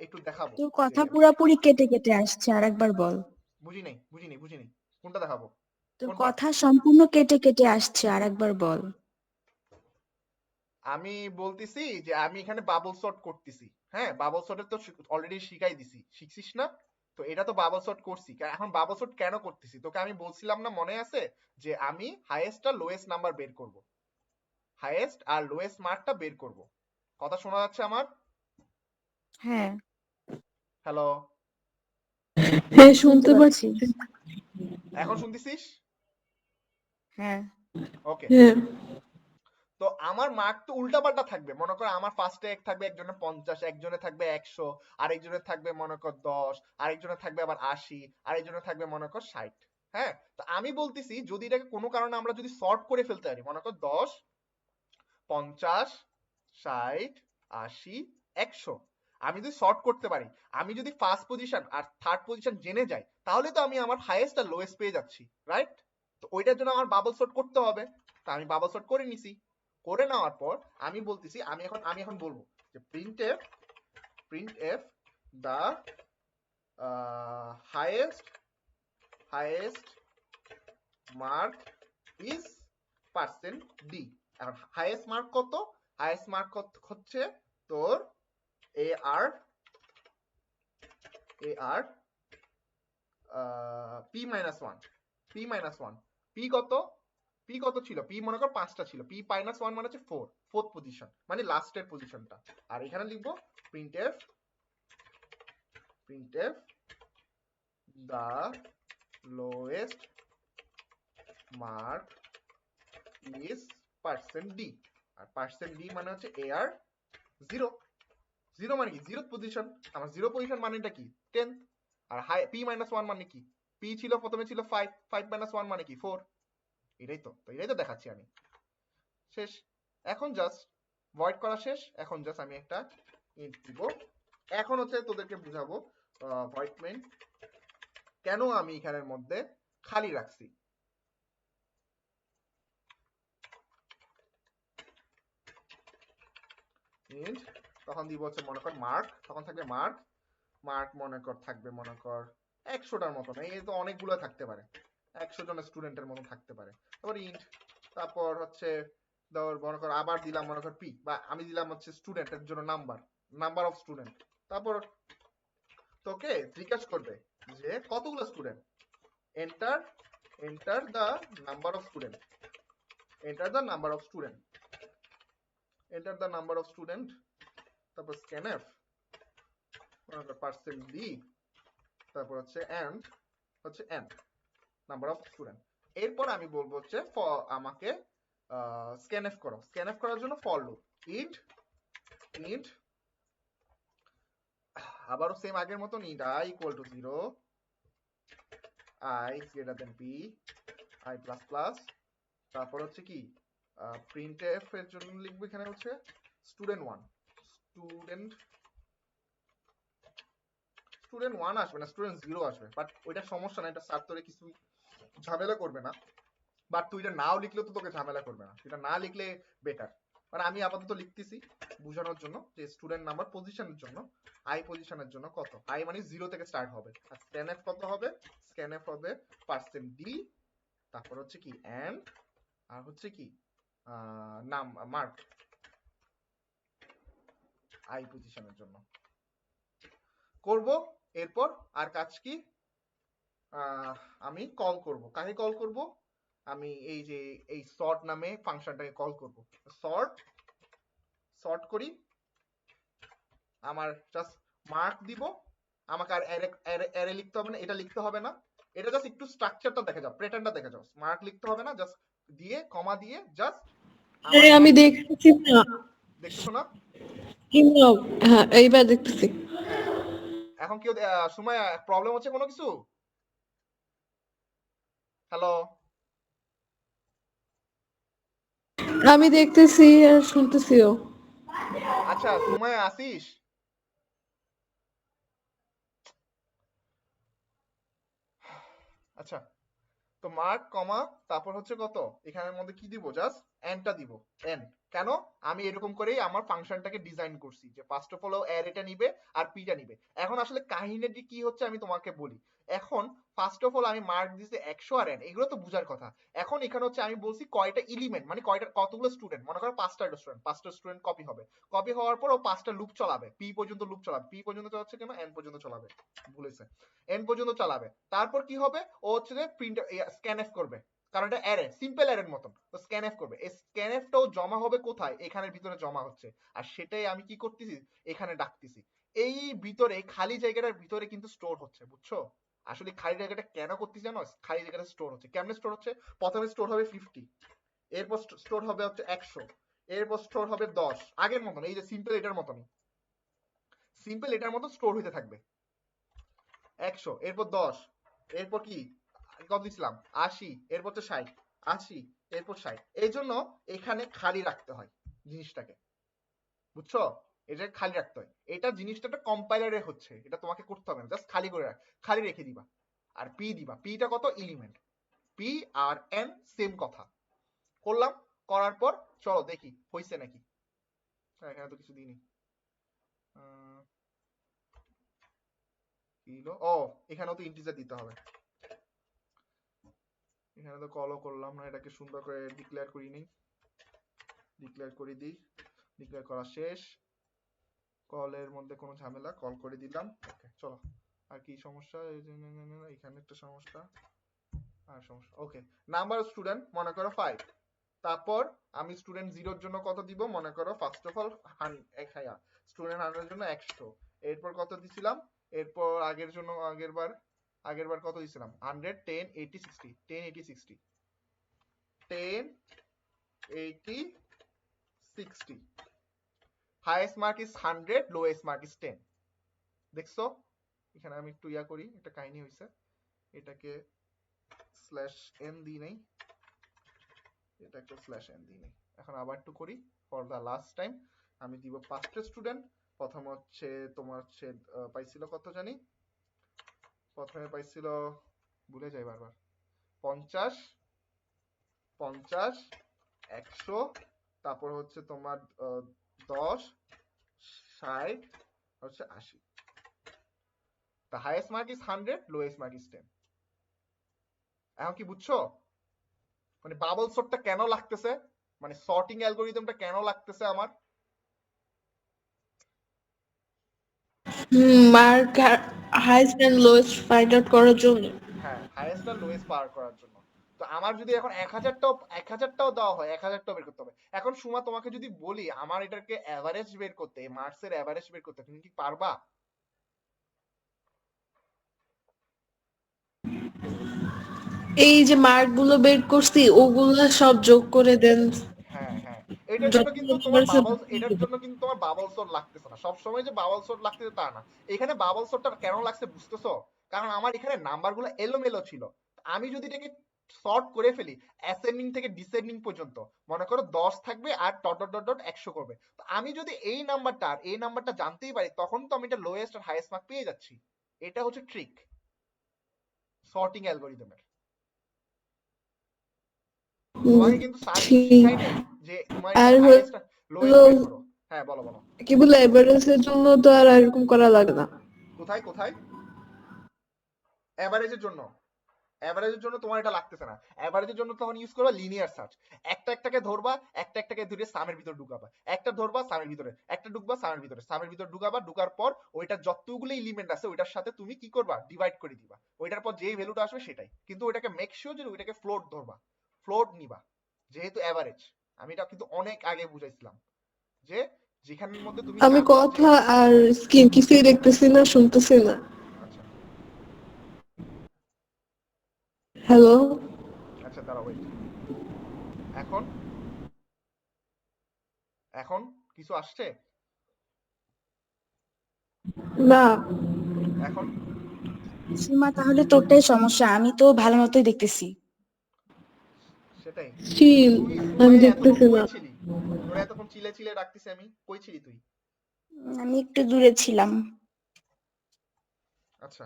একটু দেখাবো তোর কথা পুরোপুরি কেটে কেটে আসছে আরেকবার বল বুঝি নাই কোনটা দেখাবো তোর কোন কথা সম্পূর্ণ কেটে কেটে আসছে আরেকবার বল আমি বলতেছি যে আমি এখানে বাবল শট করতেছি হ্যাঁ বাবল শটের তো অলরেডি শিখাই দিছি শিখছিস না তো এটা তো বাবল শট করছি এখন বাবল শট কেন করতেছি তোকে আমি বলছিলাম না মনে আছে যে আমি হাইয়েস্ট আর লোয়েস্ট নাম্বার বের করব হাইয়েস্ট আর লোয়েস্ট মার্কটা বের করব কথা শোনা যাচ্ছে আমার হ্যাঁ হ্যালো হ্যাঁ শুনতে পাচ্ছি। এখন শুনতেছিস হ্যাঁ ওকে হ্যাঁ তো আমার মার্ক তো উল্টাপাল্টা থাকবে মনে কর আমার ফার্স্টে এক থাকবে একজনের 50 একজনের থাকবে 100 আরেকজনের থাকবে মনে কর 10 আরেকজনের থাকবে আবার 80 আরেকজনের থাকবে মনে কর 60 হ্যাঁ তো আমি বলতেছি যদি এটাকে কোনো কারণে আমরা যদি সর্ট করে ফেলতে পারি মনে কর 10 50 60 80 100 আমি যদি সর্ট করতে পারি আমি যদি ফার্স্ট পজিশন আর থার্ড পজিশন জেনে যাই তাহলে তো আমি আমার হাইয়েস্ট আর লোয়েস্ট পেয়ে যাচ্ছি রাইট তো ওইটার জন্য আমার বাবল সর্ট করতে হবে তা আমি বাবল সর্ট করে নিছি করে নেওয়ার পর আমি বলতেছি আমি এখন বলবো যে printf the highest mark is %d। এখন হাইয়েস্ট মার্ক কত? হাইয়েস্ট মার্ক হচ্ছে তোর ar p-1 p কত? p কত ছিল? p মনে কর 5টা ছিল, p-1 মানে হচ্ছে 4, ফোর্থ পজিশন মানে লাস্টের পজিশনটা। আর এখানে লিখবো printf the lowest mark is %d। R %d মানে হচ্ছে ar 0 মানে কি? 0th position. আমার 0 পজিশন মানেটা কি? 10th। আর p-1 মানে কি? p ছিল প্রথমে ছিল 5 মানে কি? 4। এটাই তো দেখাচ্ছি আমি। শেষ। এখন জাস্ট ভয়েড করা শেষ। এখন জাস্ট আমি একটা ইন্ট দিব। এখন হচ্ছে তোদেরকে বুঝাবো ভয়েড মেইন কেন আমি এখানের মধ্যে খালি রাখছি। ইন্ট তখন দিব হচ্ছে মনে কর মার্ক, তখন থাকবে মার্ক মনে কর থাকবে মনে কর 100টার মতো। এই তো অনেকগুলো থাকতে পারে, 100 জন স্টুডেন্টের মতো থাকতে পারে। তারপর ইন্ট, তারপর হচ্ছে ধর মনে কর আবার দিলাম মনে কর পি, বা আমি দিলাম হচ্ছে স্টুডেন্টের জন্য নাম্বার অফ স্টুডেন্ট। তারপর তোকে জিজ্ঞাসা করবে যে কতগুলো student, enter the number of student, তারপর scanf %d, তারপর হচ্ছে and নাম্বার অফ স্টুডেন্ট। এরপর আমি বলবো হচ্ছে আমাকে scanf করো। scanf করার জন্য ফর লুপ int আবারও সেম আগের মতন int i = 0, i greater than p, i++। তারপর হচ্ছে কি printf এর জন্য লিখবো এখানে হচ্ছে student1 আসবে না, student0 আসবে। বাট ওইটা সমস্যা না, এটা স্যার তোরে কিছু ঝামেলা করবে না। বাট তুই এটা নাও লিখলেও তো তোকে ঝামেলা করবে না, এটা না লিখলে বেটার। মানে আমি আপাতত লিখতেছি বোঝানোর জন্য যে স্টুডেন্ট নাম্বার পজিশনের জন্য i পজিশনের জন্য কত, i মানে 0 থেকে স্টার্ট হবে। আর scanf কত হবে? scanf হবে %d, তারপর হচ্ছে কি and, আর হচ্ছে কি নাম মার্ক i পজিশনের জন্য করব। এরপর আর কাজ কি? আমি কল করব। কাকে কল করব? আমি এই যে এই সর্ট নামে ফাংশনটাকে কল করব। সর্ট করি, আমার জাস্ট মার্ক দিব। আমাকে আর অ্যারে লিখতে হবে না, এটা লিখতে হবে না, এটা জাস্ট একটু স্ট্রাকচারটা দেখে যাও, প্যাটার্নটা দেখে যাও। মার্ক লিখতে হবে না, জাস্ট দিয়ে কমা দিয়ে জাস্ট আমি দেখতেছি না। দেখতেছো না? হ্যাঁ, এইবার দেখতেছি। হ্যাঁ, এখন কেউ সময় প্রবলেম হচ্ছে কোনো কিছু? হ্যালো, আমি দেখতেছি আর শুনতেছিও। আচ্ছা সময় আসিস? আচ্ছা, তো মার্ক কমা তারপর হচ্ছে কত, এখানের মধ্যে কি দিব? জাস্ট এনটা দিব। এন কেন? আমি এরকম করেই আমার ফাংশনটাকে ডিজাইন করছি যে ফার্স্ট অফ অল অ্যারেটা নিবে আর পিটা নিবে। এখন আসলে কাহিনীটি কি হচ্ছে আমি তোমাকে বলি। এখন ফার্স্ট অফ অল আমি মার্ক দিছি 100 আর এন, এগুলো তো বুঝার কথা। এখন এখানে হচ্ছে আমি বলছি কয়টা এলিমেন্ট, মানে কতগুলো স্টুডেন্ট। মনে করো 5টা স্টুডেন্ট কপি হবে। কপি হওয়ার পর ও 5টা লুপ চালাবে, পি পর্যন্ত লুপ চালাবে। পি পর্যন্ত চালাচ্ছে কেন? এন পর্যন্ত চালাবে, ভুলেছে, এন পর্যন্ত চালাবে। তারপর কি হবে? ও হচ্ছে যে প্রিন্ট স্ক্যানএফ করবে, কারণ এটা অ্যারে, সিম্পল অ্যারের মতন। তো স্ক্যানএফ করবে, এই স্ক্যানএফটাও জমা হবে কোথায়? এখানের ভিতরে জমা হচ্ছে। আর সেটাই আমি কি করতেছি? এখানে ডাকতেছি। এই ভিতরে খালি জায়গাটার ভিতরে কিন্তু স্টোর হচ্ছে, বুঝছো? আসলে খালি জায়গাটা কেন করতেছি জানো? খালি জায়গাটা স্টোর হচ্ছে। কেমনে স্টোর হচ্ছে? প্রথমে স্টোর হবে 50, এরপর স্টোর হবে হচ্ছে 100, এরপর স্টোর হবে 10, আগের মতন, এই যে সিম্পল এটার মতনই, সিম্পল এটার মতো স্টোর হইতে থাকবে। 100, এরপর 10, এরপর কি কত দিছিলাম? 80, এরপর তো 60, 80, এরপর 60। এই জন্য এখানে খালি রাখতে হয় জিনিসটাকে, বুঝছো? এটা খালি রাখতে হয়। এটা জিনিসটা একটা কম্পাইলারে হচ্ছে, এটা তোমাকে করতে হবে না, জাস্ট খালি করে খালি রেখে দিবা। আর পি দিবা, পিটা কত? Element. P R N same কথা। করলাম, করার পর চলো দেখি হইছে নাকি। এখানে তো কিছু দিইনি। কি হলো? ও এখানেও তো ইন্টিজার দিতে হবে। এখানে তো কলও করলাম না, এটাকে সুন্দর করে ডিক্লেয়ার করি নেই। ডিক্লেয়ার করে দিই। ডিক্লেয়ার করা শেষ। কলের মধ্যে কোনো ঝামেলা, কল করে দিলাম। ওকে চলো। আর কি সমস্যা? এখানে একটা সমস্যা, আর সমস্যা। ওকে, নাম্বার অফ স্টুডেন্ট মনে করো 5। তারপর আমি স্টুডেন্ট 0 এর জন্য কত দিব? মনে করো ফার্স্ট অফ অল স্টুডেন্ট 100 এর জন্য 100। এরপর কত দিছিলাম? এরপর আগেরবার কত দিছিলাম? 100, 10, 80, 60। 10, 80, 60। 10, 80, 60। Highest mark is 100, lowest mark is 10। দেখছো? এখানে আমি একটু ইয়া করি, একটা কাহিনী হইছে। এটাকে স্ল্যাশ এন দিই নেই, এটাকে স্ল্যাশ এন দিই নেই। এখন আবার একটু করি ফর দা লাস্ট টাইম। আমি দিব 5টা স্টুডেন্ট। প্রথম হচ্ছে তোমার হচ্ছে পাইছিল কত জানি, প্রথমে পাইছিল ভুলে যাই বারবার, 50, 50, 100, তারপর হচ্ছে তোমার 10, 60, হচ্ছে 80। The highest mark is 100, lowest mark is 10. এখন কি বুঝছো? মানে বাবল সর্টটা কেন লাগতেছে, মানে সর্টিং অ্যালগরিদমটা কেন লাগতেছে আমার? Mark highest and lowest find out করার জন্য। হ্যাঁ, হাইয়েস্ট আর লোয়েস্ট পার করার জন্য। তো আমার যদি এখন 1000টাও দেওয়া হয়, 1000টাও বের করতে হবে। এখন সুমা তোমাকে যদি বলি আমার এটাকে এভারেজ বের করতে, মার্কসের এভারেজ বের করতে, তুমি কি পারবা? এই যে মার্ক গুলো বের করছি ওগুলা সব যোগ করে দেন। হ্যাঁ হ্যাঁ, এটার জন্য কিন্তু যতগুলো তোমার number আছে বাবলস, এটার জন্য কিন্তু তোমার বাবল সর্ট লাগতেছে না। সব সময় যে বাবল সর্ট লাগতেছে তা না। এখানে বাবল সর্টটা কেন লাগছে বুঝতেছো? কারণ আমার এখানে নাম্বারগুলো এলোমেলো ছিল। আমি যদি এটাকে সর্ট করে ফেলি অ্যাসেন্ডিং থেকে ডিসেন্ডিং পর্যন্ত, মনে করো 10 থাকবে আর ডট ডট ডট ডট 100 করবে, তো আমি যদি এই নাম্বারটা আর এই নাম্বারটা জানতেই পারি তখন তো আমি এটা লোয়েস্ট আর হাইয়েস্ট মার্ক পেয়ে যাচ্ছি। এটা হচ্ছে ট্রিক সর্টিং অ্যালগরিদমের। তোমাকে কিন্তু স্যার কিন্তু ঠিক। শিখাই নাই যে তোমার এটা আর হাইয়েস্ট আর লোয়েস্ট হলো বের করো। হ্যাঁ বলো বলো। কি বলে এভারেজের জন্য তো আর এরকম করা লাগে না। কোথায় কোথায়? এভারেজের জন্য, এভারেজের জন্য তোমার এটা লাগতেছে না। এভারেজের জন্য তখন ইউজ করবা লিনিয়ার সার্চ। একটা একটাকে ধরবা, একটা একটাকে ধরে সামের ভিতর ঢুকাবা, একটা ধরবা সামের ভিতরে, একটা ঢুকবা সামের ভিতরে, সামের ভিতর ঢুকাবা, ঢুকার পর ওইটা যতগুলো এলিমেন্ট আছে ওইটার সাথে তুমি কি করবা? ডিভাইড করে দিবা। ওইটার পর যেই ভ্যালুটা আসবে সেটাই, কিন্তু ওইটাকে মেক শিওর যে ওইটাকে ফ্লোট ধরবা, ফ্লোট নিবা, যেহেতু এভারেজ। আমি এটা কিন্তু অনেক আগে বুঝাইছিলাম যে যেখানের মধ্যে তুমি আমি জানো যে কথা আর স্ক্রিন কিছুই দেখতেছি না, শুনতেছি না। আচ্ছা হ্যালো। আচ্ছা দাঁড়াও ওয়েট। এখন এখন কিছু আসছে? না। এখন সীমা তাহলে তোরটাই সমস্যা, আমি তো ভালো মতোই দেখতেছি। সেটাই। চিল। তুই আমি সুমাইয়া এতক্ষণ দেখতেছি কই না। ছিলি? তোরা এতক্ষণ চিলে চিলে ডাকতিস, আমি কই ছিলি তুই? আমি একটু দূরে ছিলাম। আচ্ছা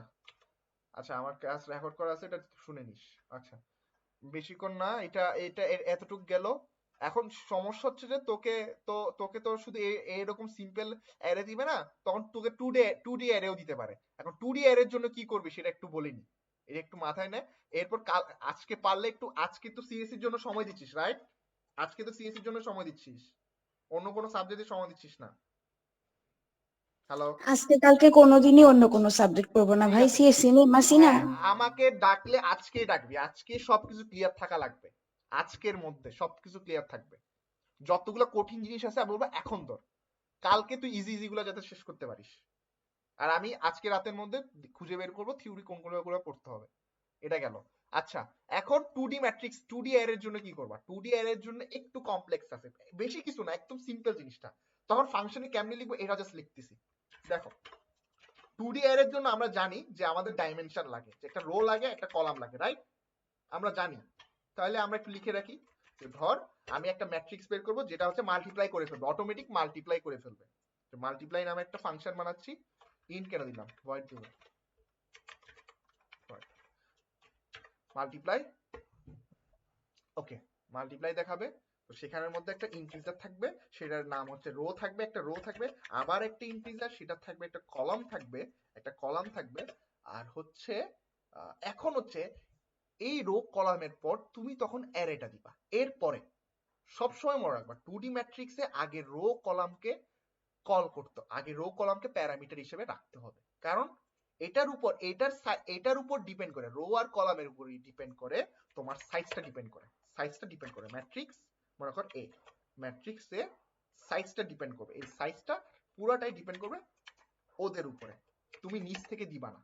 আচ্ছা, আমার ক্লাস রেকর্ড করা আছে, এটা শুনে নিস। আচ্ছা, বেশিক্ষণ না, এটা এটা এতটুক গেল। এখন সমস্যা হচ্ছে যে তোকে তো শুধু এরকম সিম্পল অ্যারে দিবে না, তখন তোকে টু ডি অ্যারেও দিতে পারে। এখন টু ডি অ্যারের জন্য কি করবি সেটা একটু বলে নি, এটা একটু মাথায় নে। এরপর কাল আজকে পারলে একটু, আজকে তো সিএসসি এর জন্য সময় দিচ্ছিস রাইট? আজকে তো সিএসসি এর জন্য সময় দিচ্ছিস, অন্য কোনো সাবজেক্টে সময় দিচ্ছিস না। হ্যালো? আজকে কালকে কোনোদিনই অন্য কোনো সাবজেক্ট পড়বো না ঠিক ভাই, আছে। সিএসসি নিয়ে মাসি না। হ্যাঁ, আমাকে ডাকলে আজকেই ডাকবি, আজকে সবকিছু ক্লিয়ার থাকা লাগবে। আজকের মধ্যে সবকিছু ক্লিয়ার থাকবে। যতগুলো কঠিন জিনিস আছে আমি বলবো এখন ধর, কালকে তুই ইজি ইজি গুলো যাতে শেষ করতে পারিস। আর আমি আজকে রাতের মধ্যে খুঁজে বের করবো থিওরি কোনগুলো পড়তে হবে। এটা গেল। আচ্ছা, এখন 2D ম্যাট্রিক্স 2D অ্যারের জন্য কি করবা? 2D অ্যারের জন্য একটু কমপ্লেক্স আছে, বেশি কিছু না, একদম সিম্পল জিনিসটা। তখন ফাংশনে কেমনে লিখবো এটা জাস্ট লিখতেছি। দেখো, 2D অ্যারের জন্য আমরা জানি যে আমাদের ডাইমেনশন লাগে, যে একটা রো লাগে একটা কলাম লাগে, রাইট? আমরা জানি। তাহলে আমরা একটু লিখে রাখি যে ধর আমি একটা ম্যাট্রিক্স বের করব যেটা হচ্ছে মাল্টিপ্লাই করে ফেলবে, অটোমেটিক মাল্টিপ্লাই করে ফেলবে। তো মাল্টিপ্লাই নামে একটা ফাংশন বানাচ্ছি, ইন্ট কেন দিলাম, ভয়েড দেব, মাল্টিপ্লাই। ওকে, মাল্টিপ্লাই দেখাবে। তো সেখানের মধ্যে একটা ইন্টিজার থাকবে, সেটার নাম হচ্ছে রো থাকবে, একটা রো থাকবে, আবার একটা ইন্টিজার, সেটা থাকবে, একটা কলাম থাকবে, একটা কলাম থাকবে। আর হচ্ছে এখন হচ্ছে এই রো কলামের পর তুমি তখন অ্যারেটা দিবা। এরপরে সবসময় মনে রাখবা 2D ম্যাট্রিক্সে আগে রো কলামকে কল করতে, আগে রো কলামকে প্যারামিটার হিসেবে রাখতে হবে, কারণ এটার উপর ডিপেন্ড করে, রো আর কলামের উপর ডিপেন্ড করে তোমার সাইজটা ডিপেন্ড করে, ম্যাট্রিক্স মনে কর এ, ম্যাট্রিক্সে সাইজটা ডিপেন্ড করবে, এই সাইজটা পুরোটাই ডিপেন্ড করবে ওদের উপরে, তুমি নিচ থেকে দিবা না।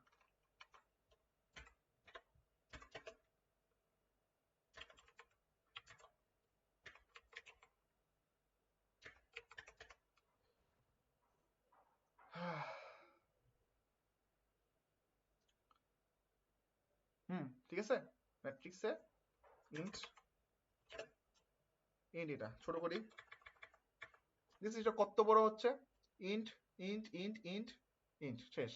ঠিক আছে, ম্যাট্রিক্সে ইন্ট এটা ছোট করি, এটা কত বড় হচ্ছে, int int int int int, শেষ।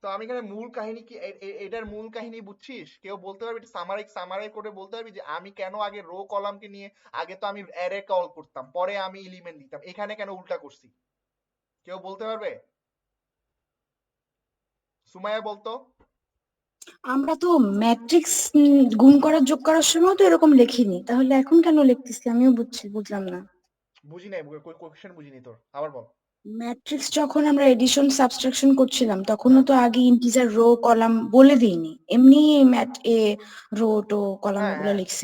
তো আমি এখানে মূল কাহিনী কি, এটার মূল কাহিনী বুঝছিস? কেউ বলতে পারবি, সামারাই করে বলতে পারবি যে আমি কেন আগে রো কলামকে নিয়ে, আগে তো আমি অ্যারে কল করতাম, পরে আমি এলিমেন্ট দিতাম, এখানে কেন উল্টা করছি? কেউ বলতে পারবে? সুমাইয়া বলতো। আমরা তো ম্যাট্রিক্স গুণ করার যোগ করার সময় তো এরকম লিখিনি, তাহলে এখন কেন লিখতেছি আমিও বুঝলাম না। বুঝি নাই, কোয়েশ্চেন বুঝিনি তোর, আবার বল। ম্যাট্রিক্স যখন আমরা এডিশন সাবট্রাকশন করছিলাম তখনও তো আগে ইন্টিজার রো কলাম বলে দিইনি, এমনি রো টো কলাম হ্যাঁ এগুলো হ্যাঁ, লিখছি।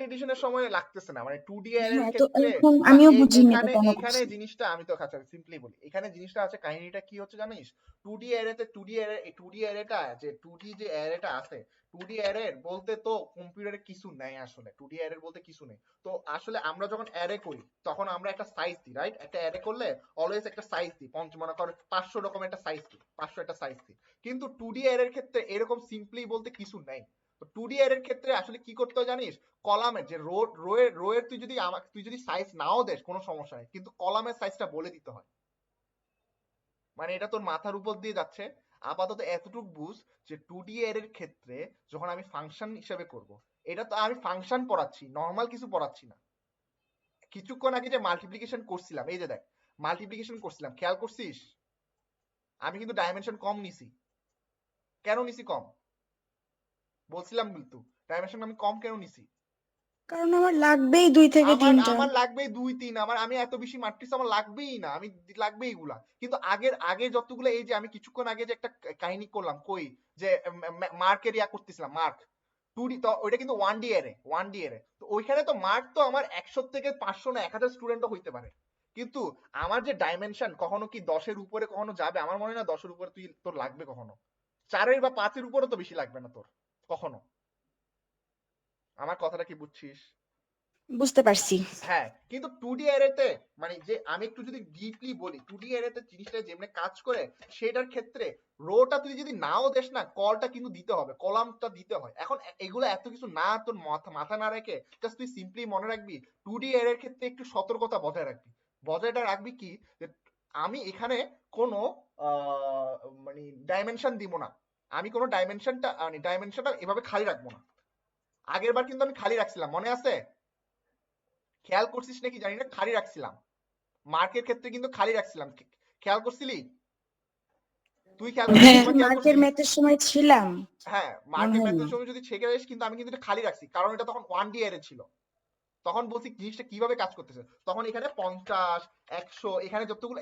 এডিশনের সময় লাগতেছে না, মানে 2D অ্যারের হ্যাঁ, তো ক্ষেত্রে এখন বা আমিও বুঝিনি এটা এখানে কেন এখানে করছি। জিনিসটা আমি তো সিম্পলি বলি, এখানে জিনিসটা আছে, কাহিনীটা কি হচ্ছে জানিস? 2D অ্যারেতে 2D অ্যারেটা যে 2D যে অ্যারেটা আছে, 2D অ্যারের বলতে তো কম্পিউটারে কিছু নাই আসলে, 2D অ্যারের বলতে কিছু নেই। তো আসলে আমরা যখন অ্যারে করি তখন আমরা একটা সাইজ দিই, রাইট? একটা অ্যারে করলে অলওয়েজ একটা সাইজ দিই, মনে কর 500 রকম একটা সাইজ দিই, 500 একটা সাইজ দিই। কিন্তু 2D অ্যারের ক্ষেত্রে এরকম সিম্পলি বলতে কিছু নাই। তো 2D অ্যারের ক্ষেত্রে আসলে কি করতে হয় জানিস? কলামের যে রো এর তুই যদি সাইজ নাও দেস কোনো সমস্যা নেই, কিন্তু কলামের সাইজটা বলে দিতে হয়। মানে এটা তোর মাথার উপর দিয়ে যাচ্ছে, আপাতত এতটুকু বুঝ যে 2D অ্যারের ক্ষেত্রে যখন আমি ফাংশন হিসেবে করব, এটা তো আমি ফাংশন পড়াচ্ছি, নর্মাল কিছু পড়াচ্ছি না। কিছুক্ষণ আগে যে মাল্টিপ্লিকেশন করছিলাম, এই যে দেখ মাল্টিপ্লিকেশন করছিলাম, খেয়াল করছিস? আমি কিন্তু ডাইমেনশন কম নিছি। কেন নিছি কম? বলছিলাম কিন্তু ডাইমেনশন আমি কম কেন নিছি? কারণ আমার লাগবেই 2 থেকে আমার 3টা। আমার লাগবে 2-3, আমি এত বেশি ম্যাট্রিক্স আমার লাগবেই না, আমি লাগবে এইগুলা। কিন্তু আগে যতগুলো, এই যে আমি কিছুক্ষণ আগে যে একটা কাহিনী করলাম, কই যে মার্কের ইয়া করতেছিলাম, মার্ক 2D, তো ওইটা কিন্তু 1D এর, তো ওইখানে তো মার্ক তো আমার 100 থেকে 500 না 1000 স্টুডেন্টও হইতে পারে, কিন্তু আমার যে ডাইমেনশন কখনো কি 10 এর উপরে কখনো যাবে? আমার মনে হয় না 10 এর উপরে তোর লাগবে কখনো, 4 এর বা 5 এর উপরে তো বেশি লাগবে না তোর কখনো। আমার কথাটা কি বুঝছিস? বুঝতে পারছি। হ্যাঁ, কিন্তু 2D অ্যারেতে, মানে যে আমি একটু যদি ডিপলি বলি, 2D অ্যারেতে জিনিসটা যেমনে কাজ করে সেটার ক্ষেত্রে রোটা তুই যদি নাও দেস না, কলটা কিন্তু দিতে হবে, কলামটা দিতে হয়। এখন এগুলো এত কিছু না তোর মাথা না রেখে জাস্ট তুই সিম্পলি মনে রাখবি 2D অ্যারের ক্ষেত্রে একটু সতর্কতা বজায় রাখবি। বজায়টা রাখবি কি, যে আমি এখানে কোনো মানে ডাইমেনশন দিব না, আমি কোনো ডাইমেনশনটা এভাবে খালি রাখবো না। আগের বার কিন্তু আমি খালি রাখছিলাম, মনে আছে? খেয়াল করছিস নাকি জানি না, খালি রাখছিলাম। মার্কের ক্ষেত্রে কিন্তু খালি রাখছিলাম, খেয়াল করছিলি? তুই খেয়াল করছিস, হ্যাঁ। সময় খেয়াল মার্কের করছিস? ম্যাথের সময় ছিলাম, হ্যাঁ, মনে মার্কের হয় না। ম্যাথের সময় যদি ছেকে যাস, কিন্তু আমি কিন্তু এটা খালি রাখছি, কারণ এটা তখন 1D অ্যারে ছিল। তখন বলছি জিনিসটা কিভাবে কাজ করতেছে, তখন এখানে 50 100 এখানে যতগুলো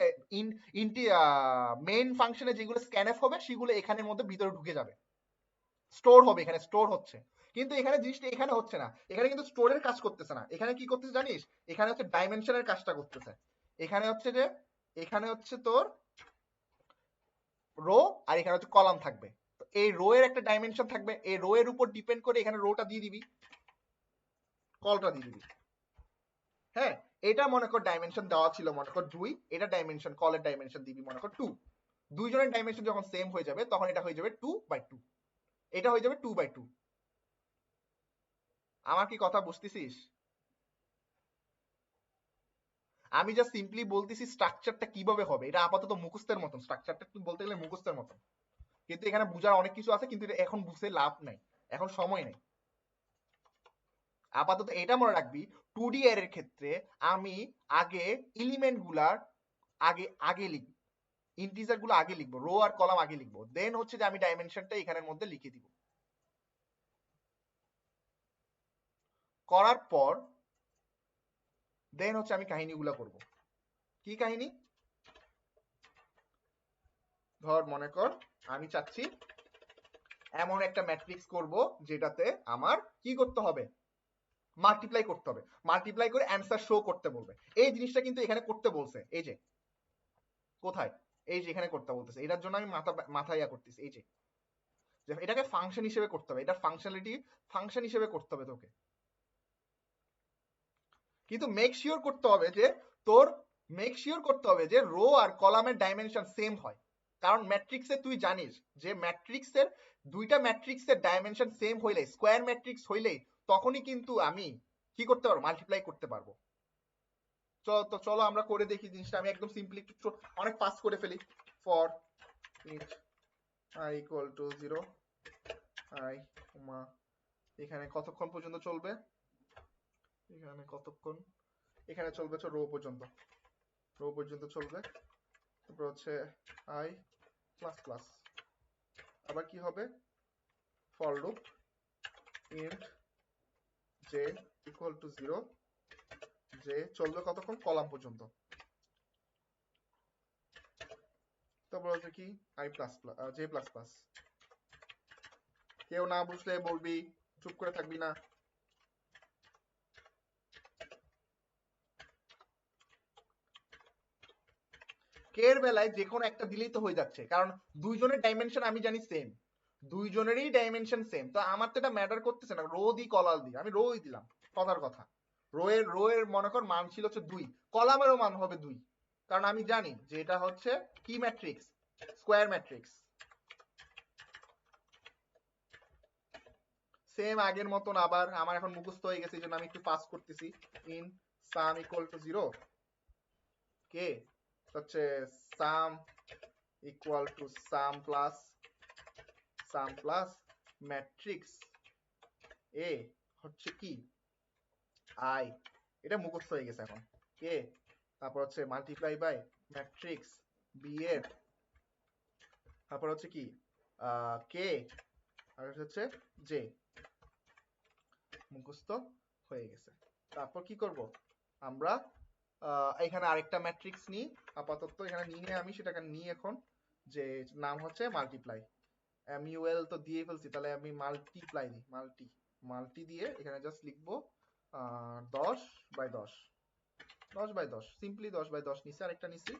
মেইন ফাংশনে যেগুলো স্ক্যানএফ হবে সেগুলো এখানের মধ্যে ভিতরে ঢুকে যাবে, স্টোর হবে, এখানে স্টোর হচ্ছে। কিন্তু এখানে জিনিসটা এখানে হচ্ছে না, এখানে কিন্তু স্টোরের কাজ করতেছে না, এখানে কি করতেছে জানিস? এখানে হচ্ছে ডাইমেনশনের কাজটা করতেছে। এখানে হচ্ছে তোর রো, আর এখানে হচ্ছে কলাম থাকবে। তো এই রো এর একটা ডাইমেনশন থাকবে, এই রো এর উপর ডিপেন্ড করে এখানে রোটা দিয়ে দিবি, কলটা দিয়ে দিবি। হ্যাঁ, এটা মনে কর ডাইমেনশন দেওয়া ছিল মনে কর 2, এটা ডাইমেনশন, কলের ডাইমেনশন দিবি মনে কর 2। দুইজনের ডাইমেনশন যখন সেম হয়ে যাবে তখন এটা হয়ে যাবে 2/2, এটা হয়ে যাবে 2/2। আমার কি কথা বুঝতেছিস? আমি জাস্ট সিম্পলি বলতেছি স্ট্রাকচারটা কিভাবে হবে, এটা আপাতত মুখস্থের মতন, স্ট্রাকচারটা তুই বলতে গেলে মুখস্থের মতন, কিন্তু এখানে বোঝার অনেক কিছু আছে, কিন্তু এটা এখন বুঝে লাভ নাই, এখন সময় নেই। আপাতত এটা মনে রাখবি 2D অ্যারের ক্ষেত্রে আমি আগে এলিমেন্ট গুলার আগে লিখব, ইন্টিজার গুলো আগে লিখবো, রো আর কলাম আগে লিখবো, দেন হচ্ছে যে আমি ডাইমেনশনটা এখানের মধ্যে লিখে দিব। করার পর দেন হচ্ছে আমি কাহিনীগুলো করব। কি কাহিনী? ধর মনে কর আমি চাচ্ছি এমন একটা ম্যাট্রিক্স করব যেটাতে আমার কি করতে হবে, মাল্টিপ্লাই করতে হবে, মাল্টিপ্লাই করে অ্যান্সার শো করতে বলবে। এই জিনিসটা কিন্তু এখানে করতে বলছে, এই যে কোথায়, এই যে এখানে করতে বলতেছে, এটার জন্য আমি মাথা ইয়া করতেছি, এই যে এটাকে ফাংশন হিসেবে করতে হবে, এটা ফাংশন হিসেবে করতে হবে তোকে। কিন্তু মেক শিওর করতে হবে যে রো আর কলামের ডাইমেনশন সেম হয়, কারণ ম্যাট্রিক্সে তুই জানিস যে দুইটা ম্যাট্রিক্সের ডাইমেনশন সেম হইলে, স্কোয়ার ম্যাট্রিক্স হইলে তখনই কিন্তু আমি কি করতে পারবো, মাল্টিপ্লাই করতে পারবো। চলো আমরা করে দেখি জিনিসটা। আমি একদম সিম্পলি অনেক পাস করে ফেলি। For it i equal to 0 i এখানে কতক্ষণ পর্যন্ত চলবে, এখানে চলবে রো পর্যন্ত চলবে। তারপর হচ্ছে i প্লাস প্লাস, আবার কি হবে, for loop int j equal to 0, যে চলবে কতক্ষণ, কলাম পর্যন্ত। তারপর হচ্ছে কি i plus plus j plus plus. কেউ না বুঝলে বলবি, চুপ করে থাকবি না। কে এর বেলায় যে কোনো একটা দিলেই তো হয়ে যাচ্ছে, কারণ দুইজনের ডাইমেনশন আমি জানি সেম, দুইজনেরই ডাইমেনশন সেম, তো আমার তো এটা ম্যাটার করতেছে না রো দি কলাম দি, আমি রোই দিলাম, কথার কথা। রো এর মনে কর মান ছিল হচ্ছে 2, কলামেরও মান হবে 2, কারণ আমি জানি যে এটা হচ্ছে কি ম্যাট্রিক্স, স্কোয়ার ম্যাট্রিক্স। সেম আগের মতন আবার আমার এখন মুখস্থ হয়ে গেছে, এই জন্য আমি একটু পাস করতেছি। In sum equal to 0, K হচ্ছে sum equal to sum plus matrix A হচ্ছে কি আই, এটা মুখস্থ হয়ে গেছে এখন। কে তারপর হচ্ছে মাল্টিপ্লাই বাই ম্যাট্রিক্স বি এর, তারপর হচ্ছে কি কে, আর হচ্ছে জে, মুখস্থ হয়ে গেছে। তারপর কি করব আমরা, এখানে আরেকটা ম্যাট্রিক্স নিই, আপাতত এখানে নিয়ে আমি সেটাকে নিই এখন, যে নাম হচ্ছে মাল্টিপ্লাই। MUL তো দিয়ে ফেলছি, তাহলে আমি মাল্টিপ্লাই দিই, মাল্টি দিয়ে এখানে জাস্ট লিখবো 10/10, সিম্পলি 10/10 নিছি, আরেকটা নিছি,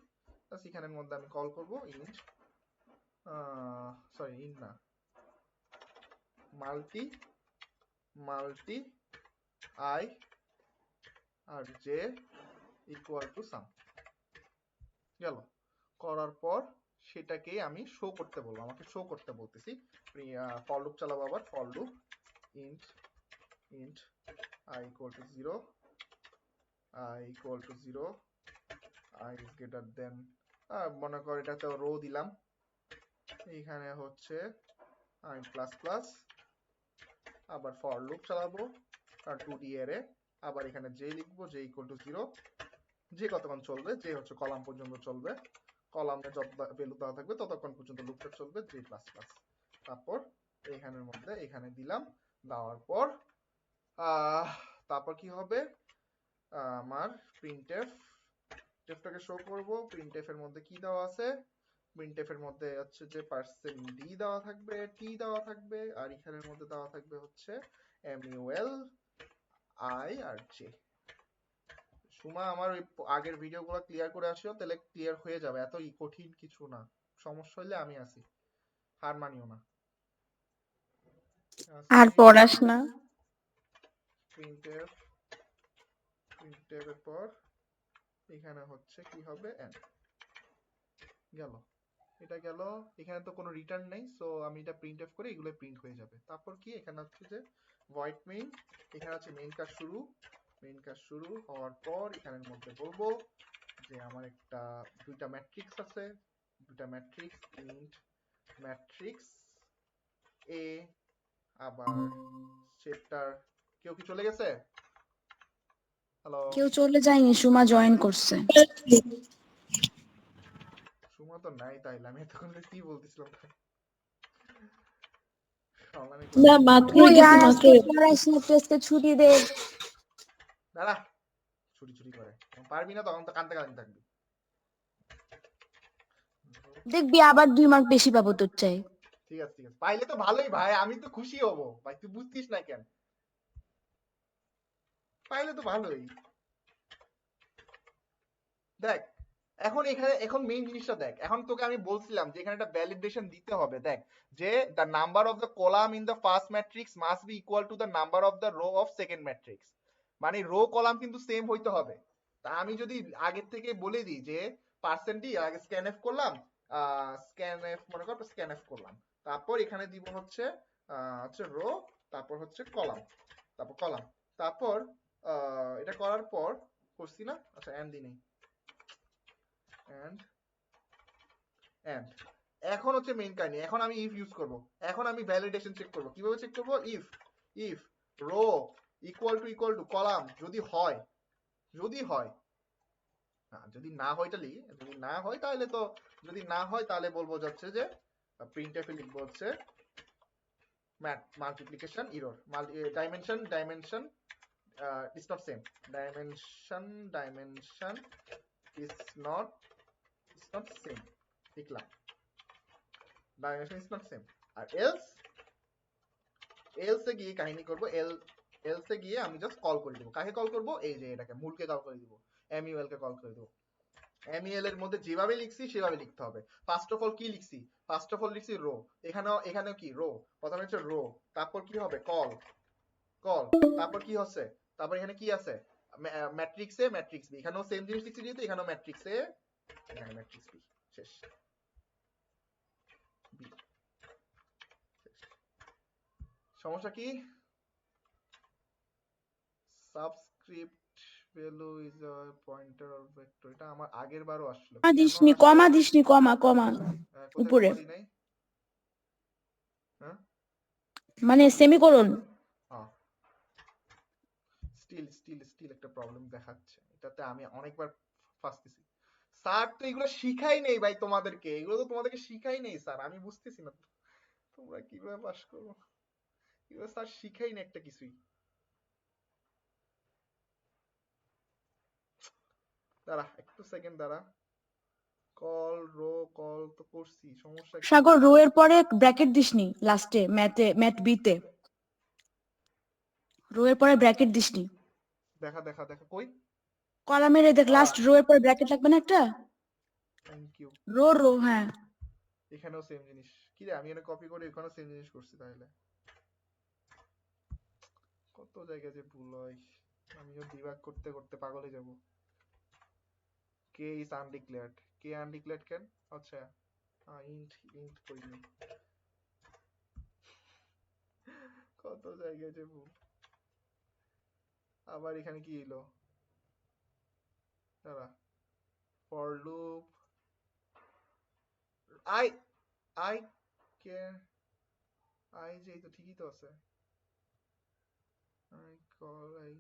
জাস্ট এখানের মধ্যে আমি কল করব ইন্ট, সরি ইন্ট না, মাল্টি আই আর জে ইকুয়াল টু সাম, গেল। করার পর সেটাকে আমি শো করতে বলবো, আমাকে শো করতে বলতেছি, ফর লুপ চালাবো আবার, for loop int i equal to 0, i equal to 0, i is greater than, মনে কর এটা তো রো দিলাম, এইখানে হচ্ছে i প্লাস প্লাস, আবার ফর লুপ চালাবো, আর 2D অ্যারে, আবার এখানে j লিখবো, j equal to 0, যে কতক্ষণ চলবে, যে হচ্ছে কলাম পর্যন্ত চলবে, কলামে যত ভ্যালু দেওয়া থাকবে ততক্ষণ পর্যন্ত লুপটা চলবে, j প্লাস প্লাস। তারপর এইখানের মধ্যে এখানে দিলাম, দেওয়ার পর তারপর কি হবে, আমার প্রিন্টএফটাকে শো করব। প্রিন্টএফ এর মধ্যে কি দেওয়া আছে, প্রিন্টএফ এর মধ্যে হচ্ছে যে %d দেওয়া থাকবে, t দেওয়া থাকবে, আর এখানের মধ্যে দেওয়া থাকবে হচ্ছে MUL I R J। Suma আমার ওই আগের ভিডিওগুলো ক্লিয়ার করে আসিও, তাহলে ক্লিয়ার হয়ে যাবে, এত কঠিন কিছু না, সমস্যা হলে আমি আছি, হার মানিও না। আর পড়াস না। প্রিন্টএফ এর পর এখানে হচ্ছে কি হবে, এন্ড, গেল, এটা গেল। এখানে তো কোনো রিটার্ন নেই, সো আমি এটা প্রিন্টএফ করে এগুলো প্রিন্ট হয়ে যাবে। তারপর কি এখানে হচ্ছে যে ভয়েড মেইন, এখানে হচ্ছে মেইন কাজ শুরু হওয়ার পর এখানের মধ্যে বলবো যে আমার দুইটা ম্যাট্রিক্স আছে, দুইটা ম্যাট্রিক্স ইন্ট ম্যাট্রিক্স এ, আবার সেটার কেউ কি চলে গেছে? হ্যালো, কেউ চলে যায়নি, সুমা জয়েন করছে। সুমা তো নাই, তাইলে আমি এতক্ষণ ধরে কি বলতেছিলাম? অনলাইনে না ক্লাস মাত্রই ওই গেছি আর মাত্র। আজকে পড়াইস না, একটু আজকে ছুটি দে। দাঁড়া, ছুটি ছুটি করে যখন পারবি না তখন তো কানতে কানতে থাকবি। দেখবি আবার 2 মার্ক বেশি পাবো তোর চাই। ঠিক আছে ঠিক আছে, পাইলে তো ভালোই ভাই, আমি তো খুশি হব ভাই, তুই বুঝতিস না কেন? পাইলে তো ভালোই। দেখ এখন এখানে এখন মেইন জিনিসটা দেখ, এখন তোকে আমি বলছিলাম যে এখানে একটা ভ্যালিডেশন দিতে হবে। দেখ যে the number of the column in the first matrix must be equal to the number of the row of second matrix, মানে রো কলাম কিন্তু সেম হইতে হবে। তা আমি যদি আগের থেকে বলে দিই যে পার্সেন্টই আগে স্ক্যানএফ করলাম, স্ক্যানএফ মনে কর স্ক্যানএফ করলাম, তারপর এখানে দিব হচ্ছে রো, তারপর হচ্ছে কলাম, তারপর কলাম, তারপর এটা করার পর করছি না, আচ্ছা এন্ড দিই নেই, and and এখন হচ্ছে মেইন কাহিনী। এখন আমি if ইউজ করব, এখন আমি ভ্যালিডেশন চেক করব। কিভাবে চেক করব? if row equal to column যদি হয়, যদি হয়, যদি না হয় তাহলে, যদি না হয় তাহলে তো, যদি না হয় তাহলে বলবো যাচ্ছে যে প্রিন্টএফ এ লিখবো হচ্ছে multiplication error, dimension is not same, dimension is not same লিখলাম, ডাইমেনশন ইজ নট সেম। আর এলস এ গিয়ে কাহিনী করব, এলস এ গিয়ে আমি জাস্ট কল করে দিব। কাকে কল করব? এই যে এটাকে, মূলকে কল করে দিব, এমইউএল কে কল করে দিব। এমইএল এর মধ্যে যেভাবে লিখছি সেভাবে লিখতে হবে। ফার্স্ট অফ অল কি লিখছি? ফার্স্ট অফ অল লিখছি রো, এখানেও কি রো, প্রথমে হচ্ছে রো, তারপর কি হবে? কল, তারপর কি হচ্ছে? তারপর এখানে কি আছে? ম্যাট্রিক্স এ ম্যাট্রিক্স বি, এখানেও সেম জিনিস লিখছি যেহেতু এখানেও ম্যাট্রিক্স এ, এখানে ম্যাট্রিক্স বি, শেষ। বি, সমস্যা কি? Subscript value is a pointer or vector, এটা আমার আগের বারও আসলো, কমা কেন দিসনি, আসলো? কমা দিসনি, কমা কোথায় উপরে, কমা দিই নাই? হ্যাঁ, মানে সেমিকোলন। স্টিল একটা প্রবলেম দেখাচ্ছে এটাতে, আমি অনেকবার ফাঁসতেছি। স্যার তো এগুলো শিখাই নেই ভাই তোমাদেরকে, এগুলো তো তোমাদেরকে শিখাই নেই স্যার, আমি বুঝতেছি না তোমরা কিভাবে পাস করবো, এগুলো স্যার শিখাই না একটা কিছুই। দাঁড়া একটু সেকেন্ড দাঁড়া, কল রো কল তো করছি, সমস্যা কি? সাগর, রো এর পরে ব্র্যাকেট দিসনি লাস্টে, ম্যাথ বি তে রো এর পরে ব্র্যাকেট দিসনি। দেখা কই? কলামের দেখ, লাস্ট রো এর পরে ব্র্যাকেট লাগবে না একটা? Thank you. রো, হ্যাঁ। এখানেও সেম জিনিস, কি রে আমি এখানে কপি করে এখানেও সেম জিনিস করছি, তাহলে কত জায়গায় যে ভুল হয়, আমিও ডিবাগ করতে করতে পাগল হয়ে যাব। কে ইজ আনডিক্লেয়ার্ড, কে আনডিক্লেয়ার্ড কেন? আচ্ছা ইন্ট করিনি, কত জায়গায় যে ভুল। আবার এখানে কি এলো? দাঁড়া, for loop I I K I যে তো ঠিকই তো আছে, আই কল আই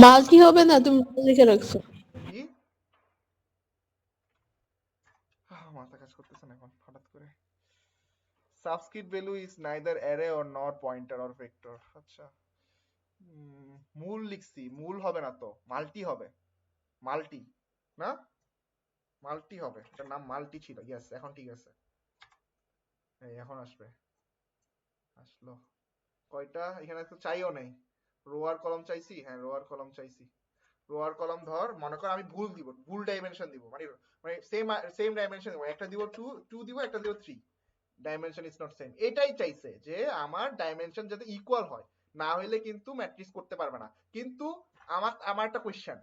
মাল্টি হবে না, তুমি লিখে রাখছো। কি মাথা কাজ করতেছে না এখন হঠাৎ করে। Subscript value is neither array or not pointer or vector. আচ্ছা মূল লিখছি, মূল হবে না তো, মাল্টি হবে, মাল্টি না, মাল্টি হবে, এটার নাম মাল্টি ছিল। ইয়েস, এখন ঠিক আছে, এই এখন আসবে, আসলো। কয়টা এখানে তো চাইও নাই, রো আর কলাম চাইছি, হ্যাঁ রো আর কলাম চাইছি। রো আর কলাম ধর, মনে কর আমি ভুল দিব, ভুল ডাইমেনশন দিব, মানে সেম ডাইমেনশন দিব, একটা দিব 2 দিব, একটা দিব 3, ডাইমেনশন ইজ নট সেম। এটাই চাইছে যে আমার ডাইমেনশন যাতে ইকুয়াল হয়, না হইলে কিন্তু ম্যাট্রিক্স করতে পারবে না। কিন্তু আমার একটা কোশ্চেন,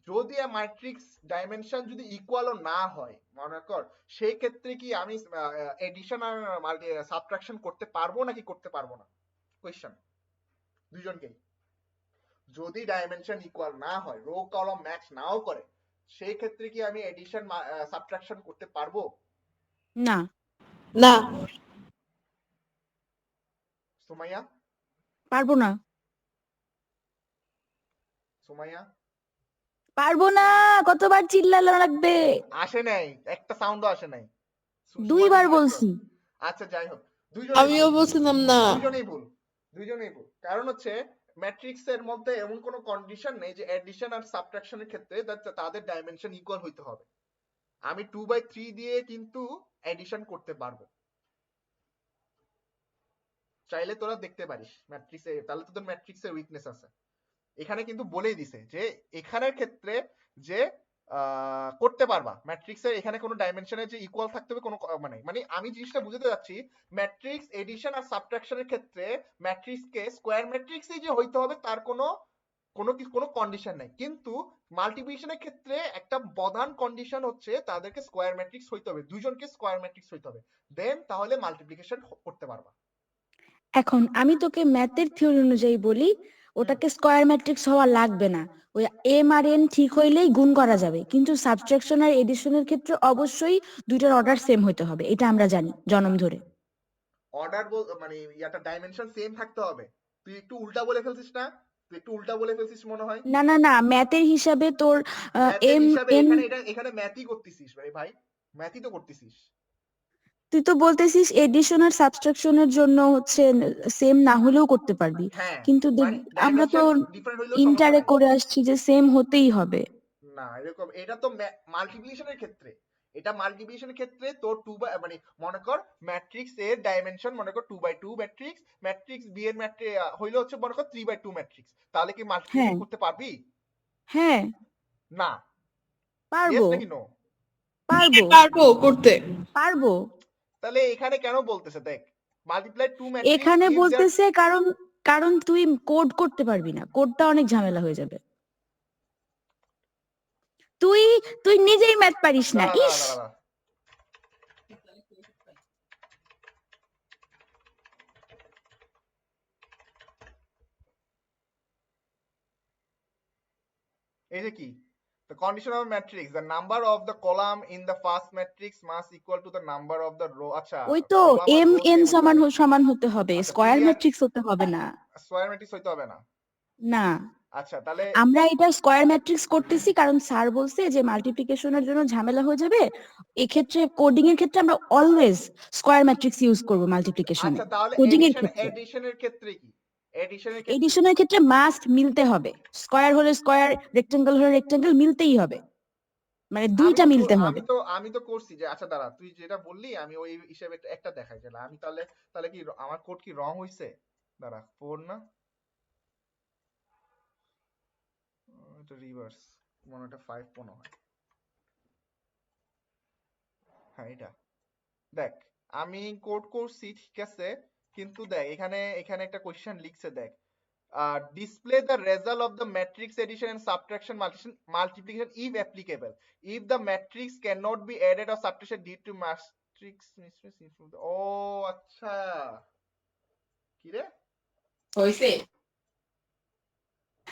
যদি ম্যাট্রিক্স ডাইমেনশন যদি ইকুয়ালও না হয় মনে কর, সেই ক্ষেত্রে কি আমি এডিশন আর সাবট্রাকশন করতে পারবো নাকি করতে পারবো না? কোশ্চেন দুইজনকেই, যদি ডাইমেনশন ইকুয়াল না হয়, রো কলাম ম্যাচ নাও করে, সেই ক্ষেত্রে কি আমি এডিশন সাবট্রাকশন করতে পারবো? না। না। সুমাইয়া পারবো না, সুমাইয়া পারবো না, কতবার চিল্লানো লাগবে? আসে নাই, একটা সাউন্ডও আসে নাই। সুমাইয়া দুইবার জিজ্ঞেস করো। বলছি। আচ্ছা যাই হোক, দুইজনেই আমিও ভুল, বলছিলাম না। দুইজনেই ভুল, দুইজনেই ভুল। কারণ হচ্ছে ম্যাট্রিক্স এর মধ্যে এমন কোনো কন্ডিশন নেই যে এডিশন আর সাবট্রাকশনের ক্ষেত্রে তাদের ডাইমেনশন ইকুয়াল হইতে হবে। আমি 2/3 দিয়ে কিন্তু এডিশন করতে পারবো, চাইলে তোরা দেখতে পারিস ম্যাট্রিক্সে, তাহলে তোদের ম্যাট্রিক্সের উইকনেস আছে। এখানে কিন্তু বলেই দিছে যে এখানের ক্ষেত্রে যে করতে পারবা ম্যাট্রিক্সের, এখানে কোনো ডাইমেনশনের যে ইকুয়াল থাকতে হবে কোনো মানে মানে আমি জিনিসটা বুঝতে যাচ্ছি, ম্যাট্রিক্স এডিশন আর সাবট্রাকশনের ক্ষেত্রে ম্যাট্রিক্সকে স্কোয়ার ম্যাট্রিক্সই যে হইতে হবে তার কোনো কোনো কন্ডিশন নাই, কিন্তু মাল্টিপ্লিকেশনের ক্ষেত্রে একটা প্রধান কন্ডিশন হচ্ছে তাদেরকে স্কোয়ার ম্যাট্রিক্স হইতে হবে, দুইজনকে স্কোয়ার ম্যাট্রিক্স হইতে হবে, দেন তাহলে মাল্টিপ্লিকেশন করতে পারবা। এখন আমি তোকে ম্যাথের থিওরি অনুযায়ী বলি, ওটাকে স্কয়ার ম্যাট্রিক্স হওয়া লাগবে না, ওই এম আর এন ঠিক হইলেই গুণ করা যাবে, কিন্তু সাবট্রাকশন আর এডিশনের ক্ষেত্রে অবশ্যই দুইটার অর্ডার সেম হইতে হবে, এটা আমরা জানি জন্ম ধরে। অর্ডার মানে ইয়াটা ডাইমেনশন সেম থাকতে হবে। তুই একটু উল্টা বলে ফেলছিস না, তুই একটু উল্টা বলে ফেলছিস মনে হয়। না না না, ম্যাথের হিসাবে তোর ম্যাথের এম হিসাবে এন, এখানে ম্যাথই করতেছিস ভাই, ভাই ম্যাথই তো করতেছিস। তুই তো বলতেছিস এডিশন আর সাবট্রাকশনের জন্য হচ্ছে সেম না হলেও করতে পারবি, হ্যাঁ কিন্তু মানে আমরা তো ডাইমেনশন ডিফারেন্ট হইলেও সমস্যা ইন্টারে নাই। করে আসছি যে সেম হতেই হবে। না এরকম, এটা তো মাল্টিপ্লিকেশনের ক্ষেত্রে, এটা মাল্টিপ্লিকেশনের ক্ষেত্রে তোর 2 বাই মানে মনে কর ম্যাট্রিক্স এর ডাইমেনশন মনে কর 2/2 ম্যাট্রিক্স, ম্যাট্রিক্স বি এর হইলো হচ্ছে মনে কর 3/2 ম্যাট্রিক্স, তাহলে কি মাল্টিপ্লিকেশন হ্যাঁ করতে পারবি? হ্যাঁ না। পারবো, ইয়েস নাকি নো? পারবো পারবো করতে। পারবো। তাহলে এখানে কেন বলতেছে দেখ, মাল্টিপ্লাই 2 ম্যাট্রিক্স এখানে ইফ দেয়ার, বলতেছে কারণ কারণ তুই কোড করতে পারবি না, কোডটা অনেক ঝামেলা হয়ে যাবে। তুই তুই নিজেই ম্যাথ পারিস না, দাঁড়া দাঁড়া ইস। দাঁড়া দাঁড়া। এই যে কি, the condition of a matrix, the number of the column in the first matrix must equal to the number of the row। আচ্ছা ওই তো column আর এম row এন same হইতে সমান হবে। সমান হতে হবে, আচ্ছা স্কয়ার ম্যাট্রিক্স হতে হবে না। স্কয়ার ম্যাট্রিক্স হইতে হবে না। না, আচ্ছা তাহলে আমরা এটা স্কয়ার ম্যাট্রিক্স করতেছি কারণ স্যার বলছে যে মাল্টিপ্লিকেশনের জন্য ঝামেলা হয়ে যাবে, এক্ষেত্রে কোডিং এর ক্ষেত্রে আমরা অলওয়েজ স্কয়ার ম্যাট্রিক্স ইউজ করব মাল্টিপ্লিকেশনে, আচ্ছা তাহলে কোডিং এর ক্ষেত্রে। এডিশনের ক্ষেত্রে কি, এডিশনের ক্ষেত্রে কি? এডিশনের ক্ষেত্রে মাস্ট মিলতে হবে, স্কয়ার হলে স্কয়ার, রেক্টেঙ্গেল হলে রেক্টেঙ্গেল, মিলতেই হবে, মানে দুইটা মিলতে হবে। আমি তো করছি যে, আচ্ছা দাঁড়া তুই যেটা বললি আমি ওই হিসেবে একটা দেখাই গেল, আমি তাহলে তাহলে কি আমার কোড কি রং হইছে? দাঁড়া 4 না, এটা রিভার্স, মনে এটা 5 মনে হয়। হ্যাঁ এটা দেখ, আমি কোড করছি ঠিক আছে, কিন্তু দেখ এখানে এখানে একটা কোশ্চেন লিখছে দেখ, display the result of the matrix addition and subtraction multiplication if applicable, if the matrix cannot be added or subtracted due to matrix mismatch। ও আচ্ছা, কি রে হইছে।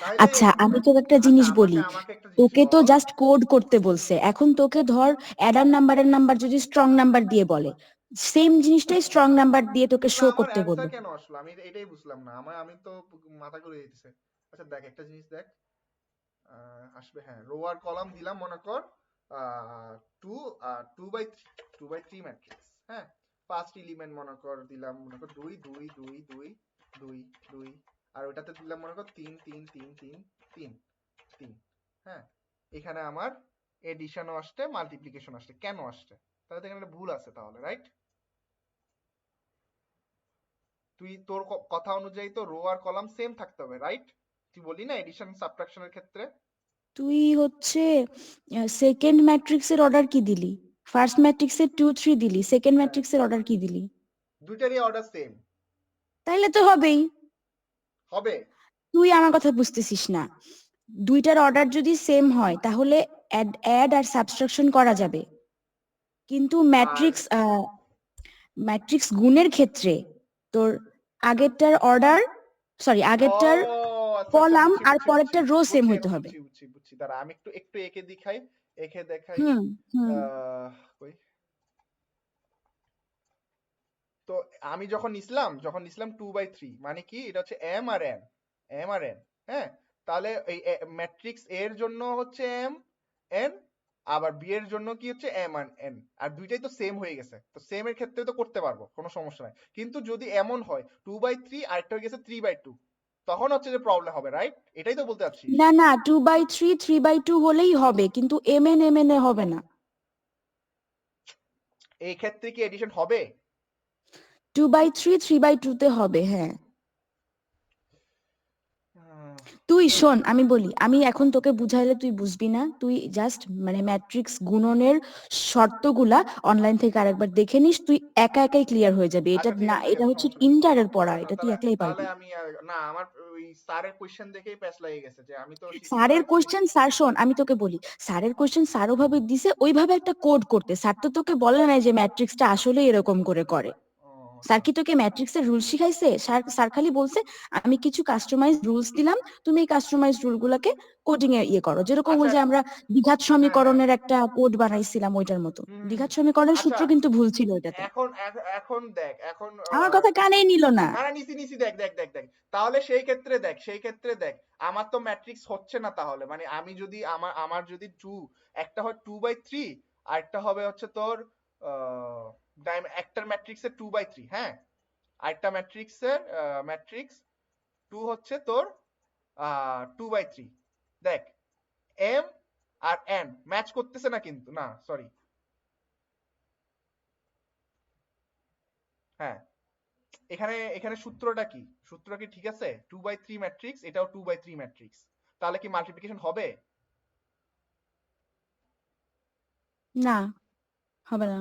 তাইলে আচ্ছা আমি তোকে একটা জিনিস বলি, আমাকে একটা জিনিস তোকে তো বল। জাস্ট কোড করতে বলছে, এখন তোকে ধর অ্যাডার নাম্বারের নাম্বার যদি স্ট্রং নাম্বার দিয়ে বলে, সেম জিনিসটাই স্ট্রং নাম্বার দিয়ে তোকে কিন্তু শো আমার করতে অ্যানসার বলবে। কেন আসলো, আমি এটাই বুঝলাম না, আমি তো মাথা ঘুরে যেতেছে। আচ্ছা দেখ একটা জিনিস দেখ, আসবে হ্যাঁ, রো আর কলাম দিলাম মনে কর 2/3 ম্যাট্রিক্স, হ্যাঁ ফার্স্ট এলিমেন্ট মনে কর দিলাম মনে কর 2 2 2 2 2 2, আর ওটাতে দিলাম মনে কর 3 3 3 3 3 3, হ্যাঁ এখানে আমার এডিশনও আসছে মাল্টিপ্লিকেশন আসছে, কেন আসছে? তাহলে তো এখানে ভুল আছে তাহলে, রাইট? তুই তোর কথা অনুযায়ী তো রো আর কলাম সেম থাকতে হবে, রাইট? তুই বলি না এডিশন সাবট্রাকশনের ক্ষেত্রে। তুই হচ্ছে সেকেন্ড ম্যাট্রিক্সের অর্ডার কি দিলি? ফার্স্ট ম্যাট্রিক্সের 2 3 দিলি, সেকেন্ড হ্যাঁ ম্যাট্রিক্সের অর্ডার কি দিলি? দুইটারই অর্ডার সেম তাইলে তো হবেই। হবে। তুই আমার কথা বুঝতেছিস না, দুইটার অর্ডার যদি সেম হয় তাহলে অ্যাড আর সাবট্রাকশন করা যাবে, কিন্তু আর ম্যাট্রিক্স গুণের ক্ষেত্রে তোর আগেরটার অর্ডার, সরি ও আগেরটার আচ্ছা আচ্ছা, কলাম বুঝছি আর বুঝছি বুঝছি পরেরটার রো সেম বুঝছি হইতে হবে। বুঝছি বুঝছি বুঝছি দাঁড়া আমি একটু একটু এঁকে দেখাই, এঁকে দেখাই। হুম হুম। কই, তো তো আমি যখন নিছিলাম 2/3 মানে কি এটা হচ্ছে m আর n, হ্যাঁ, তাহলে এই ম্যাট্রিক্স এর জন্য হচ্ছে m n, আবার b এর জন্য কি হচ্ছে m আর n, আর দুইটাই তো সেম হয়ে গেছে, তো সেম এর ক্ষেত্রে তো করতে পারবো, কোনো সমস্যা নাই। কিন্তু যদি এমন হয় 2/3 আরেকটা হয়ে গেছে 3/2, তখন হচ্ছে যে প্রবলেম হবে, রাইট? এটাই তো বলতে চাচ্ছিস। না না 2/3 3/2 হলেই হবে, কিন্তু mn এ হবে না। এই ক্ষেত্রে কি এডিশন হবে? 2/3 3/2 তে হবে, হ্যাঁ। আহ, তুই শোন, আমি বলি, আমি এখন তোকে বুঝাইলে তুই বুঝবি না, তুই জাস্ট মানে ম্যাট্রিক্স গুণনের শর্তগুলা অনলাইন থেকে আরেকবার দেখে নিস, তুই একা একাই ক্লিয়ার হয়ে যাবে। এটা আচ্ছা ঠিক না, আছে, ঠিক এটা আছে, হচ্ছে সমস্যা নেই। ইন্টারের পড়া, না এটা তুই তাহলে একলাই তাহলে পারবি। আমি না, আমার ওই স্যারের কোশ্চেন দেখেই প্যাচ লাগিয়ে গেছে যে আমি তো শিখতে স্যারের পারছি। কোশ্চেন, স্যার শোন আমি তোকে বলি, স্যারের কোশ্চেন স্যার ওভাবে দিছে, ওইভাবে একটা কোড করতে। স্যার তো তোকে বলে নাই যে ম্যাট্রিক্সটা আসলে এরকম করে করে। ও স্যার আচ্ছা। কি তোকে ম্যাট্রিক্সের রুল শিখাইছে? স্যার স্যার খালি বলছে আমি কিছু কাস্টমাইজ রুলস দিলাম, তুমি এই কাস্টমাইজ রুল গুলাকে কোডিং এ ইয়ে করো, যেরকম ওই আচ্ছা, যে আমরা দ্বিঘাত হ্যাঁ হ্যাঁ, সমীকরণের একটা কোড বানাইছিলাম ওইটার মতো। হুম হুম দ্বিঘাত হুম। সমীকরণের আচ্ছা, সূত্র কিন্তু ভুল ছিল ওইটাতে। এখন দেখ, এখন আমার কথা কানেই নিল না। না না, নিছি দেখ দেখ দেখ দেখ, তাহলে সেই ক্ষেত্রে দেখ আমার তো ম্যাট্রিক্স হচ্ছে না, তাহলে মানে আমি যদি আমার যদি একটা হয় 2/3, আর একটা হবে হচ্ছে তোর একটার ম্যাট্রিক্সের 2/3, হ্যাঁ, আরেকটা ম্যাট্রিক্স 2 হচ্ছে তোর 2/3। দেখ m আর n ম্যাচ করতেছে না, কিন্তু না সরি, হ্যাঁ, এখানে এখানে সূত্রটা কি ঠিক আছে? 2/3 ম্যাট্রিক্স, এটাও 2/3 ম্যাট্রিক্স, তাহলে কি মাল্টিপ্লিকেশন হবে? না, হবে না।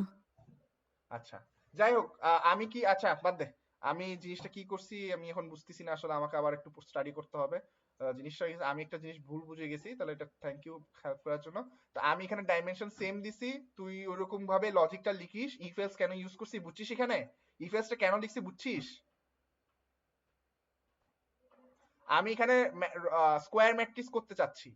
আচ্ছা, যাই হোক, আমি কি, আচ্ছা বাদ দে, আমি জিনিসটা কি করছি আমি এখন বুঝতেছি না আসলে, আমাকে আবার একটু স্টাডি করতে হবে জিনিসটা। আমি একটা জিনিস ভুল বুঝে গেছি, তাহলে এটা থ্যাংক ইউ হেল্প করার জন্য। তো আমি এখানে ডাইমেনশন সেম দিছি, তুই ওরকম ভাবে লজিকটা লিখিস। ইফ এলস কেন ইউজ করছি বুঝছিস? এখানে ইফ এলসটা কেন লিখছি বুঝছিস? আমি এখানে স্কোয়ার ম্যাট্রিক্স করতে চাচ্ছি,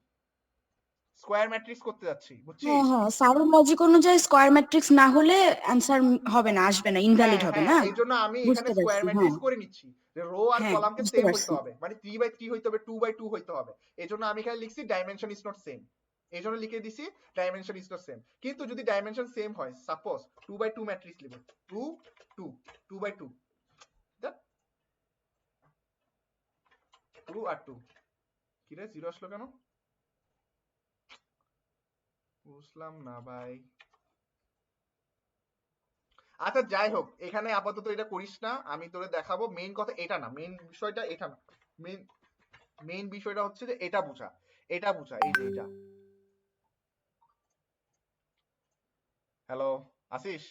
হ্যাঁ বুঝছিস? হ্যাঁ, স্যারের লজিক অনুযায়ী স্কয়ার ম্যাট্রিক্স না হলে অ্যান্সার হবে না, আসবে না, ইনভ্যালিড হ্যাঁ হবে হ্যাঁ, না। এই জন্য আমি এখানে বুঝতে স্কোয়ার পারছি, হ্যাঁ। ম্যাট্রিক্স করে নিচ্ছি, যে রো আর হ্যাঁ কলামকে বুঝতে সেম হইতে পারছি। হবে, মানে 3/3 হইতে হবে, 2/2 হইতে হবে। এই জন্য আমি এখানে লিখছি ডাইমেনশন ইজ নট সেম, এই জন্য লিখে দিছি ডাইমেনশন ইজ নট সেম। কিন্তু যদি ডাইমেনশন সেম হয়, সাপোজ 2/2 ম্যাট্রিক্স লিখব, 2 2 2/2, 2 আর 2, কি রে জিরো আসলো কেন? বুঝলাম না ভাই। আচ্ছা যাই হোক, এখানে আপাতত এটা করিস না, আমি তোরে দেখাবো। মেইন কথা এটা না, মেইন বিষয়টা এটা না, মেইন মেইন বিষয়টা হচ্ছে যে এটা বুঝা, এই যে এটা। হ্যালো, আসিস?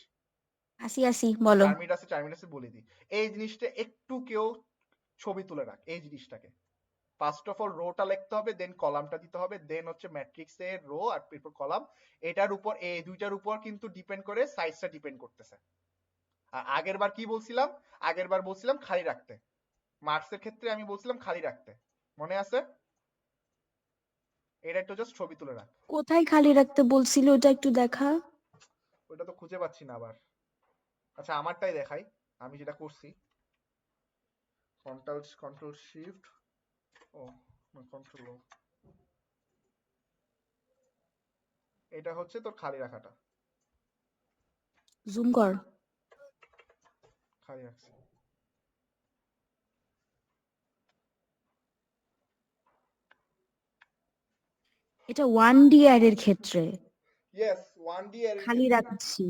আসি আসি, বলো। 4 মিনিট আছে বলে দিই। এই জিনিসটা একটু কেউ ছবি তুলে রাখ, এই জিনিসটাকে। ফার্স্ট অফ অল রোটা লিখতে হবে, দেন কলামটা দিতে হবে, দেন হচ্ছে ম্যাট্রিক্স এর রো আর এরপর কলাম। এটার উপর, এই দুইটার উপর কিন্তু ডিপেন্ড করে, সাইজটা ডিপেন্ড করতেছে। আর আগের বার বলছিলাম খালি রাখতে, মার্কসের ক্ষেত্রে আমি বলছিলাম খালি রাখতে, মনে আছে? এটা একটু জাস্ট ছবি তুলে রাখ। কোথায় খালি রাখতে বলছিল ওটা একটু দেখা। ওটা তো খুঁজে পাচ্ছি না আবার। আচ্ছা আমারটাই দেখাই, আমি যেটা করছি। কন্ট্রোল শিফট, ও কন্ট্রোল, এটা হচ্ছে তোর খালি রাখাটা, জুম কর। খালি রাখছি। এটা 1D অ্যারের ক্ষেত্রে ইয়েস, 1D এর খালি ক্ষেত্রে, রাখছি,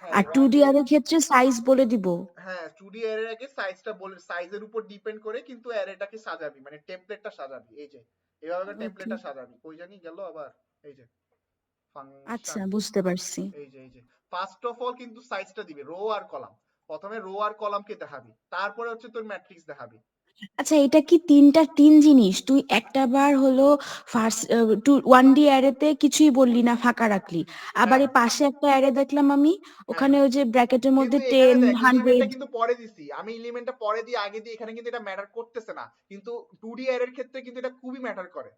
হ্যাঁ আর 2D 1D এর, অ্যারের ক্ষেত্রে সাইজ বলে দিব। হ্যাঁ 2D এর আগে সাইজটা বলে, সাইজের উপর ডিপেন্ড করে কিন্তু অ্যারেটাকে সাজাবি, মানে টেমপ্লেটটা সাজাবি। এই যে এভাবে ওকে, টেমপ্লেটটা সাজাবি। কই জানি গেল আবার, এই যে আচ্ছা ফাংশন, বুঝতে পারছি। এই যে ফার্স্ট অফ অল কিন্তু সাইজটা দিবে, রো আর কলাম। প্রথমে রো আর কলামকে দেখাবি, তারপরে হচ্ছে তোর ম্যাট্রিক্স দেখাবি। আচ্ছা, এটা কি তিন জিনিস? তুই একটা বার হলো ফার্স্ট 1D অ্যারেতে কিছুই বললি না, ফাঁকা রাখলি। আবার হ্যাঁ এই পাশে একটা অ্যারে দেখলাম আমি, হ্যাঁ, ওখানে ওই যে ব্র্যাকেটের কিন্তু মধ্যে এখানে 10 দেখ এলিমেন্টটা 100। কিন্তু পরে দিছি আমি, এলিমেন্টটা পরে দিয়ে আগে দিয়ে, এখানে কিন্তু এটা ম্যাটার করতেছে না, কিন্তু 2D অ্যারের ক্ষেত্রে কিন্তু এটা খুবই ম্যাটার করে।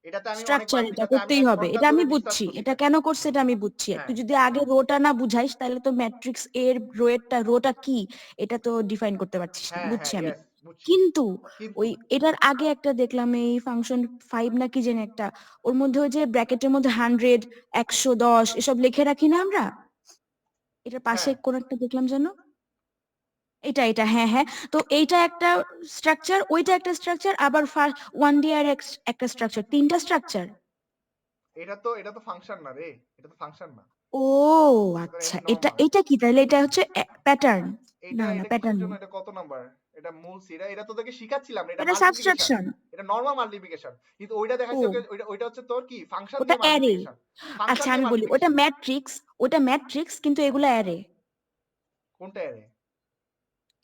এটাতে আমি স্ট্রাকচার অনেকবার এটা এটাতে আমি করতেই 1 হবে, ঘন্টা এটা আমি ধরে রিসার্চ বুঝছি, করছি এটা এটাতে। কেন করছে এটা আমি বুঝছি। হ্যাঁ তুই যদি আগে রোটা না বুঝাইস তাহলে তো ম্যাট্রিক্স এর রোটা কি এটা তো ডিফাইন করতে পারছিস না, হ্যাঁ বুঝছি আমি। ইয়েস বুঝছি। কিন্তু কিন্তু ওই এটার আগে একটা দেখলাম এই ফাংশন 5 নাকি যেন একটা, ওর মধ্যে ওই যে ব্র্যাকেটের মধ্যে 100 110 এসব লিখে রাখি না আমরা, এটার পাশে হ্যাঁ কোন একটা দেখলাম যেন, এটা হ্যাঁ হ্যাঁ। তো এইটা একটা স্ট্রাকচার, ওইটা একটা স্ট্রাকচার, আবার 1D আর একটা স্ট্রাকচার, তিনটা স্ট্রাকচার। এটা তো ফাংশন না রে, এটা তো ফাংশন না, ও এটা তো আচ্ছা, এমনি এটা নরমাল। এটা কি তাহলে? এটা হচ্ছে প্যাটার্ন? এটা না না এটা কিসের প্যাটার্ন জন্য, না, এটা কত নাম্বার, এটা মূল সিরা, এটা তোদেরকে শিখাচ্ছিলাম না, এটা এটা মাল্টিপ্লিকেশন, সাবস্ট্রাকশন। এটা নরমাল মাল্টিপ্লিকেশন। কিন্তু ওইটা ও দেখাচ্ছে ওকে, ওইটা হচ্ছে তোর কি ফাংশন ওটা দিয়ে অ্যারে। মাল্টিপ্লিকেশন, ফাংশন আচ্ছা দিয়ে আমি বলি, ওটা মাল্টিপ্লিকেশন। ম্যাট্রিক্স, ওটা ম্যাট্রিক্স কিন্তু হ্যাঁ এগুলো অ্যারে। কোনটা রে?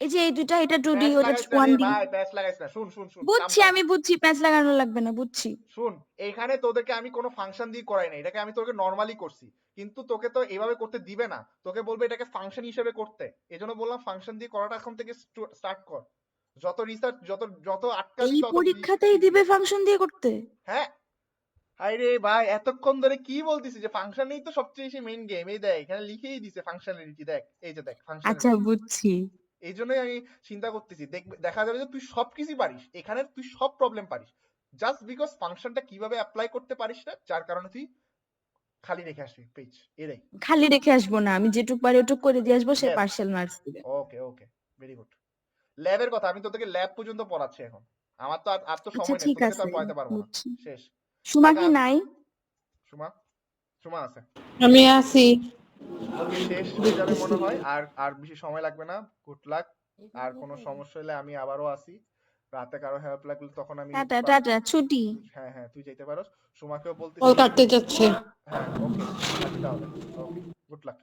এই যে এই দুইটা, এটা 2D প্যাচ ওটা লাগাইছ না রে 1D। ভাই, প্যাচ লাগাইছ না। শুন শুন শুন কাম বুঝছি ডাউন। আমি বুঝছি, প্যাচ লাগানো লাগবে না, বুঝছি। শুন, এইখানে তোদেরকে আমি কোনো ফাংশন দিয়ে করাই না, এটাকে আমি তোকে নরমালি করছি, কিন্তু তোকে তো এভাবে করতে দিবে না, তোকে বলবে এটাকে ফাংশন হিসেবে করতে। এজন্য বললাম ফাংশন দিয়ে করাটা এখন থেকে স্টার্ট কর। যত রিসার্চ, যত যত আটকাবি এই তত পরীক্ষাতেই শিখবি। দিবে ফাংশন দিয়ে করতে? হ্যাঁ আরে ভাই এতক্ষণ ধরে কি বলতিছি যে ফাংশনেই তো সবচেয়ে বেশি মেইন গেম, এই দেখ এখানে লিখেই দিছে ফাংশনালিটি, দেখ এই যে দেখ আচ্ছা ফাংশনালিটি। বুঝছি। এই জন্যই আমি চিন্তা করতেছি, দেখা যাবে যে তুই সবকিছু পারিস, এখানে তুই সব প্রবলেম পারিস, জাস্ট বিকজ ফাংশনটা কিভাবে অ্যাপ্লাই করতে পারিস না, যার কারণে তুই খালি রেখে আসবি পেজ এরাই। খালি রেখে আসবো না, আমি যেটুক পারি ওটুক করে দিয়ে আসবো, সে ইয়েস, পার্সেল মার্কস দিবে। ওকে ওকে, ভেরি গুড। ল্যাবের কথা আমি তোদেরকে ল্যাব পর্যন্ত পড়াচ্ছি এখন, আমার তো আর তো আচ্ছা সময় নেই, ঠিক তোদেরকে তো আছে, আর পড়াতে পারবো না, বুঝছি। শেষ। সুমা টাকা কি নাই? সুমা, সুমা আছে। আমি আছি। ওকে শেষ হয়ে যাবে মনে হয়, আর আর বেশি সময় লাগবে না। Good luck. আর কোনো সমস্যা হলে আমি আবারও আসি, রাতে কারো হেল্প লাগলে তখন আমি টাটা টাটা, ছুটি। হ্যাঁ হ্যাঁ তুই যেতে পারোস। সুমাকেও কল বলতেছি। কাটতে যাচ্ছে। হ্যাঁ ওকে, আসি তাহলে। ওকে, গুড লাক।